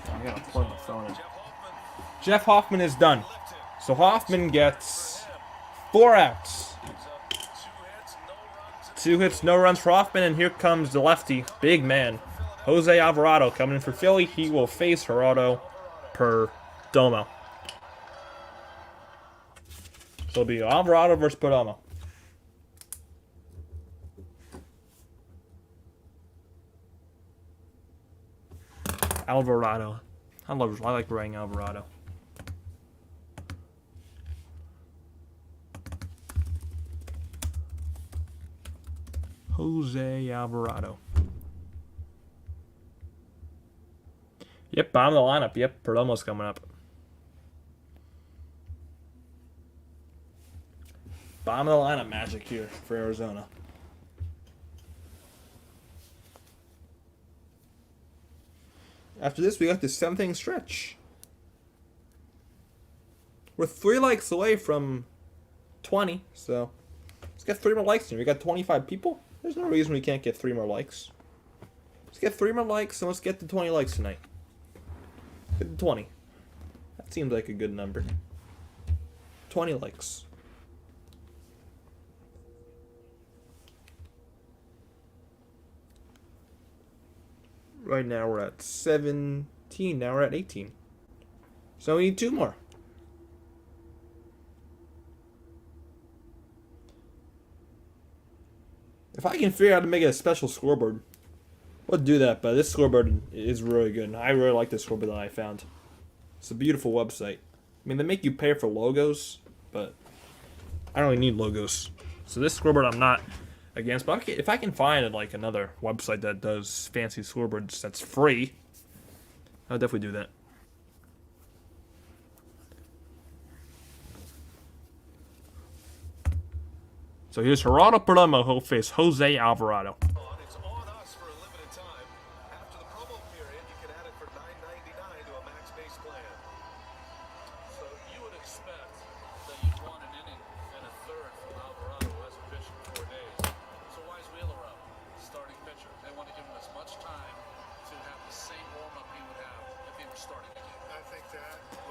I gotta plug my phone in. Jeff Hoffman is done. So Hoffman gets 4 outs. 2 hits, no runs for Hoffman, and here comes the lefty, big man, Jose Alvarado coming in for Philly. He will face Gerardo Perdomo. So it'll be Alvarado versus Perdomo. Alvarado. I like writing Alvarado. Jose Alvarado. Yep, bottom of the lineup. Yep, Perdomo's coming up. Bottom of the lineup magic here for Arizona. After this, we got the 7th-inning stretch. We're 3 likes away from 20, so let's get 3 more likes here. We got 25 people. There's no reason we can't get 3 more likes. Let's get 3 more likes, and let's get to 20 likes tonight. Get to 20. That seems like a good number. 20 likes. Right now we're at 17. Now we're at 18. So we need 2 more. If I can figure out how to make it a special scoreboard, we'll do that. But this scoreboard is really good. I really like this scoreboard that I found. It's a beautiful website. I mean, they make you pay for logos, but I don't really need logos. So this scoreboard I'm not against. But if I can find like another website that does fancy scoreboards that's free, I'll definitely do that. So here's Gerardo Perdomo, who'll face Jose Alvarado. It's on us for a limited time. After the promo period, you can add it for $9.99 to a max base plan.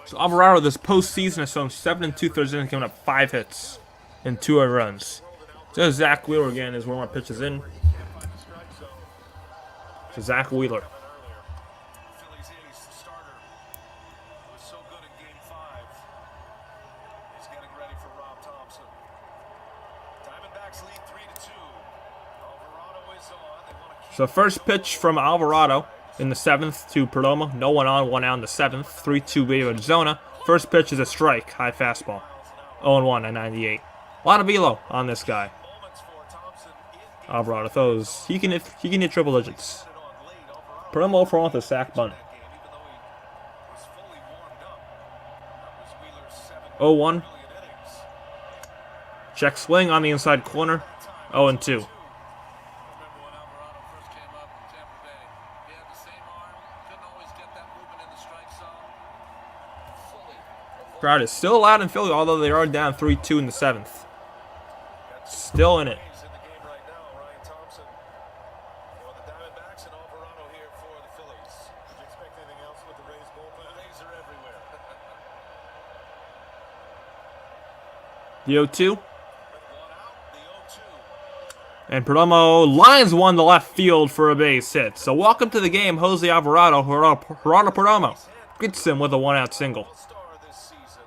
So Alvarado this postseason has shown 7 2/3 innings, giving up 5 hits and 2 earned runs. So Zach Wheeler again is one more pitches in. So Zach Wheeler. Phillies ace, the starter, was so good in Game 5. He's getting ready for Rob Thompson. Diamondbacks lead 3-2. Alvarado is on. They want to keep So first pitch from Alvarado in the 7th to Perdomo. No one on, 1 out in the 7th. 3-2 lead of Arizona. First pitch is a strike, high fastball. 0-1 at 98. A lot of velo on this guy. moments for Thompson in Game Alvarado throws. He can hit triple digits. on late. Alvarado Perdomo for with a sac bunt. that game, even though he was fully warmed up. That was Wheeler's 7 0-1. brilliant innings. Check swing on the inside corner. 0-2. Remember when Alvarado first came up in Tampa Bay? He had the same arm, couldn't always get that movement in the strike zone. Crowd is still loud in Philly, although they are down 3-2 in the 7th. Still in it. He's in the game right now, Ryan Thompson for the Diamondbacks and Alvarado here for the Phillies. Did you expect anything else with the Rays bullpen? Rays are everywhere. The 0-2. With one out, the 0-2. And Perdomo lines one to left field for a base hit. So welcome to the game, Jose Alvarado. Gerardo Perdomo gets him with a 1-out single. All-star this season.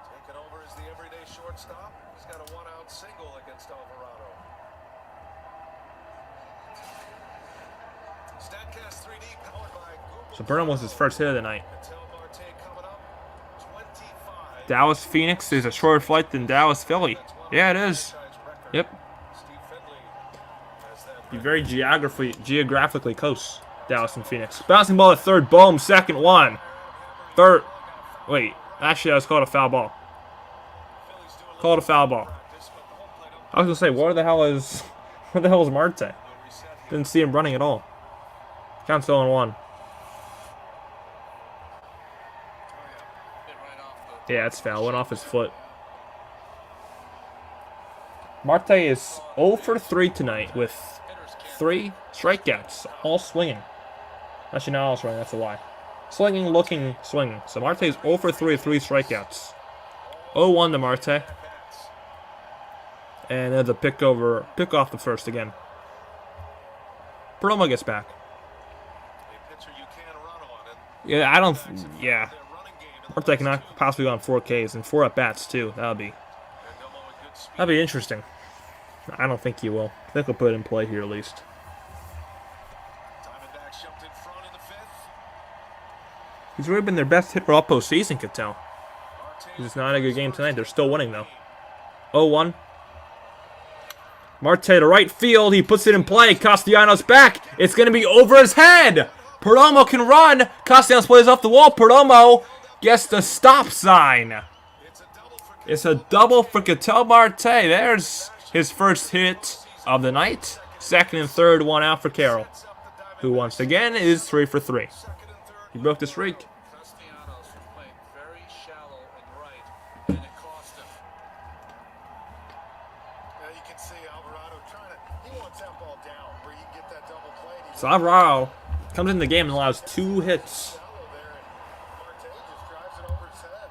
Taking over as the everyday shortstop. He's got a one-out single against Alvarado. StatCast 3D powered by Google. So Perdomo was his first hit of the night. Until Marte coming up. 25. Dallas Phoenix is a shorter flight than Dallas Philly. Yeah, it is. Yep. Steve Findlay has that Be very geographically close, Dallas and Phoenix. Bouncing ball at third, boom, second one. Third, wait, actually I was called a foul ball. Called a foul ball. I was gonna say, where the hell is Marte? Didn't see him running at all. Counts 0-1. Hit right off the Yeah, it's foul. Went off his foot. Marte is 0 for 3 tonight with 3 strikeouts, all swinging. Actually, not all swinging, that's a lie. Slinging, looking, swinging. So Marte is 0 for 3 with 3 strikeouts. 0-1 to Marte. And there's a pick off the first again. Perdomo gets back. a pitcher you can run on. And Yeah, their running game in the Marte cannot possibly go on 4 Ks and 4 at-bats too. That'd be interesting. I don't think he will. I think he'll put it in play here at least. Diamondbacks jumped in front in the 5th. He's really been their best hitter all postseason, could tell. It's not a good game tonight. They're still winning, though. 0-1. Marte to right field. He puts it in play. Castellanos back. It's going to be over his head. Perdomo can run. Castellanos plays off the wall. Perdomo gets the stop sign. It's a double for Ketel Marte. There's his first hit of the night. Second and third, 1 out for Carroll, who once again is 3 for 3. He broke the streak. Castellanos was playing very shallow and right, and it cost him. You can see Alvarado he wants that ball down where you can get that double play. So Alvarado comes in the game and allows 2 hits. Marte just drives it over his head.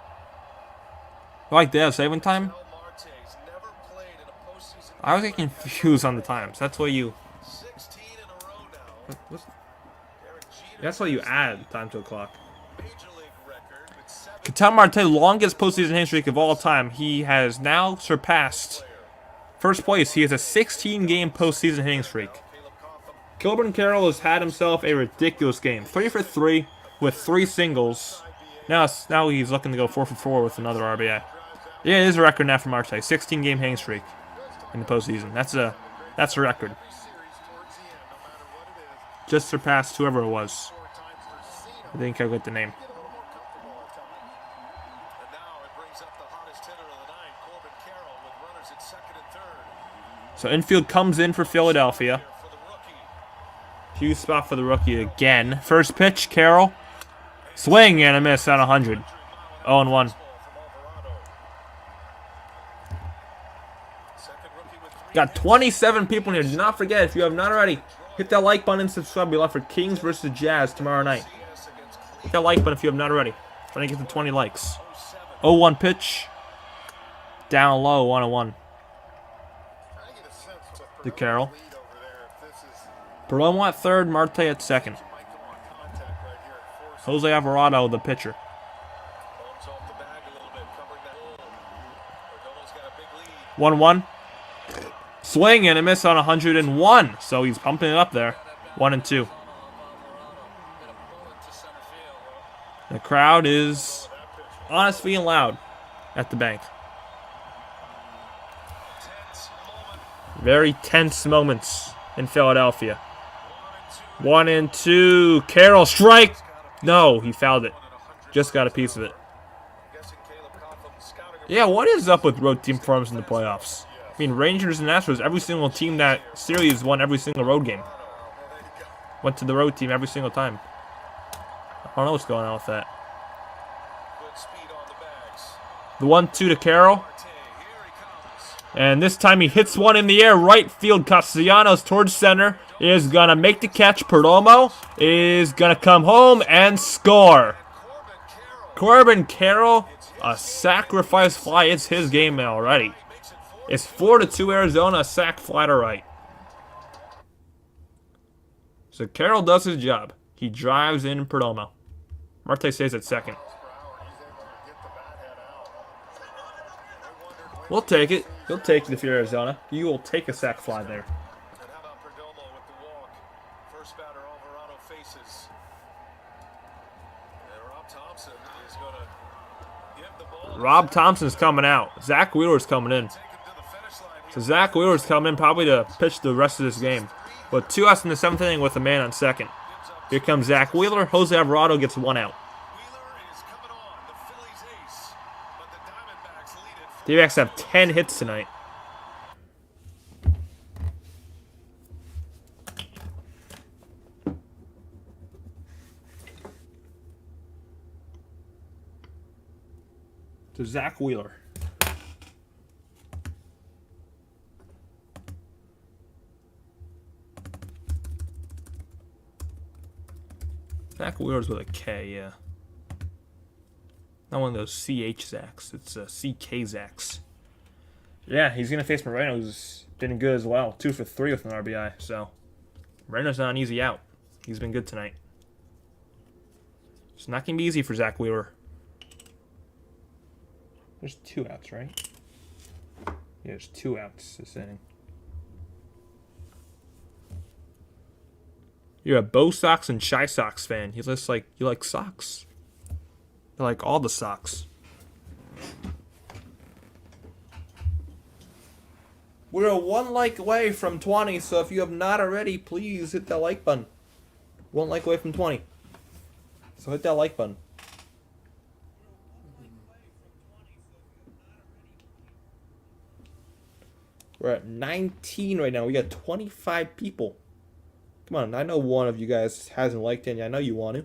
I like that saving time. Marte's never played in a postseason. I was getting confused on the times. That's why you. 16 in a row now. what's- Derek Jeter, That's why you add time to a clock. Major League record with 7 Ketel Marte, longest postseason hitting streak of all time. He has now surpassed first place. He has a 16-game postseason hitting streak. Kilburn Carroll has had himself a ridiculous game. 3 for 3 with 3 singles. Now he's looking to go 4 for 4 with another RBI. Yeah, it is a record now for Marte. 16-game hitting streak in the postseason. That's a record. Just surpassed whoever it was. I think I got the name. And now it brings up the hottest hitter of the night, Corbin Carroll, with runners at second and third. So infield comes in for Philadelphia. For the rookie, Huge spot for the rookie again. First pitch, Carroll. Swing and a miss on 100. 0-1. Got 27 people in here. Do not forget, if you have not already, hit that like button and subscribe. Be live for Kings versus Jazz tomorrow night. Hit that like button if you have not already. Trying to get to 20 likes. 0-1 pitch. Down low, 1-1. To Carroll. Perdomo at third, Marte at second. Jose Alvarado, the pitcher. 1-1. Swing and a miss on 101. So he's pumping it up there. 1-2. The crowd is honestly and loud at the bank. Very tense moments in Philadelphia. 1-2. Carroll, strike. No, he fouled it. Just got a piece of it. Yeah, what is up with road team forms in the playoffs? I mean, Rangers and Astros, every single team that series won every single road game. Went to the road team every single time. I don't know what's going on with that. The 1-2 to Carroll. And this time he hits one in the air. Right field. Castellanos towards center. Is going to make the catch. Perdomo is going to come home and score. Corbin Carroll, a sacrifice fly. It's his game already. It's 4-2 Arizona. A sac fly to right. So Carroll does his job. He drives in Perdomo. Marte stays at second. We'll take it. He'll take it if you're Arizona. You will take a sac fly there. And how about Perdomo with the walk? First batter Alvarado faces. And Rob Thompson is going to give the ball. Rob Thompson's coming out. Zach Wheeler's coming in. Take him to the finish line. So Zach Wheeler's coming in probably to pitch the rest of this game. With 2 outs in the 7th inning with a man on second. Here comes Zach Wheeler. Jose Alvarado gets 1 out. Wheeler is coming on, the Phillies ace. But the Diamondbacks lead it. D-backs have 10 hits tonight. To Zach Wheeler. Zach Wheeler's with a K, yeah. Not one of those CH Zacks. It's CK Zacks. Yeah, he's going to face Moreno, who's been good as well. 2 for 3 with an RBI, so Moreno's not an easy out. He's been good tonight. It's not going to be easy for Zach Wheeler. There's 2 outs, right? Yeah, there's 2 outs this inning. You're a Bo Sox and Chi Sox fan. You like socks. You like all the socks. We're 1 like away from 20, so if you have not already, please hit that like button. 1 like away from 20. So hit that like button. We're at 19 right now. We got 25 people. Come on, I know one of you guys hasn't liked it. I know you want to.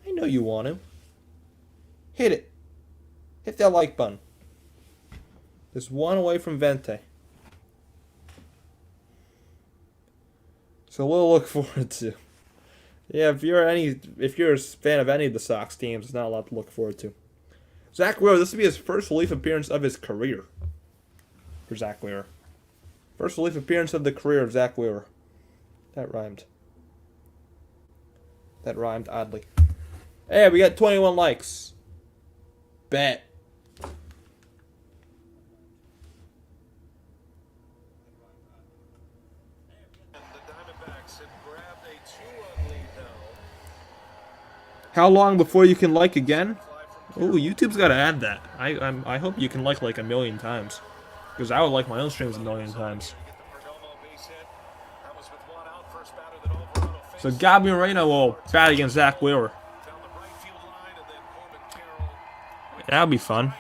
I know you want to. Hit it. Hit that like button. There's 1 away from Vente. So we'll look forward to. Yeah, if you're a fan of any of the Sox teams, it's not a lot to look forward to. Zach Wheeler, this will be his first relief appearance of his career. For Zach Wheeler. First relief appearance of the career of Zach Wheeler. That rhymed. That rhymed oddly. Hey, we got 21 likes. Bet. The Diamondbacks have grabbed a 2-run lead now. How long before you can like again? Oh, YouTube's got to add that. I hope you can like a million times. Because I would like my own streams a million times. So Gabby Moreno will bat against Zach Wheeler. That'll be fun.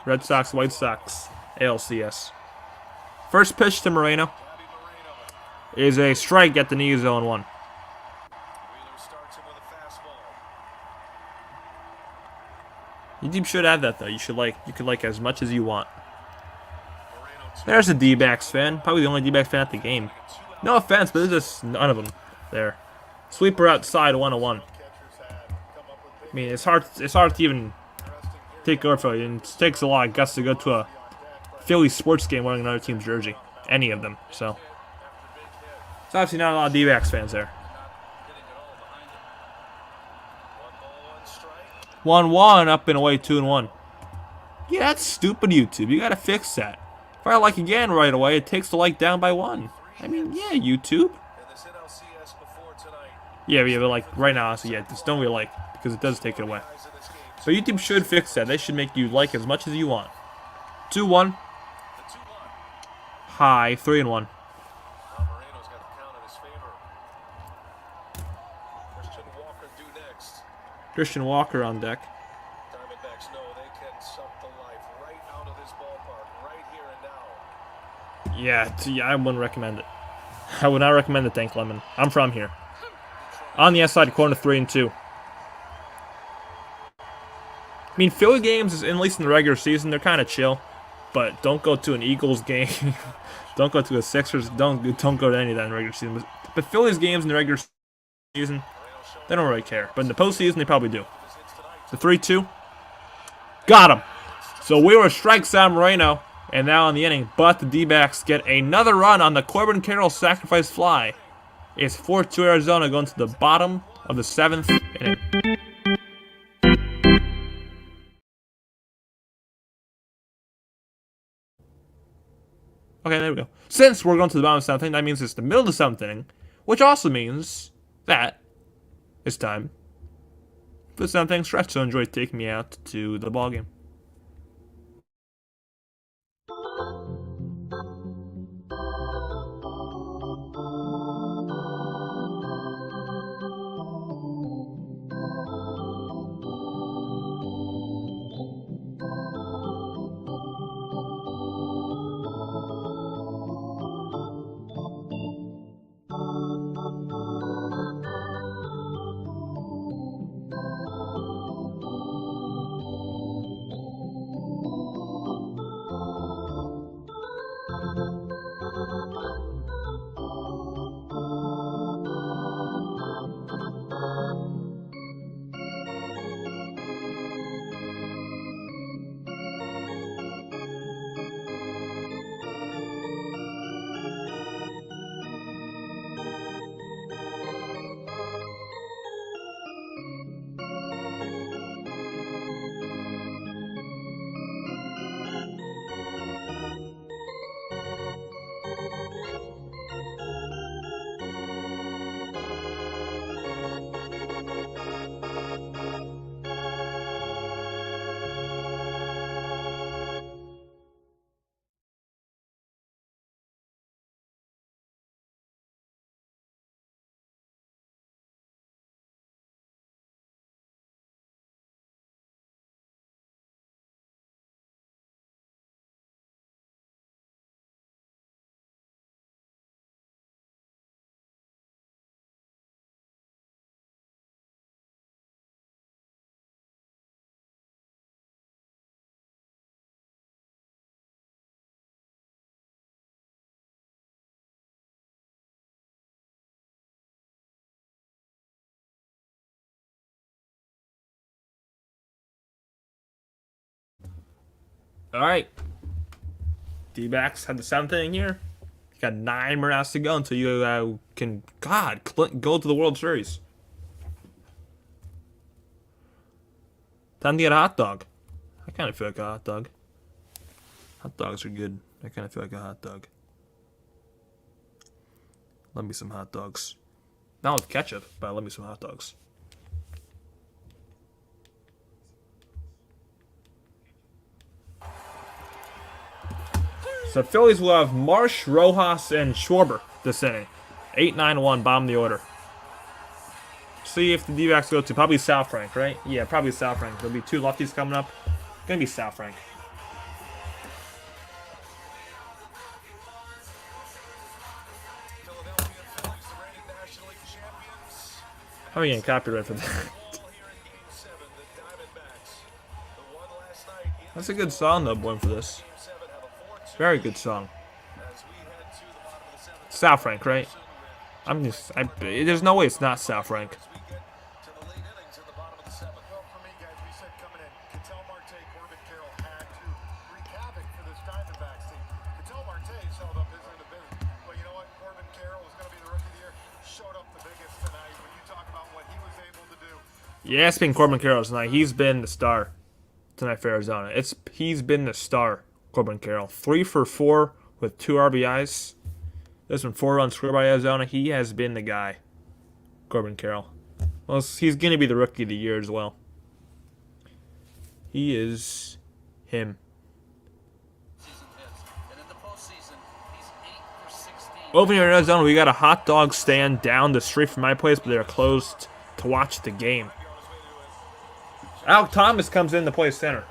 Red Sox, White Sox, NLCS. First pitch to Moreno is a strike at the knee, 0-1. YouTube should add that though. You could like as much as you want. There's a D-backs fan, probably the only D-backs fan at the game. No offense, but there's just none of them there. Sweeper outside, 1-1. I mean, it's hard to even take over for you, and it takes a lot of guts to go to a Phillies sports game wearing another team's jersey. Any of them, so. There's obviously not a lot of Dbacks fans there. 1-1, up and away, 2-1. Yeah, that's stupid, YouTube. You gotta fix that. If I like again right away, it takes the like down by 1. I mean, yeah, YouTube. Yeah, but like right now, honestly, yeah, just don't really like because it does take it away. So YouTube should fix that. They should make you like as much as you want. 2-1. High, 3-1. Christian Walker on deck. Diamondbacks know they can suck the life right out of this ballpark, right here and now. Yeah, I wouldn't recommend it. I would not recommend it, Dank Lemon. I'm from here. On the outside corner, 3-2. I mean, Philly games, at least in the regular season, they're kind of chill. But don't go to an Eagles game. Don't go to a Sixers. Don't go to any of that in the regular season. But Phillies games in the regular season, they don't really care. But in the postseason, they probably do. The 3-2. Got him. So we were strikes on Moreno. And now in the inning. But the D-backs get another run on the Corbin Carroll sacrifice fly. It's 4-2 Arizona going to the bottom of the 7th inning. Okay, there we go. Since we're going to the bottom of the 7th inning, that means it's the middle of the 7th inning. Which also means that it's time for the 7th inning stretch. So enjoy taking me out to the ball game. Alright. D-backs had the 7th inning here. You got 9 more outs to go until you can, go to the World Series. Time to get a hot dog. I kind of feel like a hot dog. Hot dogs are good. I kind of feel like a hot dog. Love me some hot dogs. Not with ketchup, but I love me some hot dogs. So Phillies will have Marsh, Rojas, and Schwarber this inning. 8-9-1, bottom of the order. See if the D-backs go to probably Sal Frank, right? Yeah, probably Sal Frank. There'll be 2 lefties coming up. Gonna be Sal Frank. How are you getting copyright for that? That's a good song though, born for this. Very good song. Sal Frank, right? There's no way it's not Sal Frank. Yeah, it's been Corbin Carroll tonight. He's been the star tonight for Arizona. He's been the star, Corbin Carroll. 3 for 4 with 2 RBIs. There's been 4 runs scored by Arizona. He has been the guy, Corbin Carroll. Well, he's going to be the Rookie of the Year as well. He is him. Over here in Arizona, we got a hot dog stand down the street from my place, but they're closed to watch the game. Alec Thomas comes in to play center.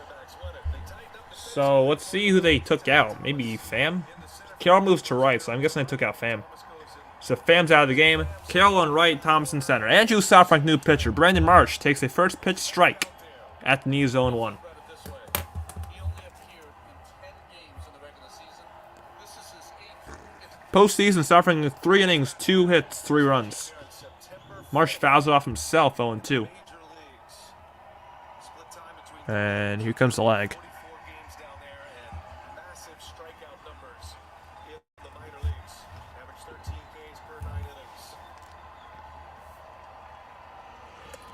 So let's see who they took out. Maybe Pham? Carroll moves to right, so I'm guessing they took out Pham. So Pham's out of the game. Carroll on right, Thomas in center. Andrew Safrank, new pitcher. Brandon Marsh takes a first pitch strike at the knee zone 1. Postseason, Safrank 3 innings, 2 hits, 3 runs. Marsh fouls it off himself, 0-2. And here comes the lag.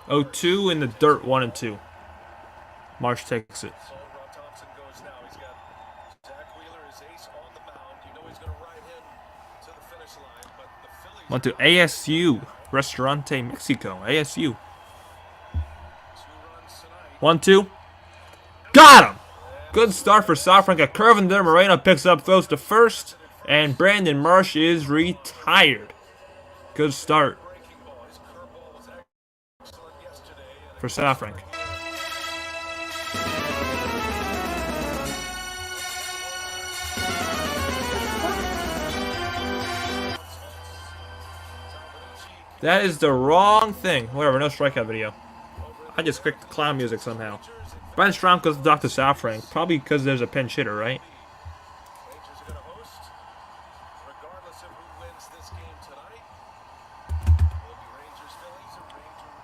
0-2 in the dirt, 1-2. Marsh takes it. 1-2. ASU Restaurante Mexico. ASU. 1-2. Got him! Good start for Safrank. A curve in there. Moreno picks up, throws to first. And Brandon Marsh is retired. Good start for Safrank. That is the wrong thing. Whatever, no strikeout video. I just clicked the clown music somehow. Brian Strom goes to Dr. Safrank. Probably because there's a pinch hitter, right?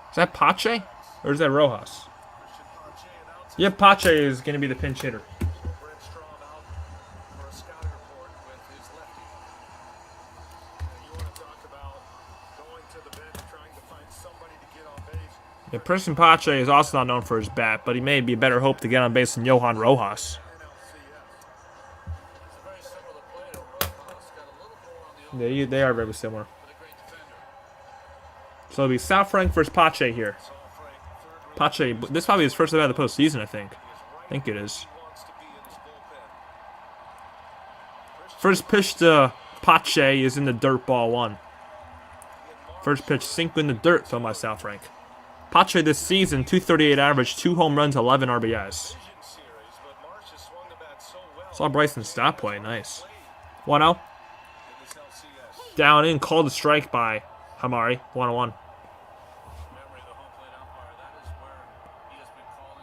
Is that Pache? Or is that Rojas? Yeah, Pache is going to be the pinch hitter. Yeah, Preston Pache is also not known for his bat, but he may be a better hope to get on base than Johan Rojas. Yeah, they are very similar. So it'll be Safrank versus Pache here. Pache, this is probably his first at the postseason, I think. I think it is. First pitch to Pache is in the dirt, ball 1. First pitch sink in the dirt, thrown by Safrank. Pache this season, 238 average, 2 home runs, 11 RBIs. Saw Bryson stop play, nice. 1-0. Down in, called a strike by Hamari, 1-1.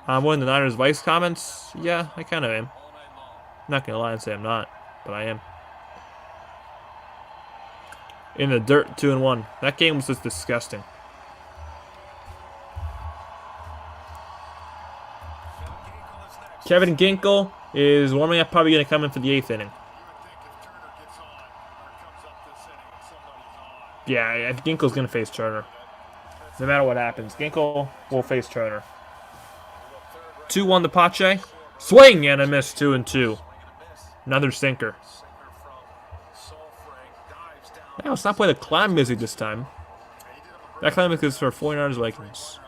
I'm one of the Niners Vice comments. Yeah, I kind of am. I'm not going to lie and say I'm not, but I am. In the dirt, 2-1. That game was just disgusting. Kevin Ginkel is warming up, probably going to come in for the 8th inning. Yeah, Ginkel's going to face Turner. No matter what happens, Ginkel will face Turner. 2-1 to Pache. Swing and a miss, 2-2. Another sinker. Now let's not play the clown music this time. That clown music is for 49ers Vikings.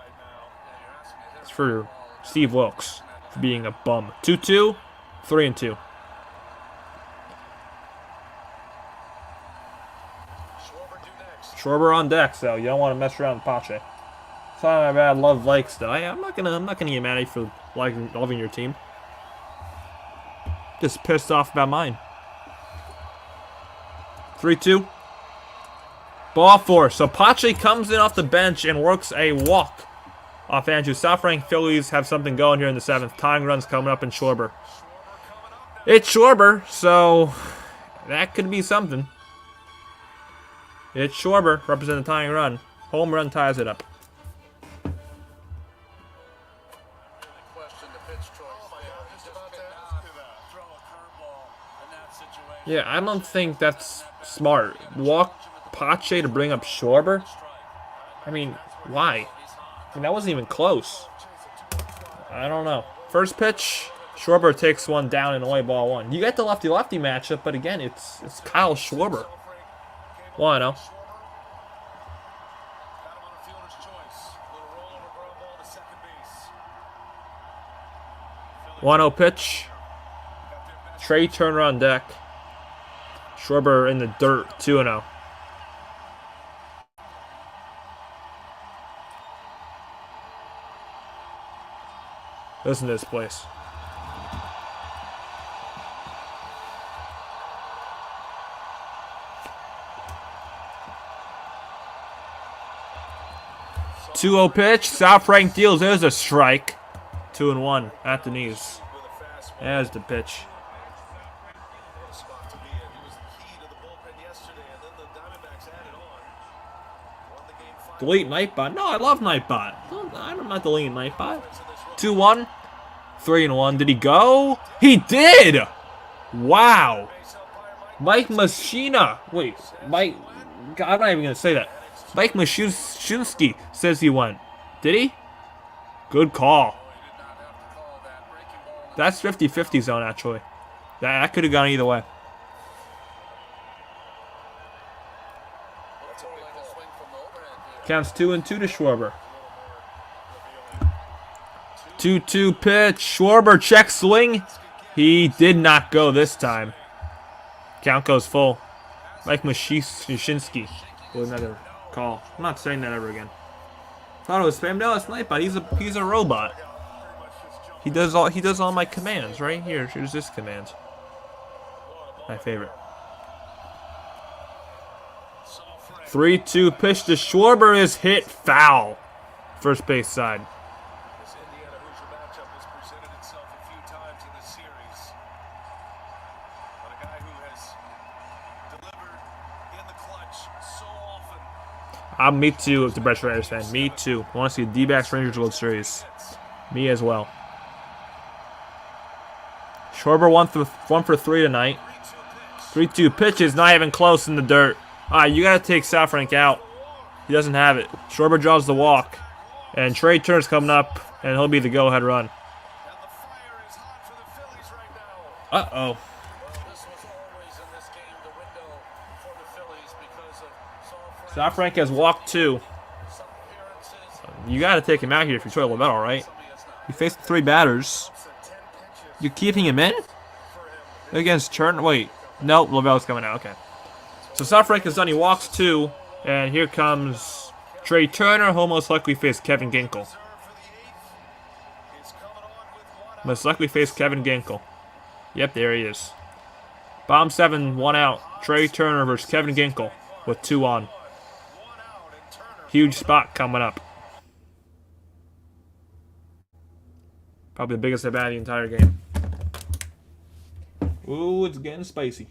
It's for Steve Wilkes for being a bum. 2-2, 3-2. Schwarber on deck, so you don't want to mess around with Pache. Sorry, my bad. Love likes though. I'm not gonna get mad at you for loving your team. Just pissed off about mine. 3-2. Ball 4. So Pache comes in off the bench and works a walk off Andrew Safrank. Phillies have something going here in the 7th. Tying runs coming up in Schwarber. It's Schwarber, so that could be something. It's Schwarber representing the tying run. Home run ties it up. Yeah, I don't think that's smart. Walk Pache to bring up Schwarber? I mean, why? And that wasn't even close. I don't know. First pitch, Schwarber takes one down and away, ball one. You get the lefty-lefty matchup, but again, it's Kyle Schwarber. 1-0. One 0 pitch. Trey Turner on deck. Schwarber in the dirt. 2-0. Listen to this place. Two 0 pitch. South Frank deals. There's a strike. 2-1 at the knees. There's the pitch. Delete Nightbot. No, I love Nightbot. I'm not deleting Nightbot. 2-1. 3-1. Did he go? He did! Wow. Mike Machina. Wait, Mike. God, I'm not even going to say that. Mike Mashinsky says he went. Did he? Good call. That's 50-50 zone, actually. That could have gone either way. Counts 2-2 to Schwarber. 2-2 pitch. Schwarber check swing. He did not go this time. Count goes full. Mike Mashinsky with another call. I'm not saying that ever again. Thought it was spam. No, it's Nightbot. He's a robot. He does all my commands right here. Here's this command. My favorite. 3-2 pitch to Schwarber is hit foul. First base side. This Indiana Hoosier matchup has presented itself a few times in this series. But a guy who has delivered in the clutch so often. Me too, as the Brett Raiders fan. Me too. I want to see the Dbacks Rangers World Series. Me as well. Schwarber 1 for 3 tonight. 3-2 pitches, not even close in the dirt. Alright, you gotta take South Frank out. He doesn't have it. Schwarber draws the walk. And Trey Turner's coming up, and he'll be the go-ahead run. And the fire is hot for the Phillies right now. Uh-oh. Well, this was always in this game the window for the Phillies because of South Frank has walked 2. some appearances. You gotta take him out here if you're Troy Lavelle, right? He faced 3 batters. You're keeping him in? Against Turner? Wait. Nope, Lavelle's coming out. Okay. So South Frank is done. He walks 2. And here comes Trey Turner, who'll most likely face Kevin Ginkel. Most likely face Kevin Ginkel. Yep, there he is. Bomb 7, 1 out. Trey Turner versus Kevin Ginkel with 2 on. Huge spot coming up. Probably the biggest at bat of the entire game. Ooh, it's getting spicy.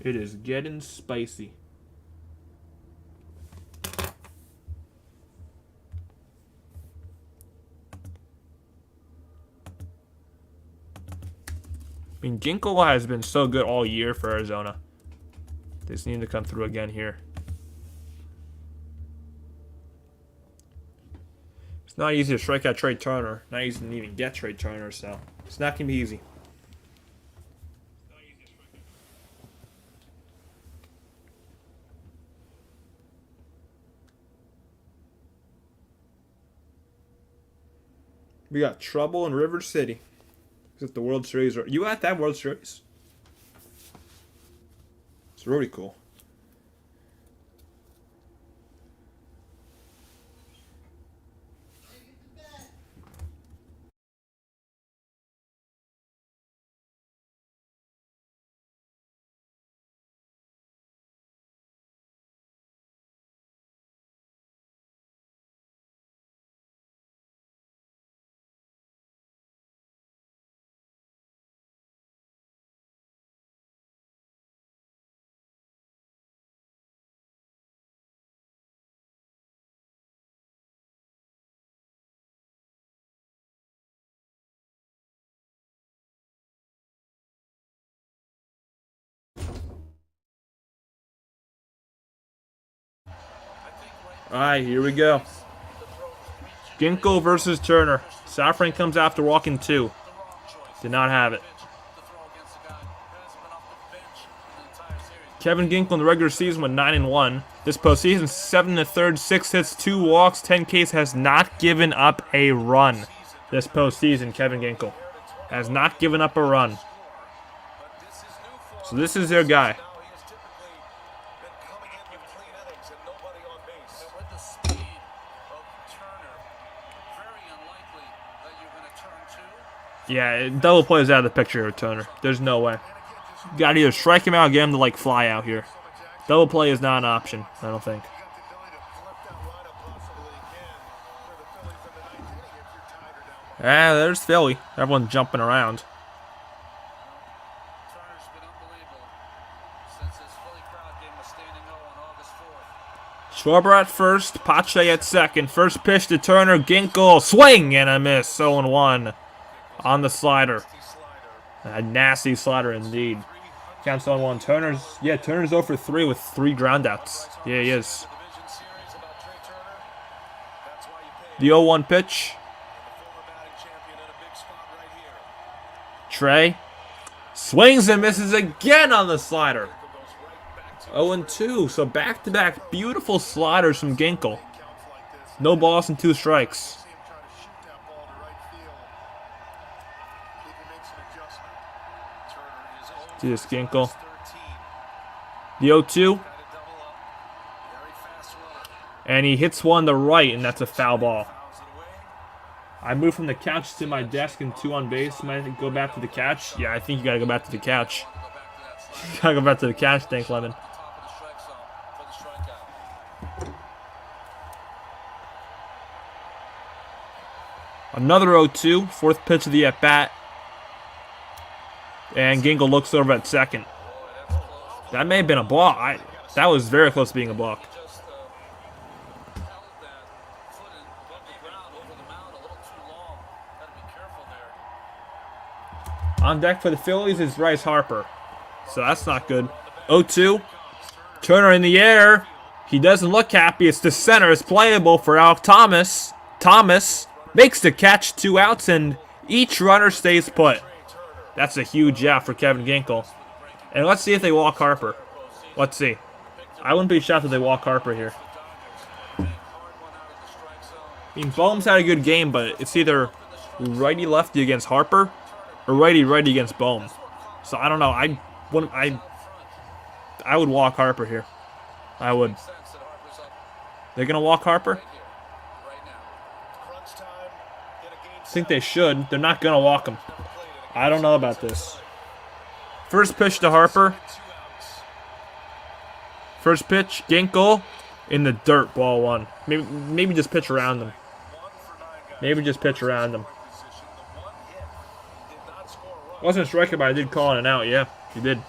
It is getting spicy. I mean, Ginkel has been so good all year for Arizona. They just need to come through again here. It's not easy to strike out Trey Turner. Not easy to even get Trey Turner, so it's not going to be easy. We got trouble in River City. Is it the World Series? You at that World Series? It's really cool. Alright, here we go. Ginkle versus Turner. Safran comes after walking 2. Did not have it. Kevin Ginkle in the regular season went 9-1. This postseason, 7 1/3, 6 hits, 2 walks, 10 Ks, has not given up a run. This postseason, Kevin Ginkle has not given up a run. So this is their guy. Yeah, double play is out of the picture here, Turner. There's no way. You gotta either strike him out or get him to like fly out here. Double play is not an option, I don't think. Ah, there's Philly. Everyone's jumping around. Turner's been unbelievable since his Philly crowd gave him a standing O on August 4th. Schwarber at first, Pache at second. First pitch to Turner, Ginkle, swing and a miss. 0-1 on the slider. A nasty slider indeed. Counts 0-1. Turner's 0 for 3 with 3 groundouts. Yeah, he is. The 0-1 pitch. Trey swings and misses again on the slider. 0-2. So back-to-back beautiful sliders from Ginkle. No balls and 2 strikes. See this Ginkle. The 0-2. And he hits one to right, and that's a foul ball. I moved from the couch to my desk and 2 on base. Might I go back to the couch? Yeah, I think you gotta go back to the couch. You gotta go back to the couch, Dank Lemon. Another 0-2. 4th pitch of the at-bat. And Ginkle looks over at second. That may have been a block. That was very close to being a block. On deck for the Phillies is Bryce Harper. So that's not good. 0-2. Turner in the air. He doesn't look happy. It's the center. It's playable for Alec Thomas. Thomas makes the catch, 2 outs, and each runner stays put. That's a huge out for Kevin Ginkle. And let's see if they walk Harper. Let's see. I wouldn't be shocked if they walk Harper here. I mean, Bohm's had a good game, but it's either righty-lefty against Harper or righty-righty against Bohm. So I don't know. I would walk Harper here. I would. They're going to walk Harper? I think they should. They're not going to walk him. I don't know about this. First pitch to Harper. First pitch, Ginkle in the dirt, ball 1. Maybe just pitch around them. Maybe just pitch around them. Wasn't a striker, but I did call it an out. Yeah, he did.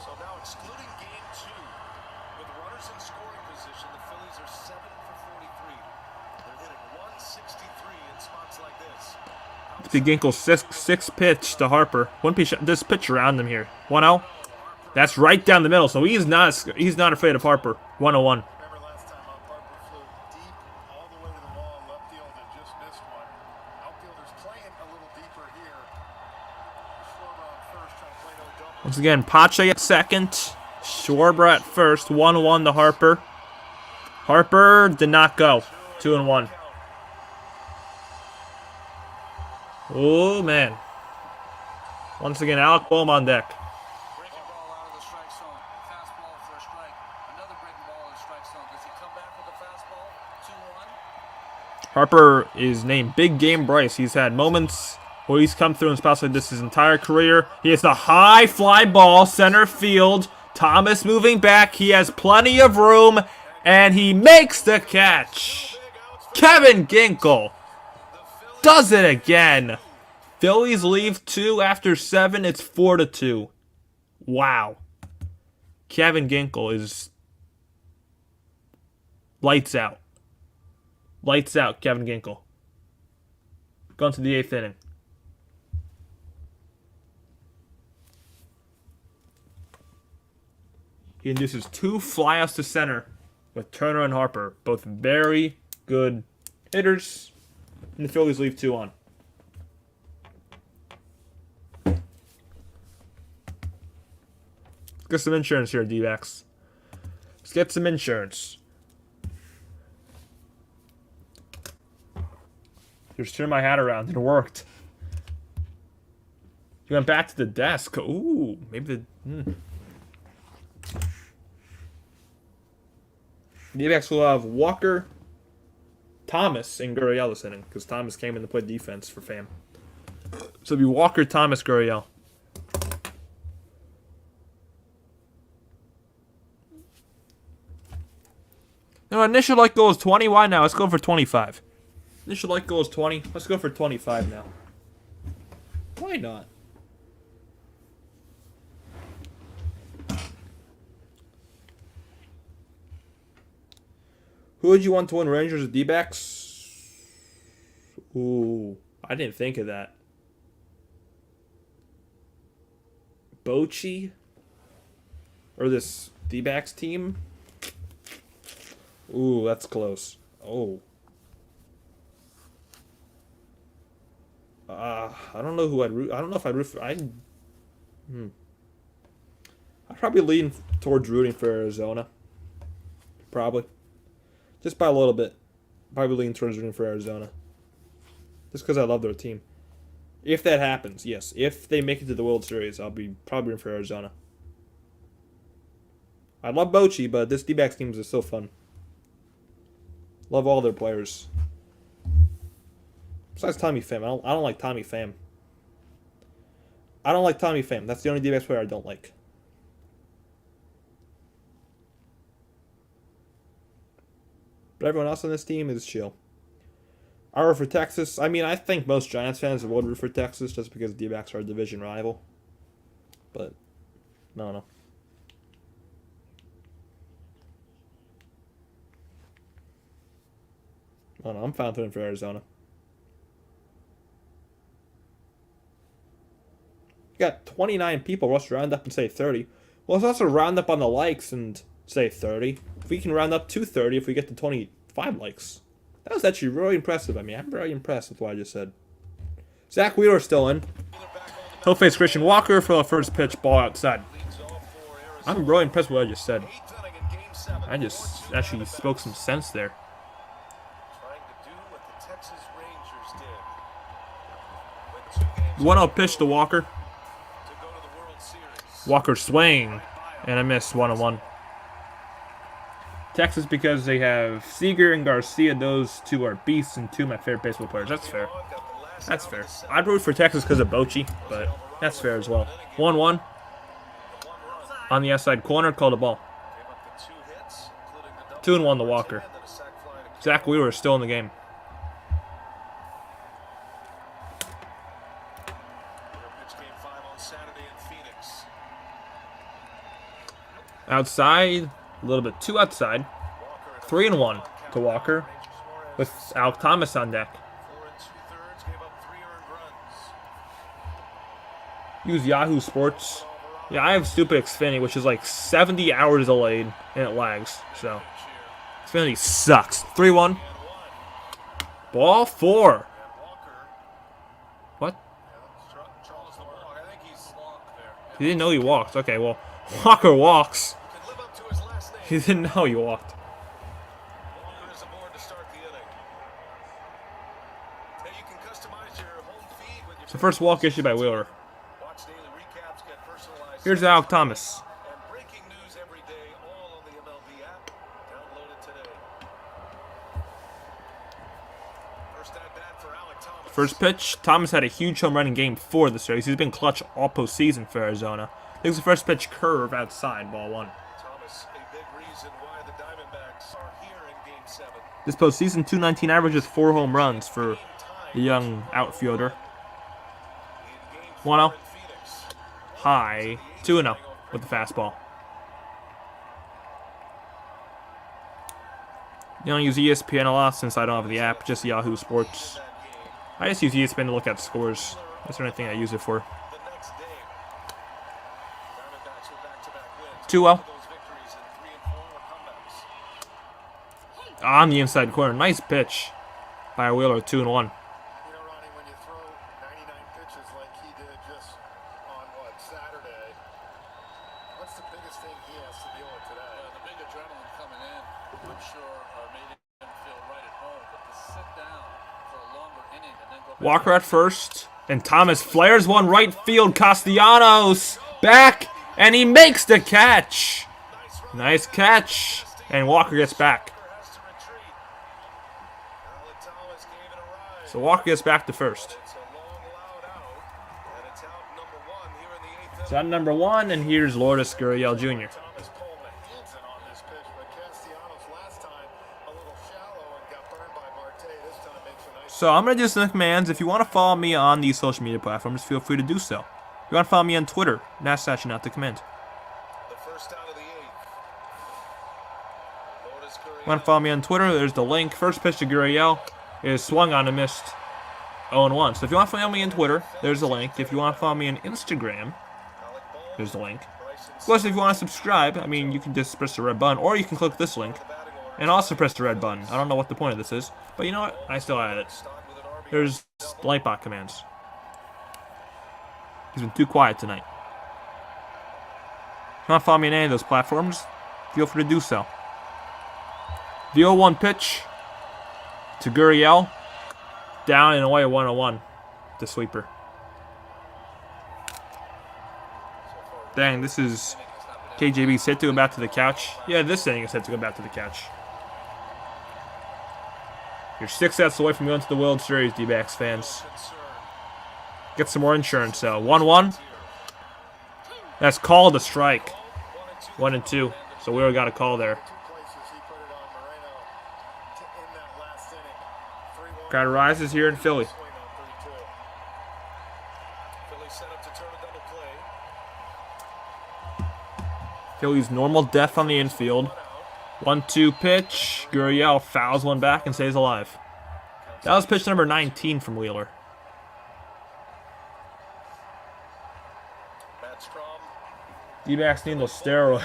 The Ginkle sixth pitch to Harper. One pitch, just pitch around them here. 1-0. That's right down the middle. So he's not afraid of Harper. 1-1. Once again, Pache at second. Schwarber at first. 1-1 to Harper. Harper did not go. 2-1. Oh, man. Once again, Alec Bohm on deck. Breaking ball out of the strike zone. Fastball for a strike. Another breaking ball in the strike zone. Does he come back with a fastball? 2-1. Harper is named Big Game Bryce. He's had moments where he's come through in spots like this his entire career. He has the high fly ball, center field. Thomas moving back. He has plenty of room, and he makes the catch. Kevin Ginkle does it again. Phillies leave 2 after 7. It's 4-2. Wow. Kevin Ginkle is lights out. Lights out, Kevin Ginkle. Going to the 8th inning. He induces 2 flyouts to center with Turner and Harper. Both very good hitters. And the Phillies leave 2 on. Let's get some insurance here, Dbacks. Let's get some insurance. Just turn my hat around. It worked. You went back to the desk. Ooh, maybe the... Dbacks will have Walker, Thomas, and Gurriel this inning, because Thomas came in to play defense for Pham. So it'll be Walker, Thomas, Gurriel. No, initial light goal is 20. Why now? Let's go for 25. Initial light goal is 20. Let's go for 25 now. Why not? Who would you want to win, Rangers or D-backs? Ooh, I didn't think of that. Bochy? Or this D-backs team? Ooh, that's close. Oh. I don't know who I'd root. I don't know if I'd root for. I'd probably lean towards rooting for Arizona. Probably. Just by a little bit. Probably lean towards rooting for Arizona. Just because I love their team. If that happens, yes. If they make it to the World Series, I'll be probably rooting for Arizona. I love Bochy, but this D-backs team is so fun. Love all their players. Besides Tommy Pham. I don't like Tommy Pham. I don't like Tommy Pham. That's the only D-backs player I don't like. But everyone else on this team is chill. I root for Texas. I mean, I think most Giants fans would root for Texas just because D-backs are a division rival. But, no. Oh, no, I'm fine rooting for Arizona. You got 29 people. Let's round up and say 30. Well, let's also round up on the likes and say 30. If we can round up to 30, if we get to 25 likes. That was actually really impressive. I mean, I'm very impressed with what I just said. Zach Wheeler's still in. He'll face Christian Walker for the first pitch, ball outside. I'm really impressed with what I just said. I just actually spoke some sense there. 1-0 pitch to Walker. Walker swing, and I missed 1-1. Texas because they have Seager and Garcia. Those two are beasts and two of my favorite baseball players. That's fair. That's fair. I'd root for Texas because of Bochy, but that's fair as well. 1-1. On the outside corner, called a ball. 2-1 to Walker. Zach Wheeler is still in the game. Outside, a little bit too outside. 3-1 to Walker with Al Thomas on deck. Use Yahoo Sports. Yeah, I have Stupid Xfinity, which is like 70 hours delayed and it lags. So, Xfinity sucks. 3-1. Ball 4. What? He didn't know he walked. Okay, well, Walker walks. He didn't know he walked. So first walk issued by Wheeler. Here's Alec Thomas. First pitch, Thomas had a huge home run in Game 4 of the series. He's been clutch all postseason for Arizona. There's the first pitch curve outside, ball 1. Thomas, a big reason why the Diamondbacks are here in Game 7. This postseason, 219 averages 4 home runs for the young outfielder. 1-0. High. 2-0 with the fastball. You don't use ESPN a lot since I don't have the app, just Yahoo Sports. I just use ESPN to look at scores. That's the only thing I use it for. 2-0. On the inside corner. Nice pitch. by Wheeler, 2-1. You know, Ronnie, when you throw 99 pitches like he did just on, Saturday, what's the biggest thing he has to deal with today? The big adrenaline coming in, I'm sure, made him feel right at home. But to sit down for a longer inning and then go back. Walker at first, and Thomas flares one right field. Castellanos back, and he makes the catch. Nice catch, and Walker gets back. So Walker gets back to first. So at number 1, and here's Lourdes Gurriel Jr. So I'm going to do some commands. If you want to follow me on these social media platforms, feel free to do so. If you want to follow me on Twitter, /not the command. If you want to follow me on Twitter, there's the link. First pitch to Gurriel is swung on and missed 0-1. So if you want to follow me on Twitter, there's the link. If you want to follow me on Instagram, there's the link. Of course, if you want to subscribe, I mean, you can just press the red button, or you can click this link and also press the red button. I don't know what the point of this is, but you know what? I still added it. There's the Lightbot commands. He's been too quiet tonight. If you want to follow me on any of those platforms, feel free to do so. The 0-1 pitch to Gurriel. Down and away, 1-1. The sweeper. Dang, this is KJB set to go back to the couch. Yeah, this inning is set to go back to the couch. You're 6 outs away from going to the World Series, Dbacks fans. Get some more insurance, though. 1-1. That's called a strike. 1-2. So we already got a call there. Crowd rises here in Philly. Philly's normal depth on the infield. 1-2 pitch. Gurriel fouls one back and stays alive. That was pitch number 19 from Wheeler. D-backs need a steroid.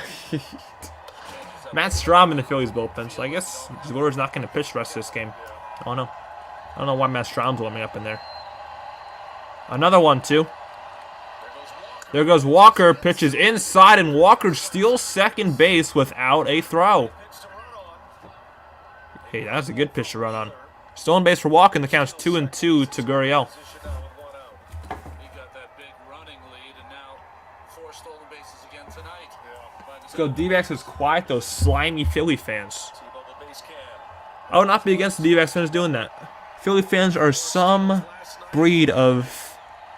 Matt Strahm in the Phillies bullpen, so I guess Wheeler's not going to pitch the rest of this game. I don't know. I don't know why Matt Strahm's warming up in there. Another 1-2. There goes Walker. Pitches inside, and Walker steals second base without a throw. Hey, that's a good pitch to run on. Stolen base for Walker, and the count's 2-2 to Gurriel. Let's go D-backs is quiet, those slimy Philly fans. I would not be against the D-backs fans doing that. Philly fans are some breed of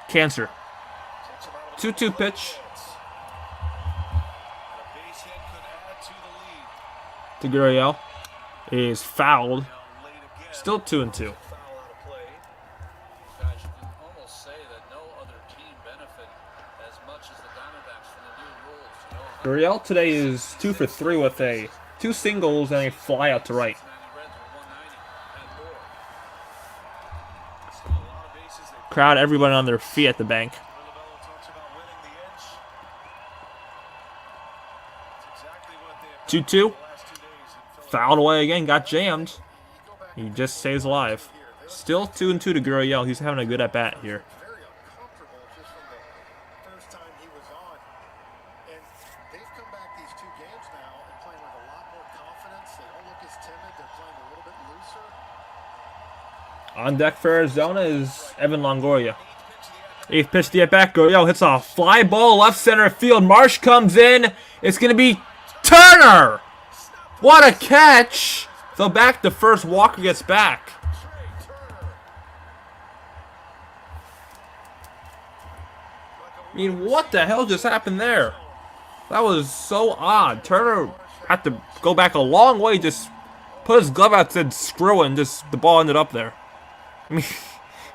cancer. 2-2 pitch to Gurriel is fouled. Still 2-2. Gurriel today is 2 for 3 with 2 singles and a fly out to right. Crowd, everybody on their feet at the bank. 2-2. Fouled away again, got jammed. He just stays alive. Still 2-2 to Gurriel. He's having a good at bat here. On deck for Arizona is Evan Longoria. 8th pitch to get back. Gurriel hits a fly ball left center field. Marsh comes in. It's going to be Turner. What a catch. So back to first. Walker gets back. I mean, what the hell just happened there? That was so odd. Turner had to go back a long way. Just put his glove out, said screw it, and just the ball ended up there. I mean,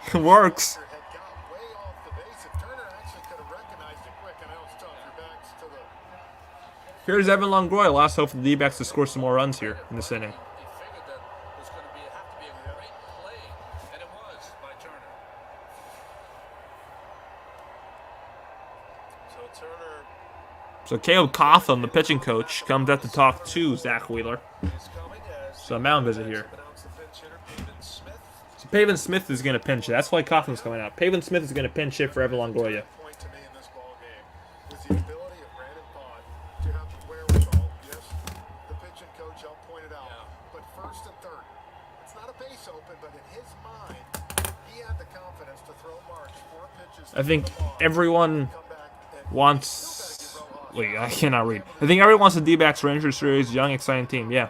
it works. Here's Evan Longoria. Last hope for the D-backs to score some more runs here in this inning. So Caleb Cotham, the pitching coach, comes out to talk to Zach Wheeler. So a mound visit here. Pavin Smith is going to pinch it. That's why Coughlin's coming out. Pavin Smith is going to pinch hit for Evan Longoria. Point to me in this ball game was the ability of Brandon Pfaadt to have the wherewithal. Yes, the pitching coach helped point it out. But first and third, it's not a base open, but in his mind, he had the confidence to throw March 4 pitches. I think everyone wants... Wait, I cannot read. I think everyone wants the D-backs Ranger Suarez, young, exciting team. Yeah.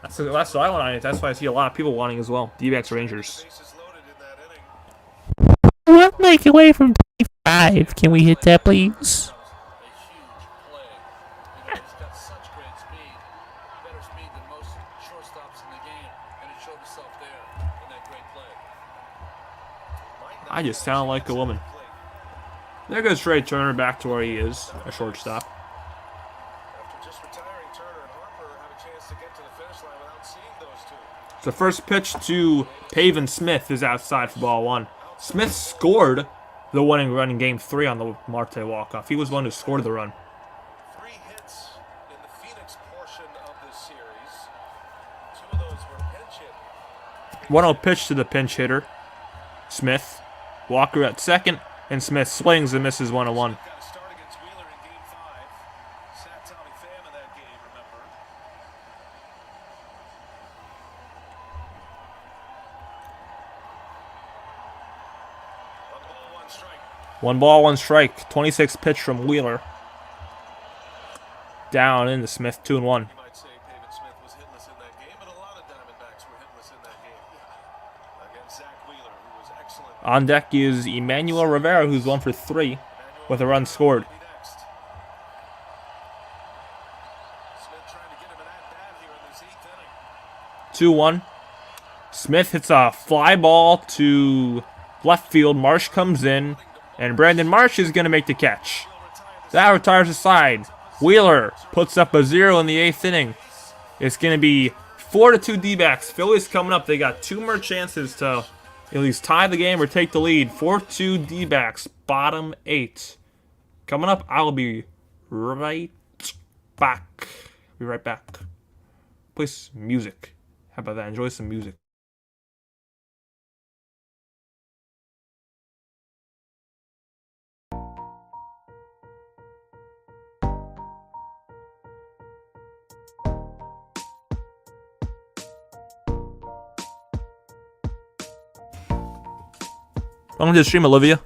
That's what I want on it. That's why I see a lot of people wanting as well. D-backs Rangers. One mic away from 25. Can we hit that, please? A huge play. You know, he's got such great speed. Better speed than most shortstops in the game. And it showed itself there in that great play. I just sound like a woman. There goes Trey Turner back to where he is, a shortstop. After just retiring, Turner and Harper have a chance to get to the finish line without seeing those two. The first pitch to Pavin Smith is outside for ball 1. Smith scored the winning run in Game 3 on the Marte walk-off. He was the one who scored the run. 3 hits in the Phoenix portion of this series. 2 of those were pinch hit. 1-0 pitch to the pinch hitter, Smith. Walker at second, and Smith swings and misses 1-1. Got a start against Wheeler in Game 5. Sat Tommy Pham in that game, remember? One ball, one strike. 26 pitch from Wheeler. Down into Smith, 2-1. You might say Pavin Smith was hitless in that game, but a lot of Diamondbacks were hitless in that game. Against Zach Wheeler, who was excellent. On deck is Emmanuel Rivera, who's 1 for 3 with a run scored. Next. Smith trying to get him an at-bat here in this 8th inning. 2-1. Smith hits a fly ball to left field. Marsh comes in, and Brandon Marsh is going to make the catch. That retires the side. Wheeler puts up a 0 in the 8th inning. It's going to be 4-2 D-backs. Phillies coming up. They got 2 more chances to at least tie the game or take the lead. 4-2 D-backs, bottom 8. Coming up, I'll be right back. Be right back. Play some music. How about that? Enjoy some music. Welcome to the stream, Olivia.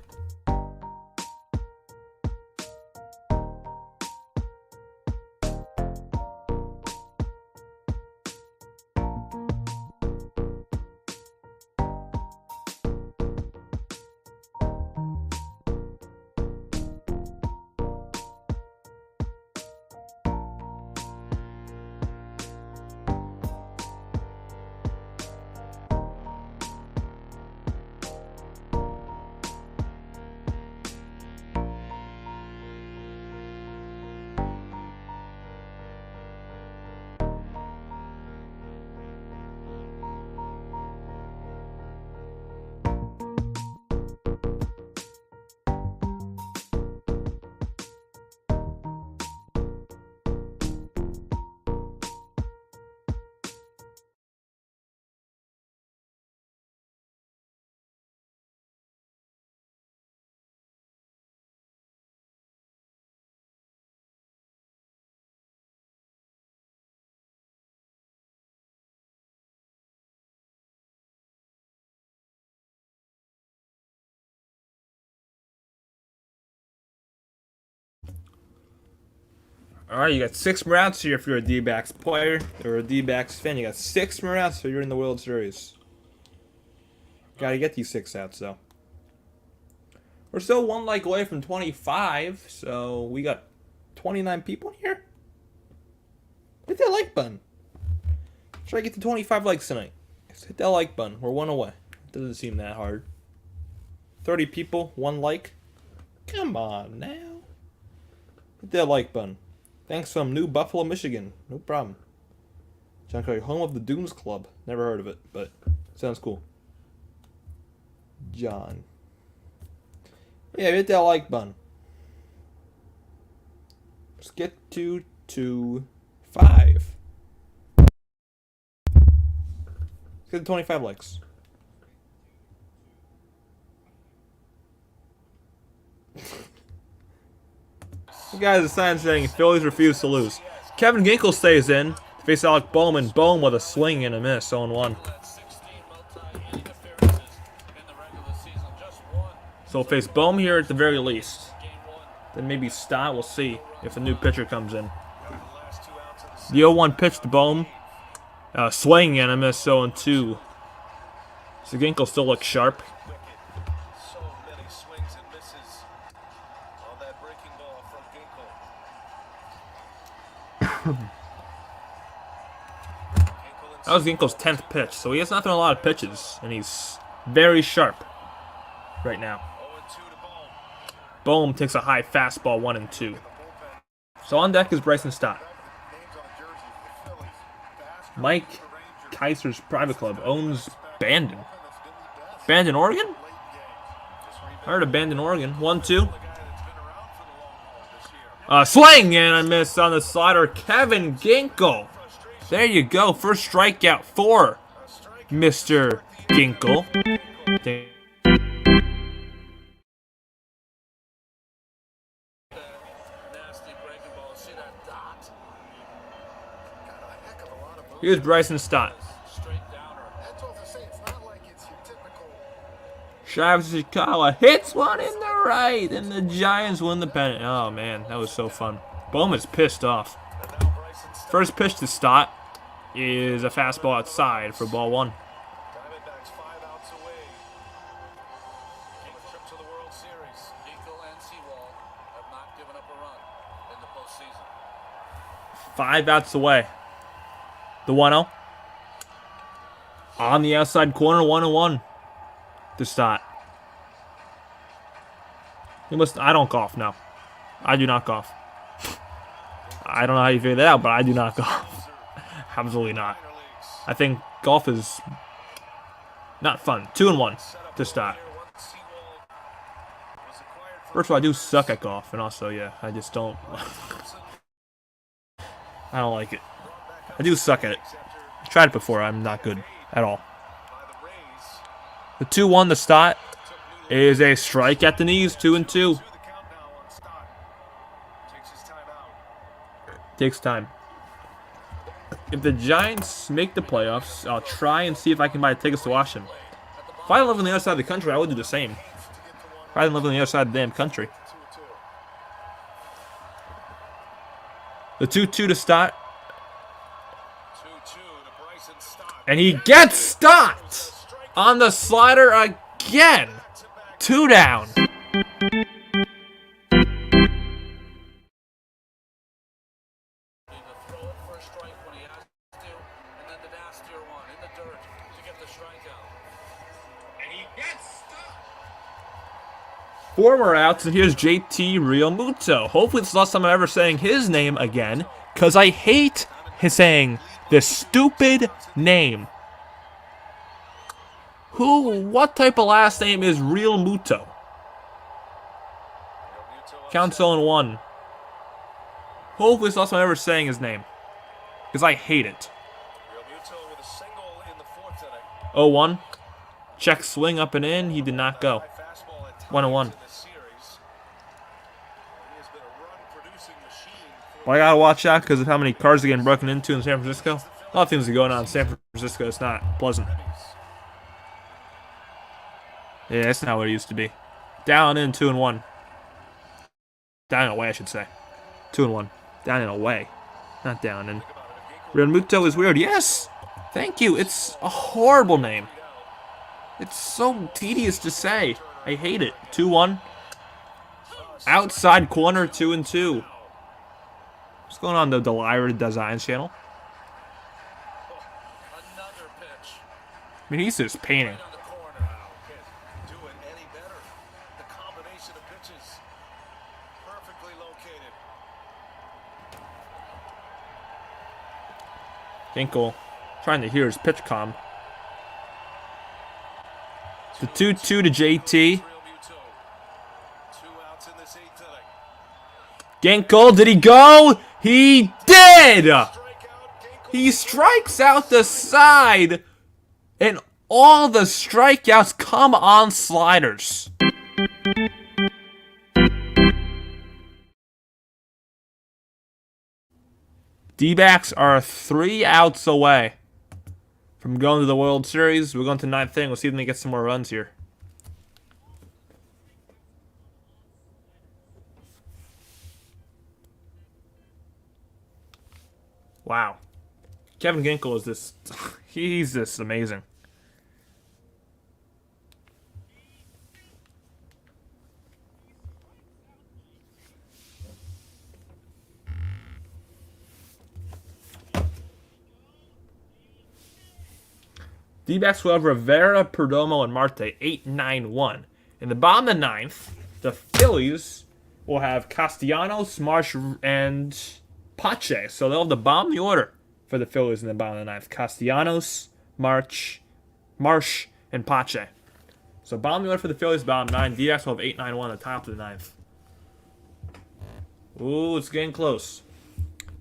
All right, you got 6 more outs here if you're a D-backs player or a D-backs fan. You got 6 more outs if you're in the World Series. Got to get these 6 outs, though. We're still 1 like away from 25, so we got 29 people here. Hit that like button. Try to get to 25 likes tonight. Just hit that like button. We're 1 away. It doesn't seem that hard. 30 people, 1 like. Come on now. Hit that like button. Thanks from New Buffalo, Michigan. No problem. John Curry, home of the Dunes Club. Never heard of it, but sounds cool. John. Yeah, hit that like button. Let's get to 5. Let's get to 25 likes. The guy's a sign saying Phillies refuse to lose. Kevin Ginkel stays in to face Alec Bowman. Bohm with a swing and a miss, 0-1. So we'll face Bohm here at the very least. Then maybe Stott. We'll see if the new pitcher comes in. The 0-1 pitch to Bohm. Swing and a miss, 0-2. So Ginkel still looks sharp. So many swings and misses on that breaking ball from Ginkel. That was Ginkel's 10th pitch, so he has not thrown a lot of pitches, and he's very sharp right now. 0-2 to Bohm. Bohm takes a high fastball, 1-2. So on deck is Bryson Stott. Mike Kaiser's private club owns Bandon. Bandon, Oregon? I heard of Bandon, Oregon. 1-2. Swing and a miss on the slider. Kevin Ginkel. There you go. First strikeout for Mr. Ginkel. Here's Bryson Stott. Travis Ishikawa hits one in the right, and the Giants win the pennant. Oh, man, that was so fun. Bowman's pissed off. First pitch to Stott is a fastball outside for ball 1. Diamondbacks 5 outs away from a trip to the World Series. Ginkel and Seawald have not given up a run in the postseason. 5 outs away. The 1-0. On the outside corner, 1-1 to Stott. I don't golf, no. I do not golf. I don't know how you figure that out, but I do not golf. Absolutely not. I think golf is not fun. 2-1 to Stott. First of all, I do suck at golf, and also, yeah, I just don't. I don't like it. I do suck at it. I tried it before. I'm not good at all. The 2-1 to Stott is a strike at the knees. 2-2. Takes time. If the Giants make the playoffs, I'll try and see if I can buy tickets to watch them. If I live on the other side of the country, I would do the same. If I didn't live on the other side of the damn country. The 2-2 to Stott. And he gets Stott on the slider again. 2 down. Four more outs, and here's JT Realmuto. Hopefully it's the last time I'm ever saying his name again, because I hate saying this stupid name. What type of last name is Realmuto? Counts 0-1. Hopefully it's the last time I'm ever saying his name, because I hate it. 0-1. Check swing up and in. He did not go. 1-1. Well, I gotta watch out because of how many cars are getting broken into in San Francisco. A lot of things are going on in San Francisco. It's not pleasant. Yeah, that's not what it used to be. Down in 2-1. Down and away, I should say. 2-1. Down and away. Not down in. Realmuto is weird. Yes! Thank you. It's a horrible name. It's so tedious to say. I hate it. 2-1. Outside corner, 2-2. What's going on the Delira Designs channel? I mean, he's just painting. Ginkel trying to hear his pitch comm. The 2-2 to JT. Ginkel, did he go? He did! He strikes out the side, and all the strikeouts come on sliders. D-backs are 3 outs away from going to the World Series. We're going to 9th inning. We'll see if they get some more runs here. Wow. Kevin Ginkel is this... he's just amazing. D-backs will have Rivera, Perdomo, and Marte, 8-9-1. In the bottom of the 9th, the Phillies will have Castellanos, Marsh, and Pache. So they'll have the bottom of the order for the Phillies in the bottom of the 9th. Castellanos, Marsh, and Pache. So bottom of the order for the Phillies, bottom 9. D-backs will have 8-9-1 at the top of the 9th. Ooh, it's getting close.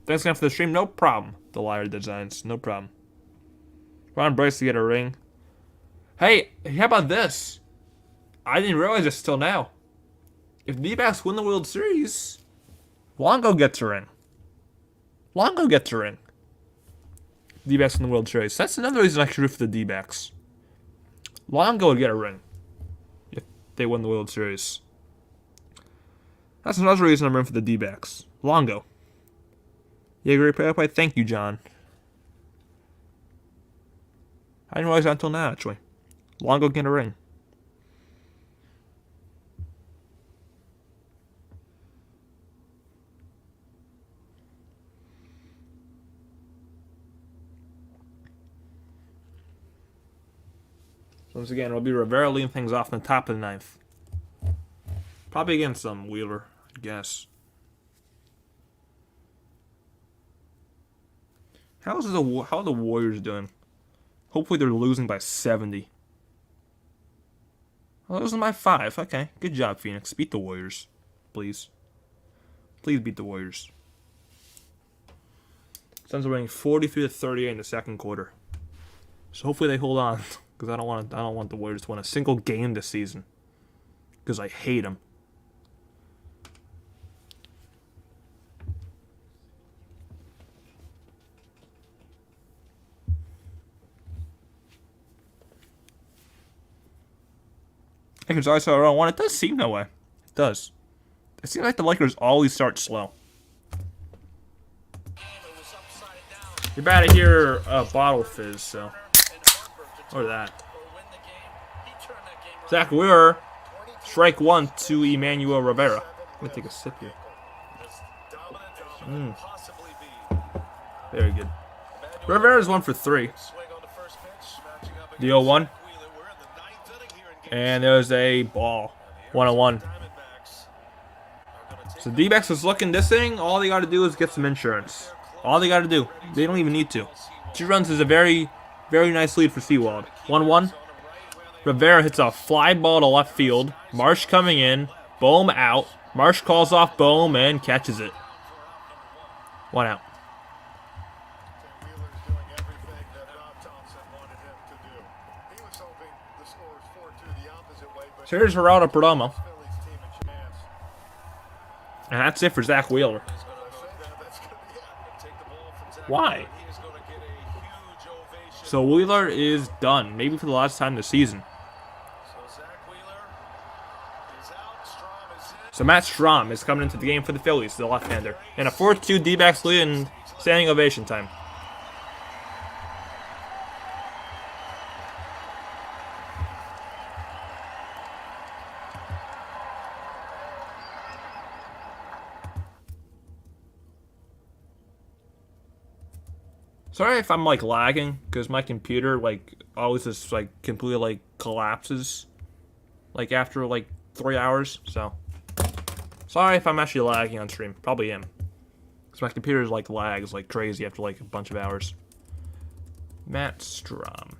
Thanks again for the stream. No problem. The Liar Designs. No problem. Ron Bryce to get a ring. Hey, how about this? I didn't realize this till now. If D-backs win the World Series, Longo gets a ring. Longo gets a ring. D-backs win the World Series. That's another reason I should root for the D-backs. Longo would get a ring if they win the World Series. That's another reason I'm rooting for the D-backs. Longo. You agree, play? Thank you, John. I didn't realize that until now, actually. Longo get a ring. So once again, it'll be Rivera leading things off in the top of the 9th. Probably against Wheeler, I guess. How are the Warriors doing? Hopefully they're losing by 70. Well, losing by 5. Okay, good job, Phoenix. Beat the Warriors, please. Please beat the Warriors. Suns are winning 43-38 in the second quarter. So hopefully they hold on, because I don't want the Warriors to win a single game this season, because I hate them. I think it's always around 1. It does seem that way. It does. It seems like the Lakers always start slow. You're about to hear a bottle fizz, so. Or that. Zach Wheeler, strike 1 to Emmanuel Rivera. Let me take a sip here. Very good. Rivera's 1 for 3. The 0-1. And there's a ball. 1-1. So D-backs is looking this inning. All they got to do is get some insurance. All they got to do. They don't even need to. 2 runs is a very, very nice lead for Seawald. 1-1. Rivera hits a fly ball to left field. Marsh coming in. Bohm out. Marsh calls off Bohm and catches it. 1 out. So here's Geraldo Perdomo. And that's it for Zach Wheeler. Why? So Wheeler is done, maybe for the last time this season. So Matt Strahm is coming into the game for the Phillies, the left-hander. And a 4-2 D-backs lead and standing ovation time. Sorry if I'm like lagging, because my computer like always just like completely like collapses like after like 3 hours. So sorry if I'm actually lagging on stream. Probably am, because my computer like lags like crazy after like a bunch of hours. Matt Strahm.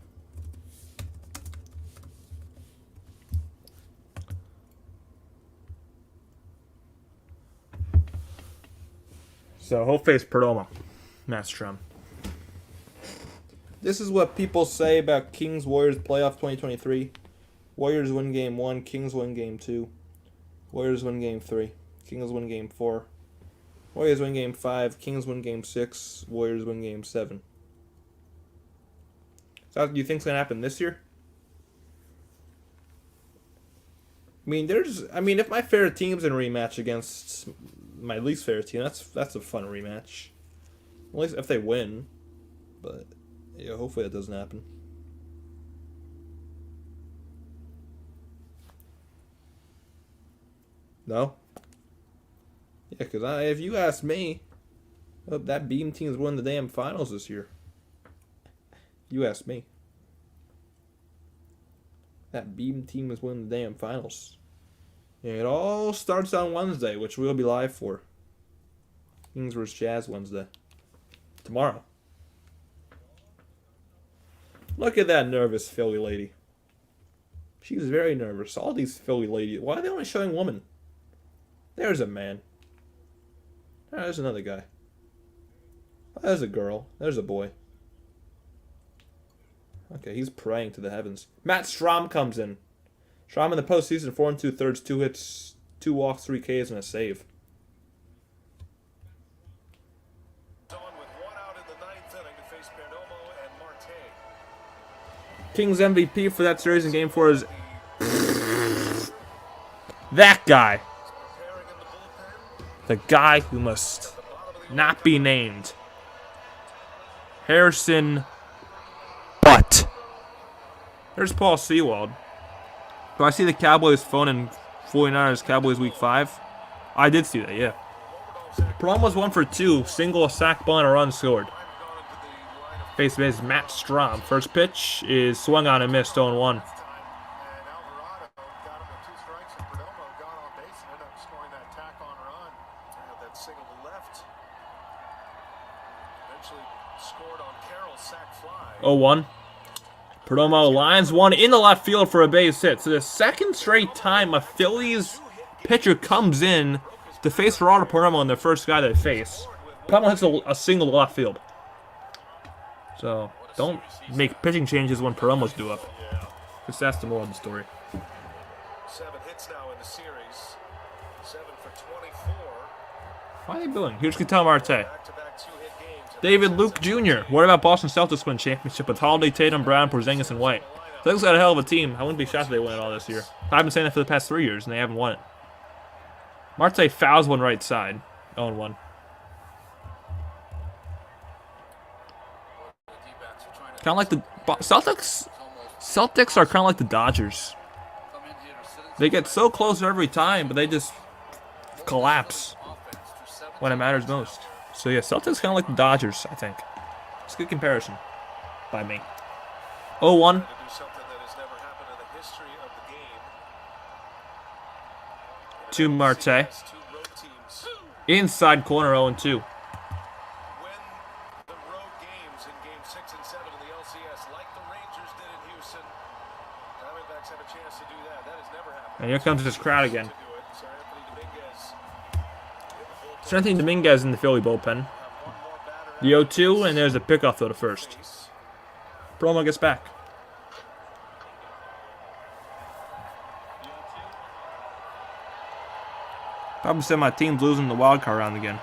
So hopefully it's Perdomo. Matt Strahm. This is what people say about Kings-Warriors playoff 2023. Warriors win game 1, Kings win game 2. Warriors win game 3. Kings win game 4. Warriors win game 5. Kings win game 6. Warriors win game 7. So what do you think's gonna happen this year? I mean, if my favorite team's in a rematch against my least favorite team, that's a fun rematch. At least if they win. But yeah, hopefully that doesn't happen. No? Yeah, because if you ask me, that Beam team's won the damn finals this year. You ask me. That Beam team has won the damn finals. And it all starts on Wednesday, which we'll be live for. Kings vs. Jazz Wednesday. Tomorrow. Look at that nervous Philly lady. She's very nervous. All these Philly ladies. Why are they only showing women? There's a man. Oh, there's another guy. Oh, there's a girl. There's a boy. Okay, he's praying to the heavens. Matt Strahm comes in. Strahm in the postseason, 4 2/3, 2 hits, 2 walks, 3 Ks, and a save. Kings MVP for that series in Game 4 is that guy. The guy who must not be named. Harrison Butt. There's Paul Sewald. Do I see the Cowboys phone in 49ers Cowboys Week 5? I did see that, yeah. Prom was 1 for 2. Single, sack, bunt, and a run scored. Face base Matt Strahm. First pitch is swung on and missed, 0-1. Oh, 1. Perdomo lines one in the left field for a base hit. So the second straight time a Phillies pitcher comes in to face Gerardo Perdomo and the first guy they face. Perdomo hits a single to left field. So don't make pitching changes when Perdomo's due up. Because that's the moral of the story. 7 hits now in the series. 7 for 24. Why are they booing? Here's Ketel Marte. David Luke Jr. What about Boston Celtics win championship with Holiday, Tatum, Brown, Porzingis, and White? Celtics got a hell of a team. I wouldn't be shocked if they win it all this year. I've been saying that for the past 3 years, and they haven't won it. Marte fouls one right side. 0-1. Kind of like the Celtics. Celtics are kind of like the Dodgers. They get so close every time, but they just collapse when it matters most. So yeah, Celtics kind of like the Dodgers, I think. It's a good comparison by me. 0-1. To Marte. Inside corner 0-2. When the road games in Game 6 and 7 of the LCS, like the Rangers did in Houston, Diamondbacks have a chance to do that. That has never happened. And here comes this crowd again. Anthony Dominguez in the Philly bullpen. The 0-2, and there's a pickoff throw to first. Promo gets back. Probably said my team's losing the wild card round again.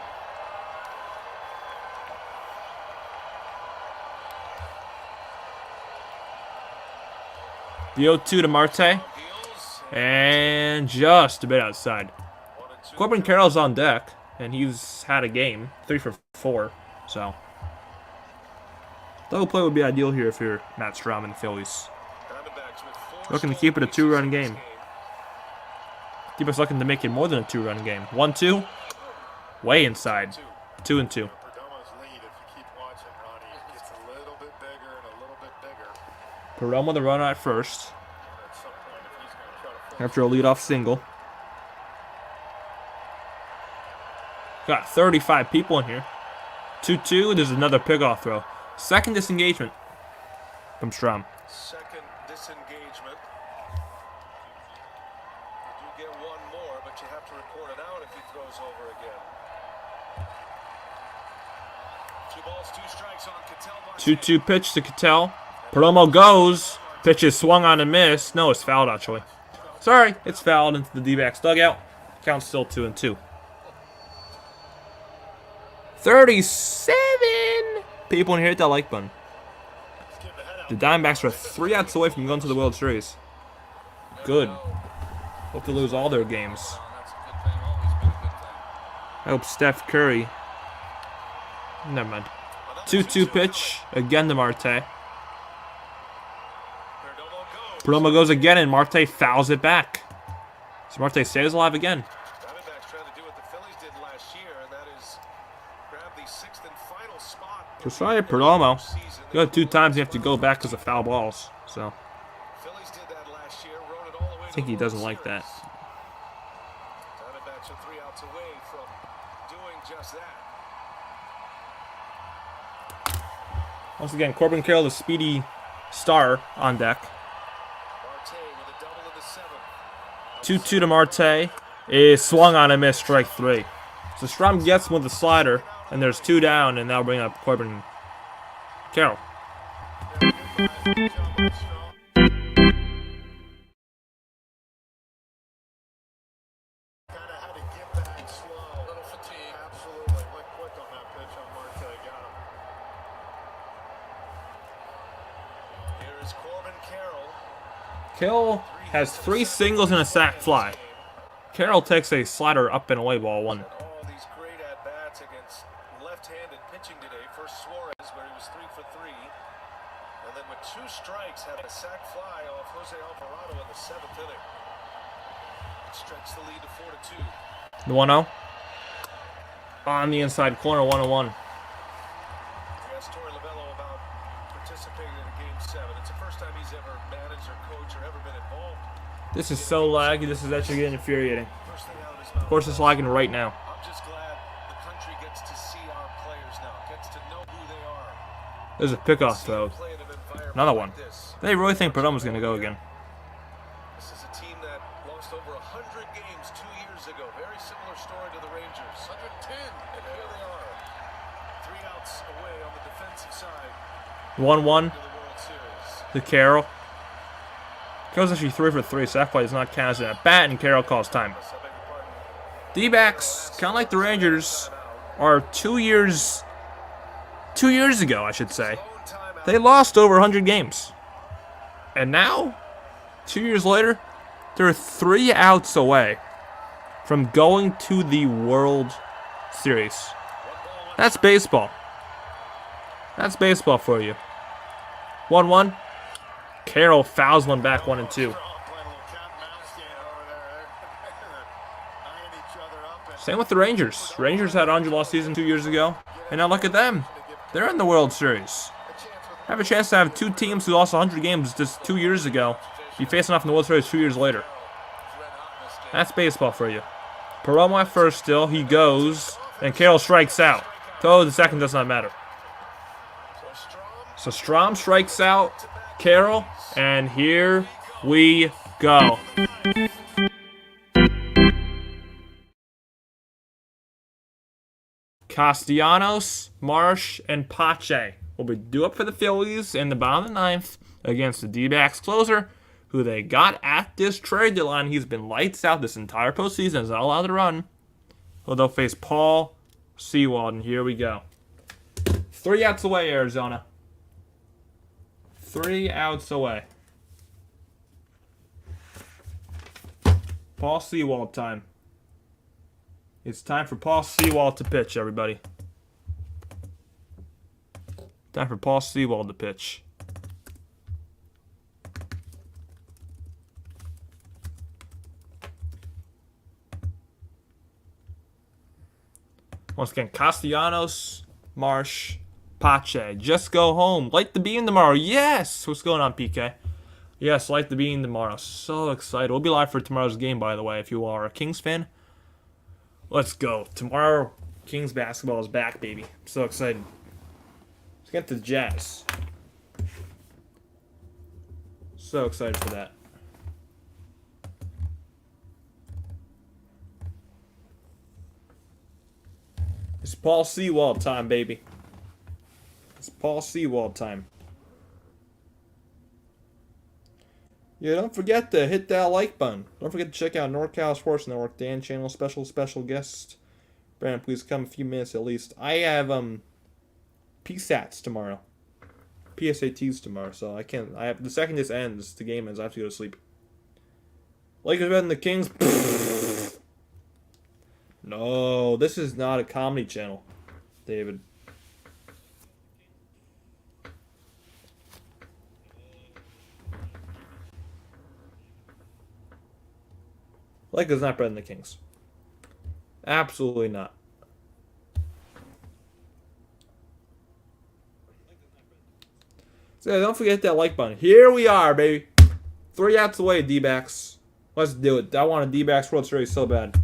The 0-2 to Marte. And just a bit outside. Corbin Carroll's on deck. And he's had a game, 3 for 4, so double play would be ideal here if you're Matt Strahm and the Phillies. Looking to keep it a 2-run game. Keep us looking to make it more than a 2-run game. 1-2, way inside, 2-2. Perdomo the runner at first after a leadoff single. Got 35 people in here. 2-2, there's another pickoff throw. Second disengagement from Strahm. Second disengagement. You do get one more, but you have to report it out if he throws over again. 2 balls, 2 strikes on Ketel. 2-2 pitch to Ketel. Perdomo goes. Pitch is swung on and missed. No, it's fouled actually. Sorry, it's fouled into the D-backs dugout. Count's still 2-2. 37 people in here hit that like button. The Diamondbacks are 3 outs away from going to the World Series. Good. Hope they lose all their games. That's a good thing. Always been a good thing. I hope Steph Curry. Never mind. 2-2 pitch. Again to Marte. Perdomo goes again, and Marte fouls it back. So Marte stays alive again. Diamondbacks trying to do what the Phillies did last year, and that is grab the 6th and final spot. Josiah Perdomo. You got 2 times you have to go back because of foul balls. So Phillies did that last year, rode it all the way I think to he the doesn't World like that. Series. Diamondbacks are 3 outs away from doing just that. Once again, Corbin Carroll, the speedy star, on deck. Marte with a double in the 7th. 2-2 to Marte. Is swung on and missed, strike 3. So Strom gets him with the slider, and there's 2 down, and now bring up Corbin Carroll. Kind of had to get back slow. A little fatigue. Absolutely. Went quick on that pitch on Marte. Got him. Here is Corbin Carroll. Carroll has 3 singles and a sac fly. Carroll takes a slider up and away ball 1. All these great at-bats against left-handed pitching today. First Suarez, where he was 3 for 3. And then with 2 strikes, had a sac fly off Jose Alvarado in the 7th inning. Stretched the lead to 4-2. The 1-0. On the inside corner, 1-1. We asked Torey Lovello about participating in a Game 7. It's the first time he's ever managed or coached or ever been involved. This is so laggy. This is actually getting infuriating. First thing out of his mouth. Of course, it's lagging right now. I'm just glad the country gets to see our players now, gets to know who they are. There's a pickoff See them throw. play in an environment Another like one. this. They really think Perdomo's going to go again. This is a team that lost over 100 games 2 years ago. Very similar story to the Rangers. 110, and here they are. 3 outs away on the defensive side 1-1 to the World Series. to Carroll. Carroll's actually 3 for 3, so that play does not count as an at-bat, and Carroll calls time. I beg your pardon. D-backs, kind of like the Rangers, are 2 years ago, I should say. Lone timeout. They lost over 100 games. And now, 2 years later, they're 3 outs away from going to the World Series. That's baseball. That's baseball for you. 1-1. Carroll fouls one back, 1-2. Playing a little cat and mouse game over there. Eyeing each other up and Same with the Rangers. Rangers had 100 loss season 2 years ago. And now look at them. They're in the World Series. Have a chance to have 2 teams who lost 100 games just 2 years ago be facing off in the World Series 2 years later. That's baseball for you. Perdomo at first still. He goes. And Carroll strikes out. Oh, the second does not matter. So Strom strikes out Carroll. And here we go. Castellanos, Marsh, and Pache will be due up for the Phillies in the bottom of the 9th against the D-backs closer, who they got at this trade deadline. He's been lights out this entire postseason. Is not allowed to run. Well, they'll face Paul Sewald, and here we go. 3 outs away, Arizona. 3 outs away. Paul Sewald time. It's time for Paul Sewald to pitch, everybody. Time for Paul Sewald to pitch. Once again, Castellanos, Marsh, Pache. Just go home. Light the beam tomorrow. Yes! What's going on, PK? Yes, light the beam tomorrow. So excited. We'll be live for tomorrow's game, by the way, if you are a Kings fan. Let's go. Tomorrow, Kings basketball is back, baby. I'm so excited. Let's get to the Jazz. So excited for that. It's Paul Sewald time, baby. It's Paul Sewald time. Yeah, don't forget to hit that like button. Don't forget to check out NorCal Sports Network, Dan Channel, special guest Brandon, please come a few minutes at least. I have PSATs tomorrow. PSATs tomorrow, so I can't. I have the second this ends, the game ends. I have to go to sleep. Lakers better than the Kings. No, this is not a comedy channel, David. Lakers not better than the Kings. Absolutely not. So don't forget that like button. Here we are, baby. 3 outs away, D-backs. Let's do it. I want a D-backs World Series so bad.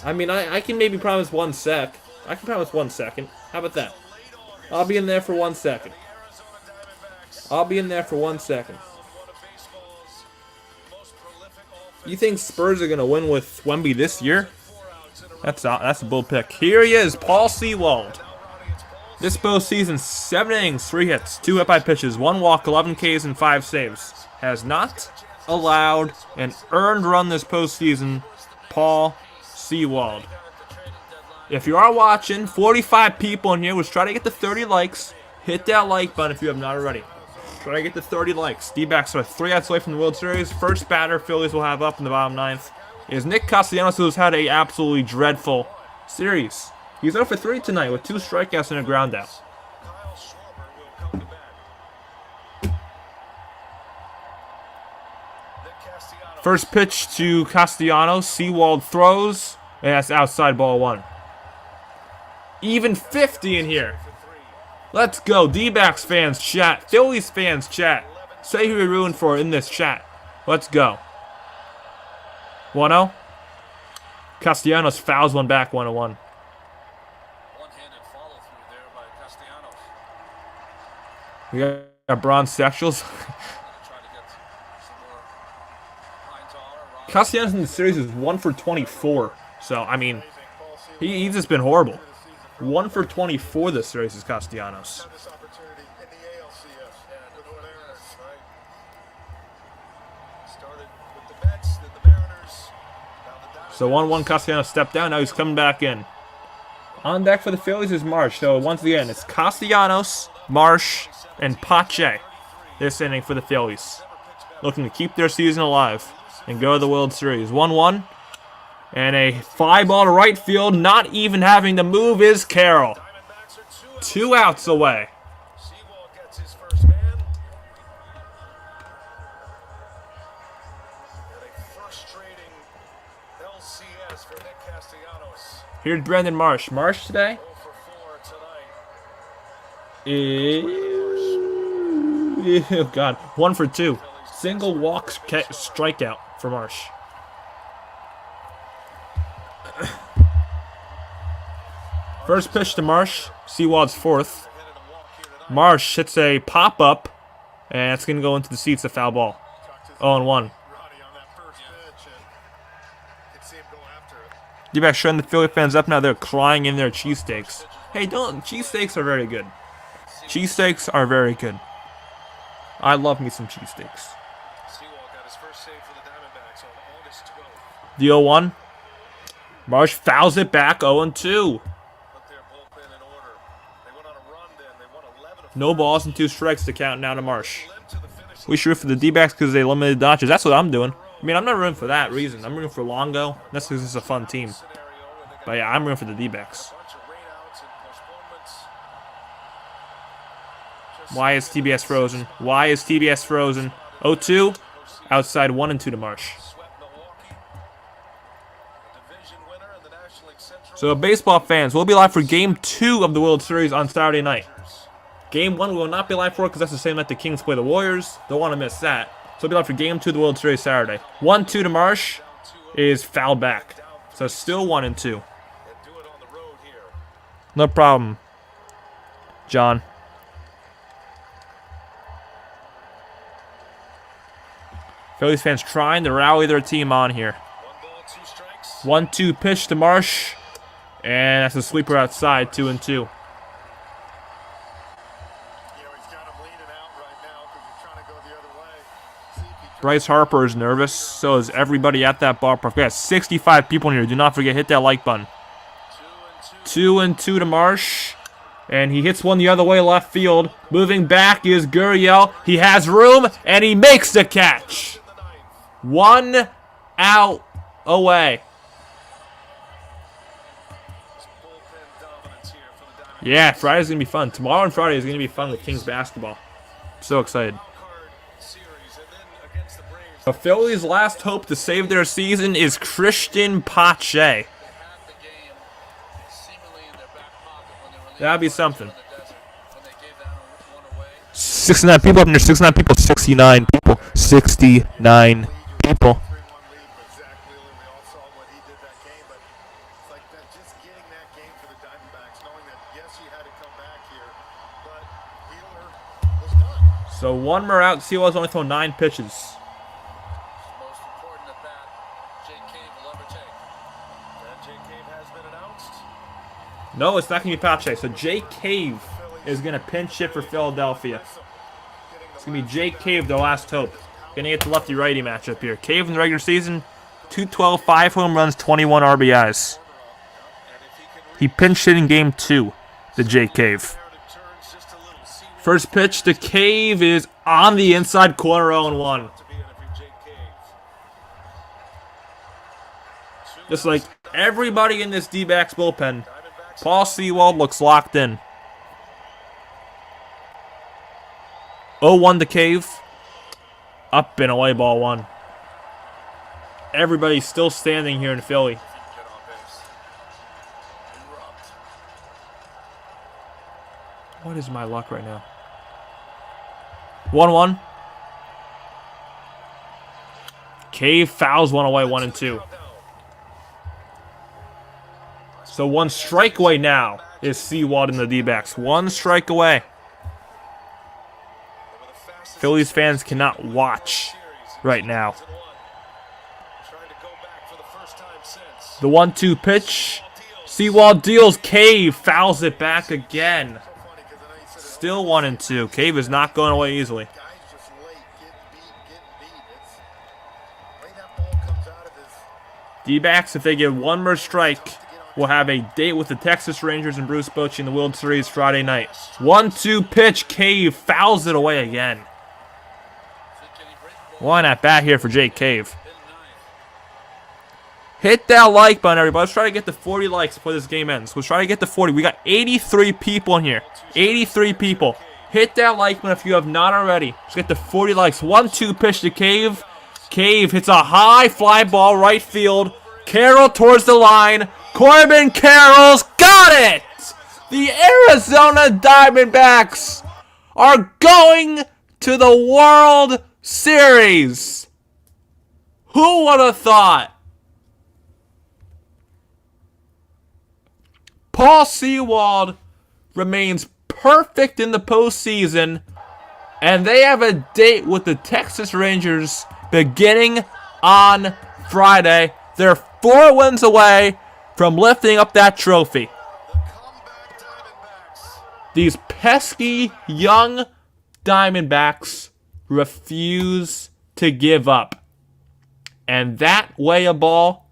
I mean, I can maybe promise 1 sec. I can promise 1 second. How about that? I'll be in there for 1 second. I'll be in there for 1 second. You think Spurs are going to win with Wemby this year? That's a bull pick. Here he is, Paul Sewald. This postseason, 7 innings, 3 hits, 2 hit-by pitches, 1 walk, 11 Ks, and 5 saves. Has not allowed an earned run this postseason, Paul Sewald. If you are watching, 45 people in here. Let's try to get to 30 likes. Hit that like button if you have not already. Try to get to 30 likes. D-backs are 3 outs away from the World Series. First batter Phillies will have up in the bottom 9th is Nick Castellanos, who's had a absolutely dreadful series. He's 0 for 3 tonight with 2 strikeouts and a ground out. First pitch to Castellanos. Sewald throws, and that's outside ball 1. Even 50 in here. Let's go. D-backs fans chat. Phillies fans chat. Say who you're rooting for in this chat. Let's go. 1-0. Castellanos fouls one back, 1-1. One-handed follow-through there by Castellanos. We got bronze sexuals. Castellanos in the series is 1 for 24. So, I mean, he's just been horrible. 1 for 24 this series is Castellanos. So 1-1 Castellanos stepped down. Now he's coming back in. On deck for the Phillies is Marsh. So once again, it's Castellanos, Marsh, and Pache this inning for the Phillies. Looking to keep their season alive and go to the World Series. 1-1. And a fly ball to right field. Not even having to move is Carroll. 2 outs away. Sewald gets his first man. And a frustrating LCS for Nick Castellanos. Here's Brandon Marsh. Marsh today 0 for 4 tonight. is... Oh, God. 1 for 2. Single walk strikeout for Marsh. First pitch to Marsh. Sewald's 4th. Marsh hits a pop-up, and it's going to go into the seats, a foul ball. 0-1. D-backs showing the Philly fans up now. They're crying in their cheesesteaks. Hey, don't. Cheesesteaks are very good. Cheesesteaks are very good. I love me some cheesesteaks. Sewald got his first save for the Diamondbacks on August 12th. The 0-1. Marsh fouls it back, 0-2. No balls and 2 strikes to count now to Marsh. We should root for the D-backs because they limited Dodgers. That's what I'm doing. I mean, I'm not rooting for that reason. I'm rooting for Longo. That's because it's a fun team. But yeah, I'm rooting for the D-backs. Why is TBS frozen? Why is TBS frozen? 0-2. Outside 1 and 2 to Marsh. So baseball fans, we'll be live for Game 2 of the World Series on Saturday night. Game 1 we will not be live for because that's the same night the Kings play the Warriors. Don't want to miss that. So we'll be live for Game 2 of the World Series Saturday. 1-2 to Marsh is fouled back. So still 1 and 2. No problem, John. Phillies fans trying to rally their team on here. 1-2 pitch to Marsh. And that's a sweeper outside, 2 and 2. Bryce Harper is nervous. So is everybody at that ballpark. We got 65 people in here. Do not forget, hit that like button. 2-2 to Marsh. And he hits one the other way, left field. Moving back is Gurriel. He has room, and he makes the catch. 1 out away. Yeah, Friday's going to be fun. Tomorrow and Friday is going to be fun with Kings basketball. I'm so excited. The Phillies' last hope to save their season is Christian Pache. That'd be something. 69 people up there. 69 people. 69 people. 69 people. 1 more out. Seawall's only thrown 9 pitches. Most important at bat, Jake Cave will ever take. And Jake Cave has been announced. No, it's not going to be Pache. So Jake Cave is going to pinch hit for Philadelphia. It's going to be Jake Cave, their last hope. Going to get the lefty-righty matchup here. Cave in the regular season, 212, 5 home runs, 21 RBIs. He pinch hit in game 2 to Jake Cave. First pitch to Cave is on the inside corner, 0-1. Just like everybody in this D-backs bullpen, Paul Sewald looks locked in. 0-1 to Cave. Up and away, ball 1. Everybody's still standing here in Philly. What is my luck right now? 1-1. Cave fouls one away, 1-2. So 1 strike away now is Sewald in the D-backs. 1 strike away. Phillies fans cannot watch right now. The 1-2 pitch. Sewald deals. Cave fouls it back again. Still 1-2. Cave is not going away easily. D-backs, if they get 1 more strike, will have a date with the Texas Rangers and Bruce Bochy in the World Series Friday night. 1-2 pitch. Cave fouls it away again. 1 at bat here for Jake Cave. Hit that like button, everybody. Let's try to get to 40 likes before this game ends. Let's try to get to 40. We got 83 people in here. 83 people. Hit that like button if you have not already. Let's get to 40 likes. 1-2 pitch to Cave. Cave hits a high fly ball right field. Carroll towards the line. Corbin Carroll's got it! The Arizona Diamondbacks are going to the World Series. Who would have thought? Paul Sewald remains perfect in the postseason, and they have a date with the Texas Rangers beginning on Friday. They're 4 wins away from lifting up that trophy. These pesky young Diamondbacks refuse to give up. And that way of ball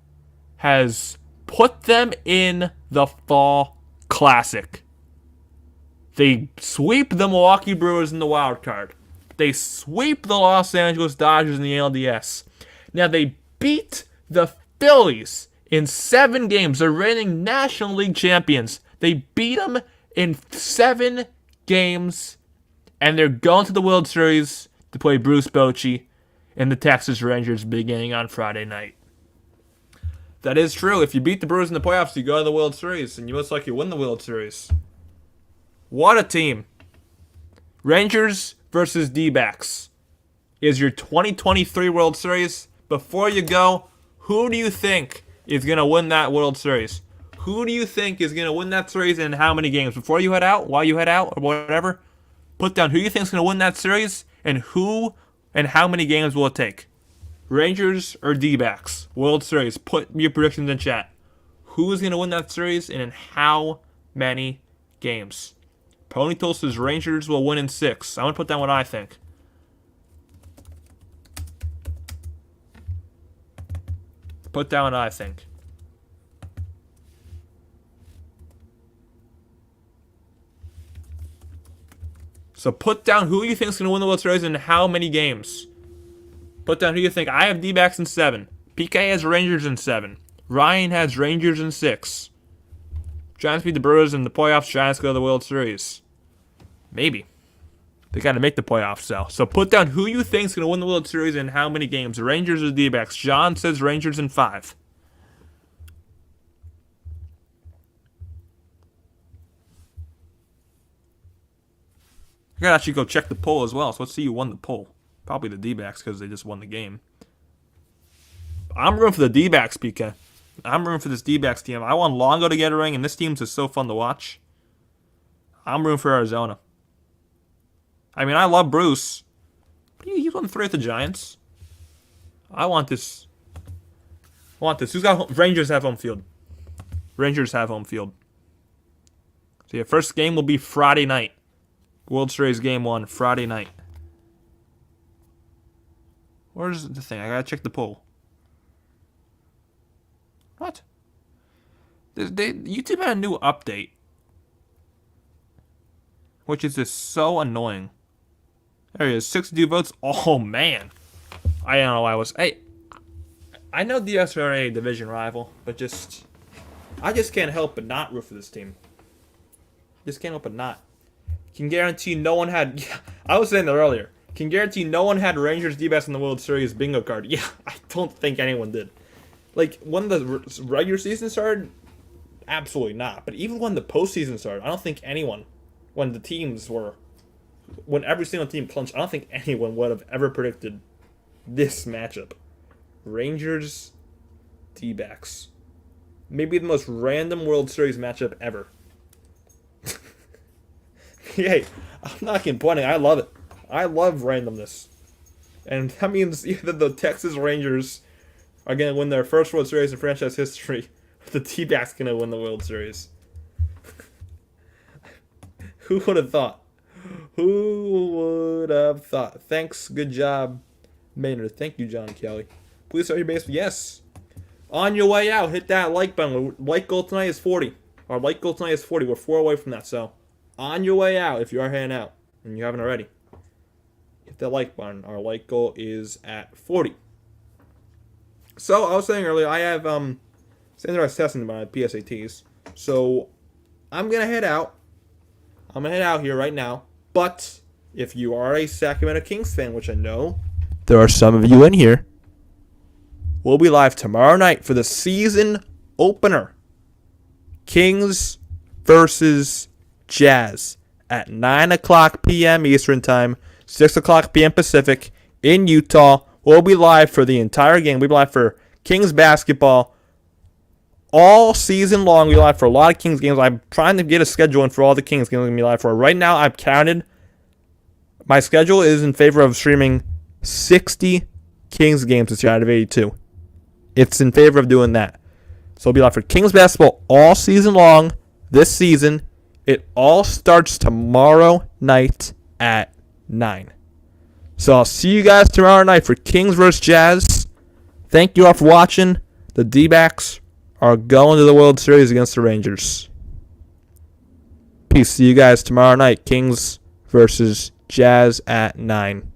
has put them in the Fall Classic. They sweep the Milwaukee Brewers in the wild card. They sweep the Los Angeles Dodgers in the NLCS. Now they beat the Phillies in 7 games. They're reigning National League champions. They beat them in 7 games, and they're going to the World Series to play Bruce Bochy and the Texas Rangers beginning on Friday night. That is true. If you beat the Brewers in the playoffs, you go to the World Series, and you most likely win the World Series. What a team. Rangers versus D-backs is your 2023 World Series. Before you go, who do you think is going to win that World Series? Who do you think is going to win that series and how many games? Before you head out, while you head out, or whatever, put down who you think is going to win that series and who and how many games will it take. Rangers or D-backs? World Series. Put your predictions in chat. Who is going to win that series and in how many games? Ponytail says Rangers will win in 6. I'm going to put down what I think. Put down I think. So put down who you think is going to win the World Series and how many games. Put down who you think. I have D-backs in 7. PK has Rangers in 7. Ryan has Rangers in 6. Giants beat the Brewers in the playoffs. Giants go to the World Series. Maybe. They got to make the playoffs, though. So put down who you think is going to win the World Series and how many games. Rangers or D-backs. John says Rangers in 5. I gotta actually go check the poll as well. So let's see who won the poll. Probably the D-backs because they just won the game. I'm rooting for the D-backs, PK. I'm rooting for this D-backs team. I want Longo to get a ring, and this team's just so fun to watch. I'm rooting for Arizona. I mean, I love Bruce. But he won 3 at the Giants. I want this. Who's got Rangers have home field? Rangers have home field. So your first game will be Friday night. World Series Game 1, Friday night. Where's the thing? I gotta check the poll. What? YouTube had a new update. Which is just so annoying. There he is, 62 votes. Oh, man. I don't know why I was... Hey, I know the SRA division rival, but I just can't help but not root for this team. Just can't help but not. Can guarantee no one had... Yeah, I was saying that earlier. Can guarantee no one had Rangers D-backs in the World Series bingo card. Yeah, I don't think anyone did. Like, when the regular season started, absolutely not. But even when the postseason started, I don't think anyone, when every single team clinched, I don't think anyone would have ever predicted this matchup. Rangers D-backs. Maybe the most random World Series matchup ever. Hey, I'm not complaining. I love it. I love randomness. And that means either the Texas Rangers are going to win their first World Series in franchise history, or the D-backs going to win the World Series. Who would have thought? Who would have thought? Thanks. Good job, Maynard. Thank you, John Kelly. Please start your baseball. Yes. On your way out, hit that like button. Like goal tonight is 40. Our like goal tonight is 40. We're 4 away from that, so... On your way out, if you are heading out, and you haven't already, hit that like button. Our like goal is at 40. So, I was saying earlier, I have standardized testing my PSATs. So, I'm going to head out. I'm going to head out here right now. But, if you are a Sacramento Kings fan, which I know there are some of you in here, we'll be live tomorrow night for the season opener. Kings versus Jazz at 9 o'clock p.m. Eastern Time, 6 o'clock p.m. Pacific in Utah. We'll be live for the entire game. We'll be live for Kings basketball all season long. We'll be live for a lot of Kings games. I'm trying to get a schedule in for all the Kings games we're going to be live for. Right now, I've counted. My schedule is in favor of streaming 60 Kings games this year out of 82. It's in favor of doing that. So we'll be live for Kings basketball all season long this season. It all starts tomorrow night at 9. So I'll see you guys tomorrow night for Kings vs. Jazz. Thank you all for watching. The D-backs are going to the World Series against the Rangers. Peace. See you guys tomorrow night. Kings vs. Jazz at 9.